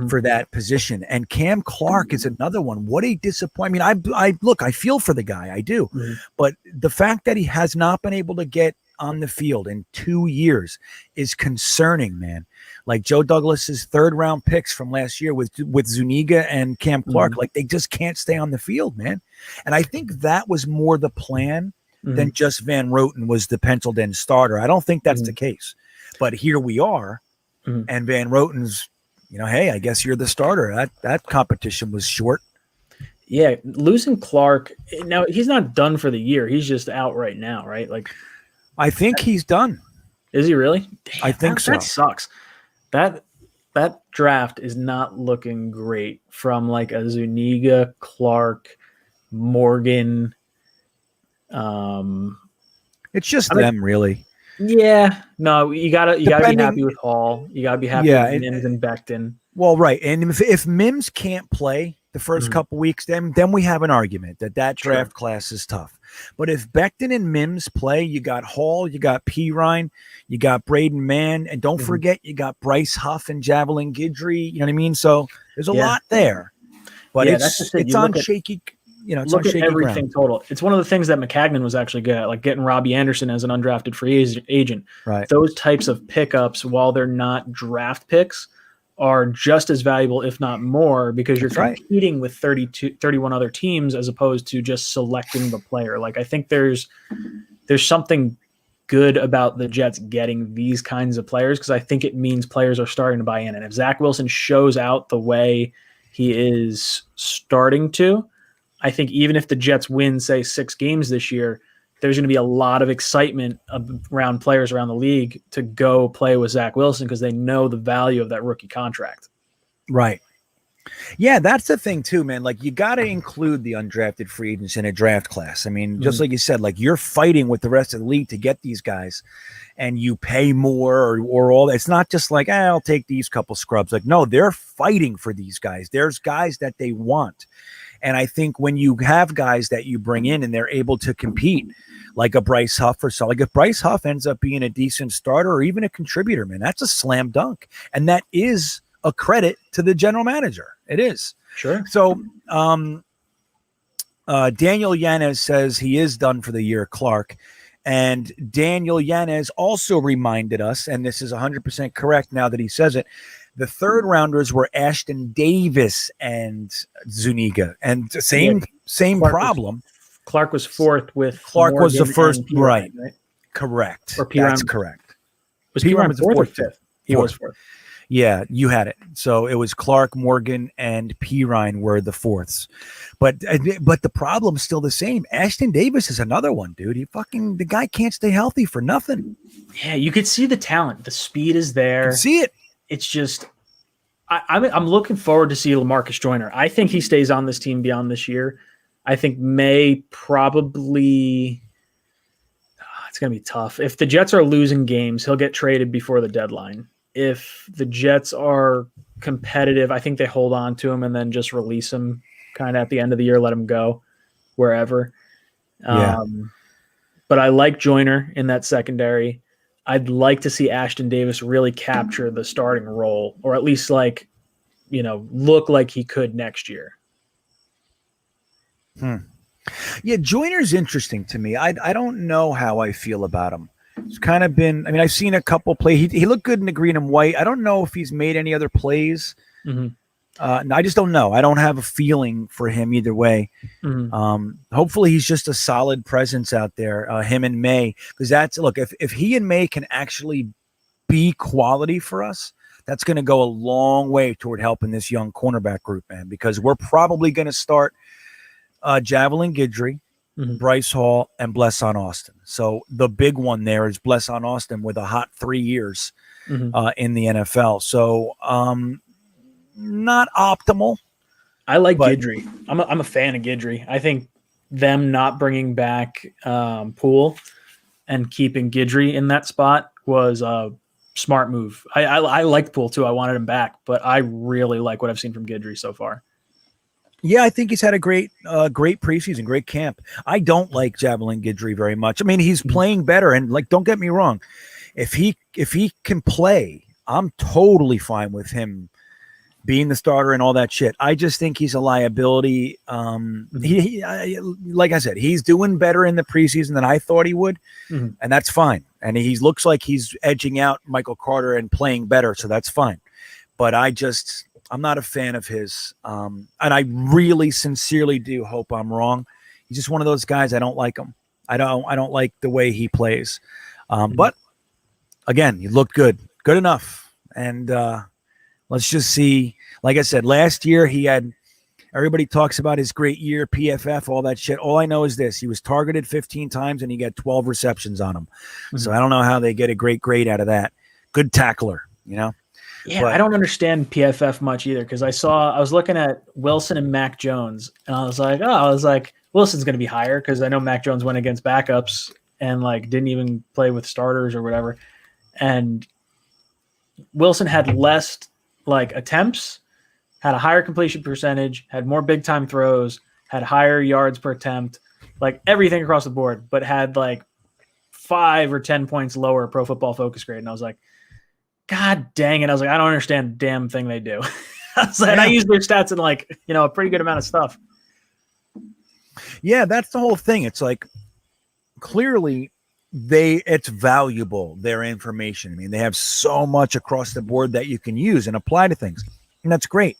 for that position. And Cam Clark is another one. What a disappointment. I mean, I feel for the guy. I do. But the fact that he has not been able to get on the field in 2 years is concerning, man. Like Joe Douglas's 3rd round picks from last year with Zuniga and Cam Clark, like they just can't stay on the field, man. And I think that was more the plan than just Van Roten was the penciled in starter. I don't think that's the case. But here we are, and Van Roten's, hey, I guess you're the starter. That competition was short. Yeah, losing Clark, now he's not done for the year. He's just out right now, right? Like, I think he's done. Is he really? Damn, I think so. That sucks. That draft is not looking great from like a Zuniga, Clark, Morgan. It's just them, really. Yeah, no, you gotta be happy with Hall. You gotta be happy with Mims and Becton. Well, right, and if Mims can't play the first couple weeks, then we have an argument that draft class is tough. But if Becton and Mims play, you got Hall, you got Pirine, you got Braden Mann, and don't forget you got Bryce Huff and Javelin Guidry. You know what I mean? So there's a lot there, but it's on shaky. Look at everything total. It's one of the things that McCagnon was actually good at, like getting Robbie Anderson as an undrafted free agent. Right. Those types of pickups, while they're not draft picks, are just as valuable, if not more, because you're competing with 31 other teams as opposed to just selecting the player. Like I think there's something good about the Jets getting these kinds of players, because I think it means players are starting to buy in. And if Zach Wilson shows out the way he is starting to, I think even if the Jets win, say, 6 games this year, there's going to be a lot of excitement around players around the league to go play with Zach Wilson because they know the value of that rookie contract. Right. Yeah, that's the thing too, man. Like you got to include the undrafted free agents in a draft class. I mean, just like you said, like you're fighting with the rest of the league to get these guys, and you pay more or all that. It's not just like, I'll take these couple scrubs. Like, no, they're fighting for these guys. There's guys that they want. And I think when you have guys that you bring in and they're able to compete, like a Bryce Huff or so, like if Bryce Huff ends up being a decent starter or even a contributor, man, that's a slam dunk. And that is a credit to the general manager. It is. Sure. So Daniel Yanez says he is done for the year, Clark. And Daniel Yanez also reminded us, and this is 100% correct now that he says it, the 3rd rounders were Ashton Davis and Zuniga. And same problem. Clark was 4th with Clark Morgan was the first, right? Correct. Or Pirine, that's correct. Was Pirine was the 4th or 4th? 5th? He was 4th. Yeah, you had it. So it was Clark, Morgan, and Pirine were the 4ths. But the problem's still the same. Ashton Davis is another one, dude. The guy can't stay healthy for nothing. Yeah, you could see the talent. The speed is there. See it. It's just I'm looking forward to see LaMarcus Joyner. I think he stays on this team beyond this year. I think May probably it's going to be tough. If the Jets are losing games, he'll get traded before the deadline. If the Jets are competitive, I think they hold on to him and then just release him kind of at the end of the year, let him go wherever. Yeah. But I like Joyner in that secondary. I'd like to see Ashton Davis really capture the starting role, or at least look like he could next year. Yeah, Joyner's interesting to me. I don't know how I feel about him. It's kind of been. I mean, I've seen a couple play. He looked good in the green and white. I don't know if he's made any other plays. Mm-hmm. I just don't know. I don't have a feeling for him either way. Mm-hmm. Hopefully, he's just a solid presence out there. Him and May, because if he and May can actually be quality for us, that's going to go a long way toward helping this young cornerback group, man. Because we're probably going to start Javelin Guidry, Mm-hmm. Bryce Hall, and Blesson Austin. So the big one there is Blesson Austin with a hot 3 years Mm-hmm. in the NFL. So not optimal. I like but- Guidry. I'm a fan of Guidry. I think them not bringing back Poole and keeping Guidry in that spot was a smart move. I liked Poole too. I wanted him back, but I really like what I've seen from Guidry so far. Yeah, I think he's had a great preseason, great camp. I don't like Javelin Guidry very much. I mean, he's playing better, and don't get me wrong, if he can play, I'm totally fine with him being the starter and all that shit. I just think he's a liability. Like I said, he's doing better in the preseason than I thought he would, and that's fine. And he looks like he's edging out Michael Carter and playing better, so that's fine. But I'm not a fan of his, and I really sincerely do hope I'm wrong. He's just one of those guys. I don't like him. I don't like the way he plays. But again, he looked good enough. And let's just see. Like I said, last year everybody talks about his great year, PFF, all that shit. All I know is this: he was targeted 15 times and he got 12 receptions on him. So I don't know how they get a great grade out of that. Good tackler, Yeah, but I don't understand PFF much either, because I was looking at Wilson and Mac Jones, and I was like, Wilson's going to be higher because I know Mac Jones went against backups and didn't even play with starters or whatever, and Wilson had less attempts, had a higher completion percentage, had more big time throws, had higher yards per attempt, everything across the board, but had 5 or 10 points lower Pro Football Focus grade, and I was like, God dang it. I was like, I don't understand a damn thing they do. And I use their stats in a pretty good amount of stuff. Yeah, that's the whole thing. It's clearly it's valuable, their information. I mean, they have so much across the board that you can use and apply to things. And that's great.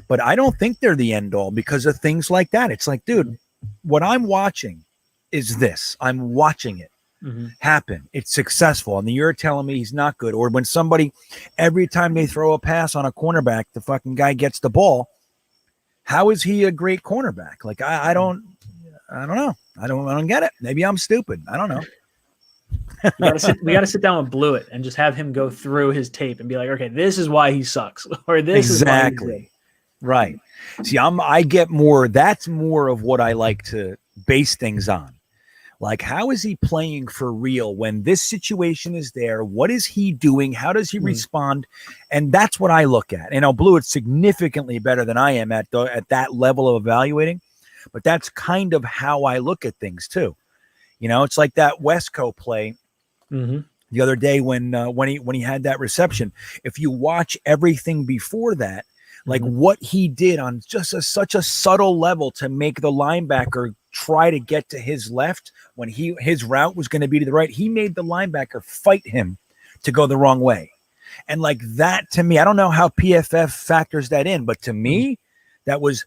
But I don't think they're the end all because of things like that. It's dude, what I'm watching is this. I'm watching it happen. It's successful. And you're telling me he's not good. Or when every time they throw a pass on a cornerback, the fucking guy gets the ball. How is he a great cornerback? I don't know. I don't get it. Maybe I'm stupid. I don't know. We got to sit down with Blewett and just have him go through his tape and be like, okay, this is why he sucks. Or this is why he's good. Right. See, I get more. That's more of what I like to base things on. How is he playing for real when this situation is there? What is he doing? How does he respond? And that's what I look at. And Blewett's significantly better than I am at that level of evaluating. But that's kind of how I look at things too. It's like that Westco play the other day when he had that reception. If you watch everything before that, what he did on just such a subtle level to make the linebacker try to get to his left when his route was going to be to the right, he made the linebacker fight him to go the wrong way. And that to me, I don't know how PFF factors that in, but to me, that was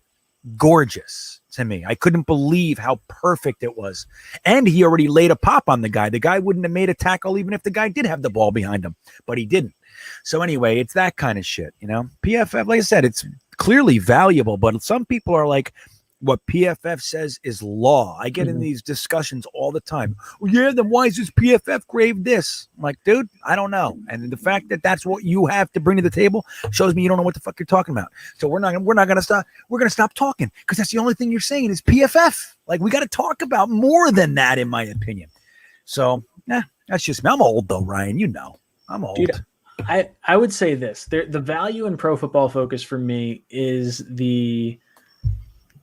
gorgeous to me. I couldn't believe how perfect it was. And he already laid a pop on the guy. The guy wouldn't have made a tackle even if the guy did have the ball behind him, but he didn't. So anyway, it's that kind of shit, PFF, like I said, it's clearly valuable, but some people are what PFF says is law. I get in these discussions all the time. Well, yeah, then why is this PFF grade this? I'm like, dude, I don't know. And the fact that that's what you have to bring to the table shows me you don't know what the fuck you're talking about. So we're not going to stop. We're going to stop talking because that's the only thing you're saying is PFF. We got to talk about more than that, in my opinion. So, that's just me. I'm old though, Ryan. I'm old. Dude, I would say this. The value in Pro Football Focus for me is the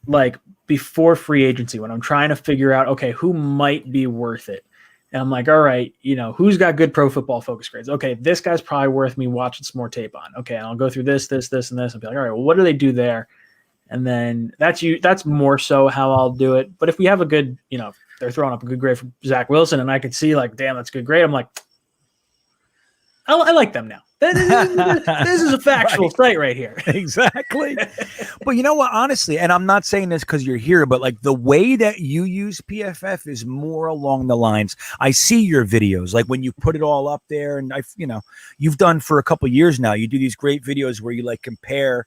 like before free agency when I'm trying to figure out, okay, who might be worth it. And I'm like, all right, who's got good Pro Football Focus grades? Okay, this guy's probably worth me watching some more tape on. Okay, and I'll go through this, and this, and be like, all right, well, what do they do there? And then that's more so how I'll do it. But if we have a good, they're throwing up a good grade for Zach Wilson, and I could see like, damn, that's a good grade. I'm like, I like them now. This is a factual site right here. Exactly. But you know what? Honestly, and I'm not saying this because you're here, but like the way that you use PFF is more along the lines. I see your videos, like when you put it all up there, and you've done for a couple of years now. You do these great videos where you like compare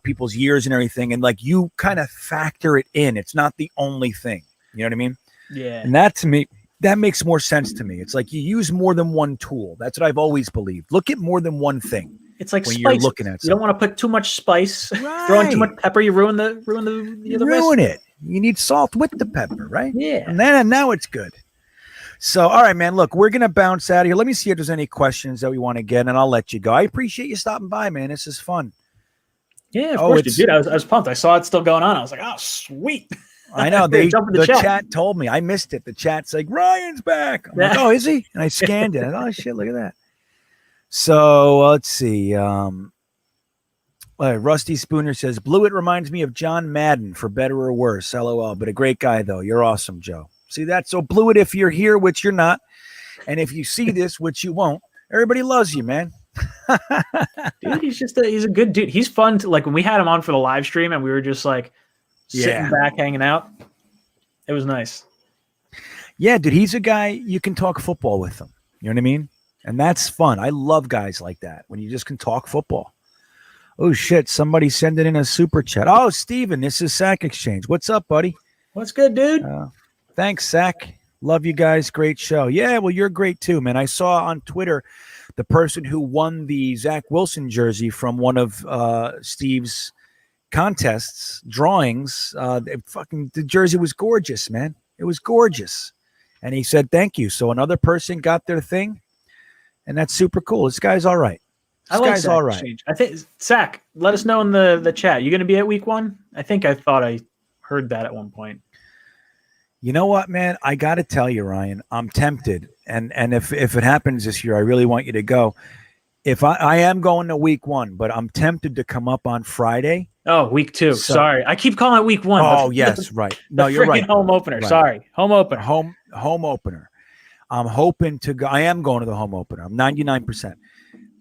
people's years and everything, and like you kind of factor it in. It's not the only thing. You know what I mean? Yeah. And that to me, that makes more sense to me. It's like you use more than one tool. That's what I've always believed. Look at more than one thing. It's like when spices. you're looking at something. You don't want to put too much spice. Right. Throwing too much pepper, you ruin the ruin it. You need salt with the pepper, right? Yeah. And then now it's good. So, all right, man. Look, we're gonna bounce out of here. Let me see if there's any questions that we want to get, and I'll let you go. I appreciate you stopping by, man. This is fun. Yeah, of course, dude. I was pumped. I saw it still going on. I was like, oh, sweet. I know the chat. chat told me. I missed it. The chat's like, Ryan's back. I'm like, oh, is he? And I scanned it. Oh shit, look at that. So let's see. Rusty Spooner says, Blewett reminds me of John Madden, for better or worse. LOL. But a great guy though. You're awesome, Joe. See that? So Blewett, if you're here, which you're not, and if you see this, which you won't, everybody loves you, man. Dude, he's a good dude. He's fun to, like, when we had him on for the live stream and we were just like sitting back, hanging out. It was nice. Yeah, dude, he's a guy you can talk football with him. You know what I mean? And that's fun. I love guys like that when you just can talk football. Oh, shit. Somebody sending in a super chat. Oh, Steven, this is Sack Exchange. What's up, buddy? What's good, dude? Thanks, Sack. Love you guys. Great show. Yeah, well, you're great too, man. I saw on Twitter the person who won the Zach Wilson jersey from one of Steve's contests, drawings. The jersey was gorgeous, man. It was gorgeous. And he said, thank you. So another person got their thing, and that's super cool. This guy's all right. This guy's all right. Exchange. I think, Zach, let us know in the chat. You going to be at week 1? I think I thought I heard that at one point. You know what, man? I got to tell you, Ryan, I'm tempted. And if it happens this year, I really want you to go. If I am going to week 1, but I'm tempted to come up on Friday. Oh, week 2. So, sorry. I keep calling it week 1. Oh, yes, right. No, you're right. Home opener. Right. Sorry. Home opener. Home opener. I'm hoping to go. I am going to the home opener. I'm 99%.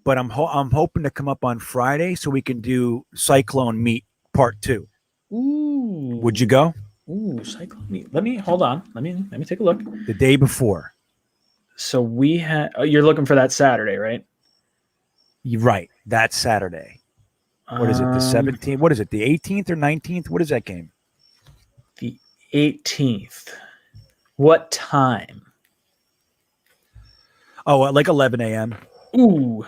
But I'm hoping to come up on Friday so we can do Cyclone Meet Part 2. Ooh. Would you go? Ooh, Cyclone Meet. Let me hold on. Let me take a look. The day before. So we had. You're looking for that Saturday, right? You're right. That's Saturday. What is it? The 17th? What is it? The 18th or 19th? What is that game? The 18th. What time? Oh, like 11 a.m. Ooh.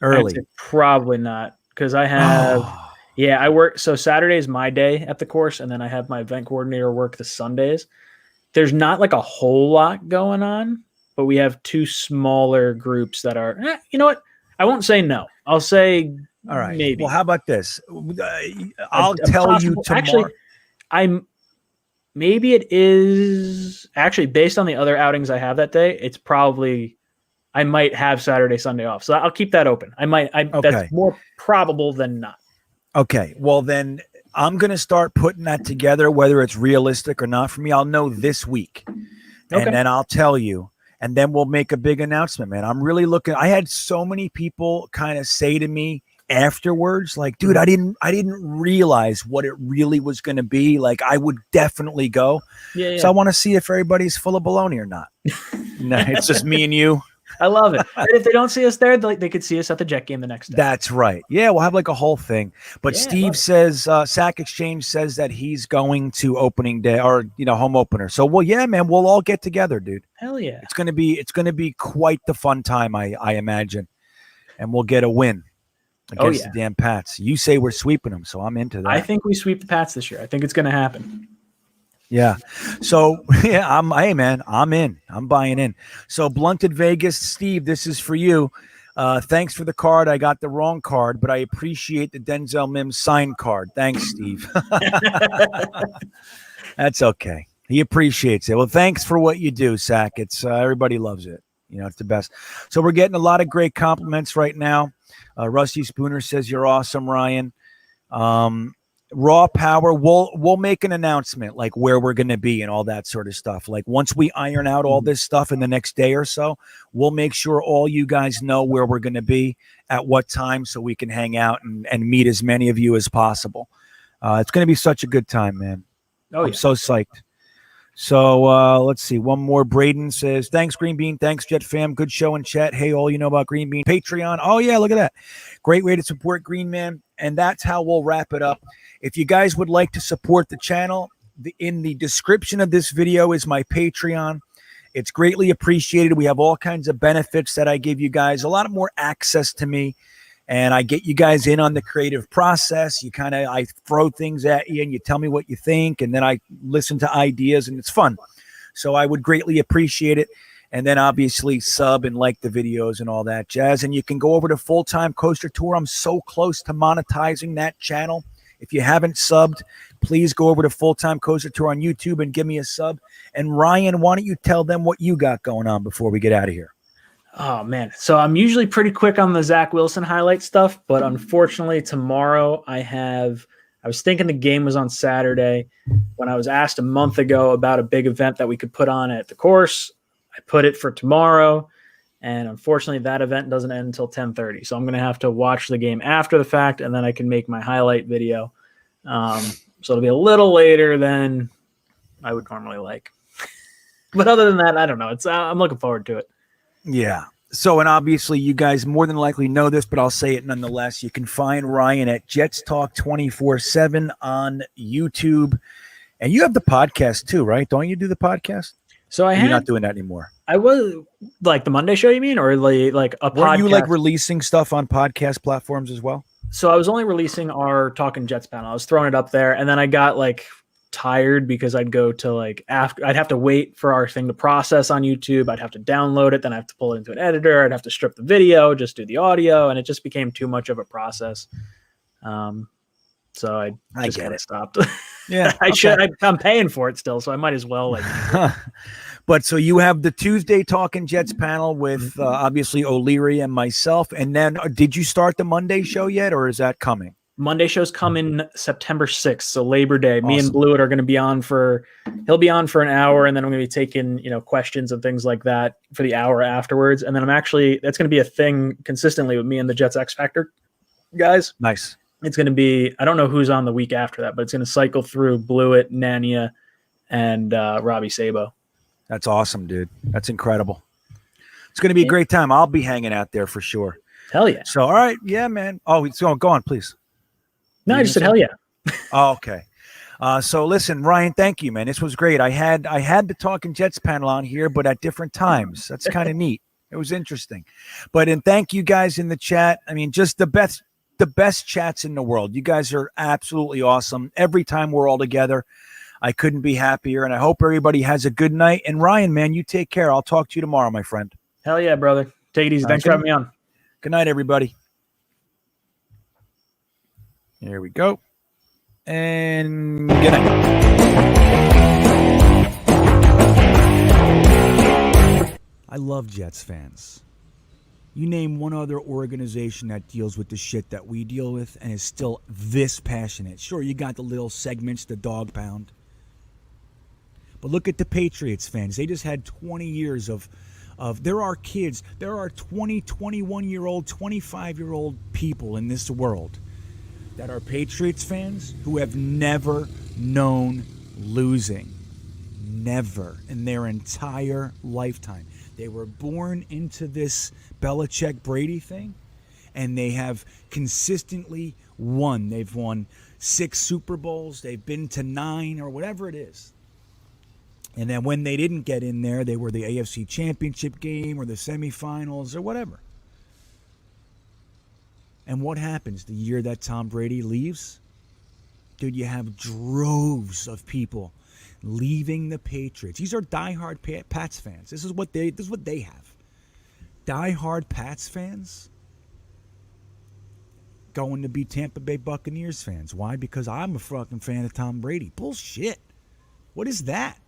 Early. Probably not, because I have. Yeah, I work. So Saturday is my day at the course, and then I have my event coordinator work the Sundays. There's not like a whole lot going on, but we have 2 smaller groups that are. You know what? I won't say no. I'll say all right. Maybe. Well, how about this? I'll tell you tomorrow. Actually, maybe it is actually based on the other outings I have that day. It's probably I might have Saturday, Sunday off, so I'll keep that open. Okay. That's more probable than not. Okay. Well, then I'm going to start putting that together, whether it's realistic or not for me. I'll know this week. And then I'll tell you. And then we'll make a big announcement, man. I'm really looking. I had so many people kind of say to me afterwards, like, dude, I didn't realize what it really was going to be. Like, I would definitely go. Yeah. So I want to see if everybody's full of baloney or not. No, it's just me and you. I love it. And if they don't see us there, they could see us at the Jet game the next day. That's right. Yeah, we'll have like a whole thing. But Steve says, Sack Exchange says that he's going to opening day or home opener. So yeah, man, we'll all get together, dude. Hell yeah. It's gonna be quite the fun time, I imagine. And we'll get a win against the damn Pats. You say we're sweeping them, so I'm into that. I think we sweep the Pats this year. I think it's gonna happen. Yeah. So hey man, I'm in. I'm buying in. So Blunted Vegas, Steve, this is for you. Thanks for the card. I got the wrong card, but I appreciate the Denzel Mims signed card. Thanks, Steve. That's okay. He appreciates it. Well, thanks for what you do, Sack. It's everybody loves it. It's the best. So we're getting a lot of great compliments right now. Rusty Spooner says you're awesome, Ryan. Raw Power, we'll make an announcement like where we're going to be and all that sort of stuff. Like once we iron out all this stuff in the next day or so, we'll make sure all you guys know where we're going to be at what time so we can hang out and meet as many of you as possible. It's going to be such a good time, man. I'm so psyched. So let's see. One more. Braden says, thanks, Green Bean. Thanks, Jet Fam. Good show and chat. Hey, all you know about Green Bean. Patreon. Oh, yeah, look at that. Great way to support Green Man. And that's how we'll wrap it up. If you guys would like to support the channel, in the description of this video is my Patreon. It's greatly appreciated. We have all kinds of benefits that I give you guys, a lot more access to me. And I get you guys in on the creative process. I throw things at you and you tell me what you think. And then I listen to ideas and it's fun. So I would greatly appreciate it. And then obviously sub and like the videos and all that jazz. And you can go over to Full Time Coaster Tour. I'm so close to monetizing that channel. If you haven't subbed, please go over to Full Time Coaster Tour on YouTube and give me a sub. And Ryan, why don't you tell them what you got going on before we get out of here? Oh, man. So I'm usually pretty quick on the Zach Wilson highlight stuff, but unfortunately tomorrow I was thinking the game was on Saturday when I was asked a month ago about a big event that we could put on at the course. I put it for tomorrow, and unfortunately that event doesn't end until 10:30. So I'm going to have to watch the game after the fact, and then I can make my highlight video. So it'll be a little later than I would normally like. But other than that, I don't know. I'm looking forward to it. Yeah. So, and obviously you guys more than likely know this, but I'll say it nonetheless. You can find Ryan at Jets Talk 24/7 on YouTube. And you have the podcast too, right? Don't you do the podcast? So you're not doing that anymore. I was like the Monday show, you mean? Or like a podcast? Were you like releasing stuff on podcast platforms as well? So I was only releasing our Talking Jets panel. I was throwing it up there, and then I got like tired because I'd go to I'd have to wait for our thing to process on YouTube. I'd have to download it, then I have to pull it into an editor. I'd have to strip the video, just do the audio, and it just became too much of a process. So I just kind of stopped. Yeah, I'm paying for it still, so I might as well. But so you have the Tuesday Talking Jets panel with obviously O'Leary and myself, and then did you start the Monday show yet, or is that coming? Monday shows come in September 6th, so Labor Day. Awesome. Me and Blewett are going to be on he'll be on for an hour, and then I'm going to be taking, questions and things like that for the hour afterwards. And then that's going to be a thing consistently with me and the Jets X Factor guys. Nice. It's going to be, I don't know who's on the week after that, but it's going to cycle through Blewett, Nania, and Robbie Sabo. That's awesome, dude. That's incredible. It's going to be a great time. I'll be hanging out there for sure. Hell yeah. So, all right. Yeah, man. Oh, go on, please. No, I just said hell yeah. Oh, okay. So listen, Ryan, thank you, man. This was great. I had the Talking Jets panel on here, but at different times. That's kind of neat. It was interesting. And thank you guys in the chat. I mean, just the best chats in the world. You guys are absolutely awesome. Every time we're all together, I couldn't be happier. And I hope everybody has a good night. And Ryan, man, you take care. I'll talk to you tomorrow, my friend. Hell yeah, brother. Take it easy. Thanks for having me on. Good night, everybody. Here we go. And good night. I love Jets fans. You name one other organization that deals with the shit that we deal with and is still this passionate. Sure, you got the little segments, the dog pound. But look at the Patriots fans. They just had 20 years of there are kids, there are 20, 21-year-old, 25-year-old people in this world that are Patriots fans who have never known losing. Never in their entire lifetime. They were born into this Belichick-Brady thing, and they have consistently won. They've won 6 Super Bowls. They've been to 9 or whatever it is. And then when they didn't get in there, they were the AFC Championship game or the semifinals or whatever. And what happens the year that Tom Brady leaves? Dude, you have droves of people leaving the Patriots. These are diehard Pats fans. This is what they have. diehard Pats fans going to be Tampa Bay Buccaneers fans. Why? Because I'm a fucking fan of Tom Brady. Bullshit. What is that?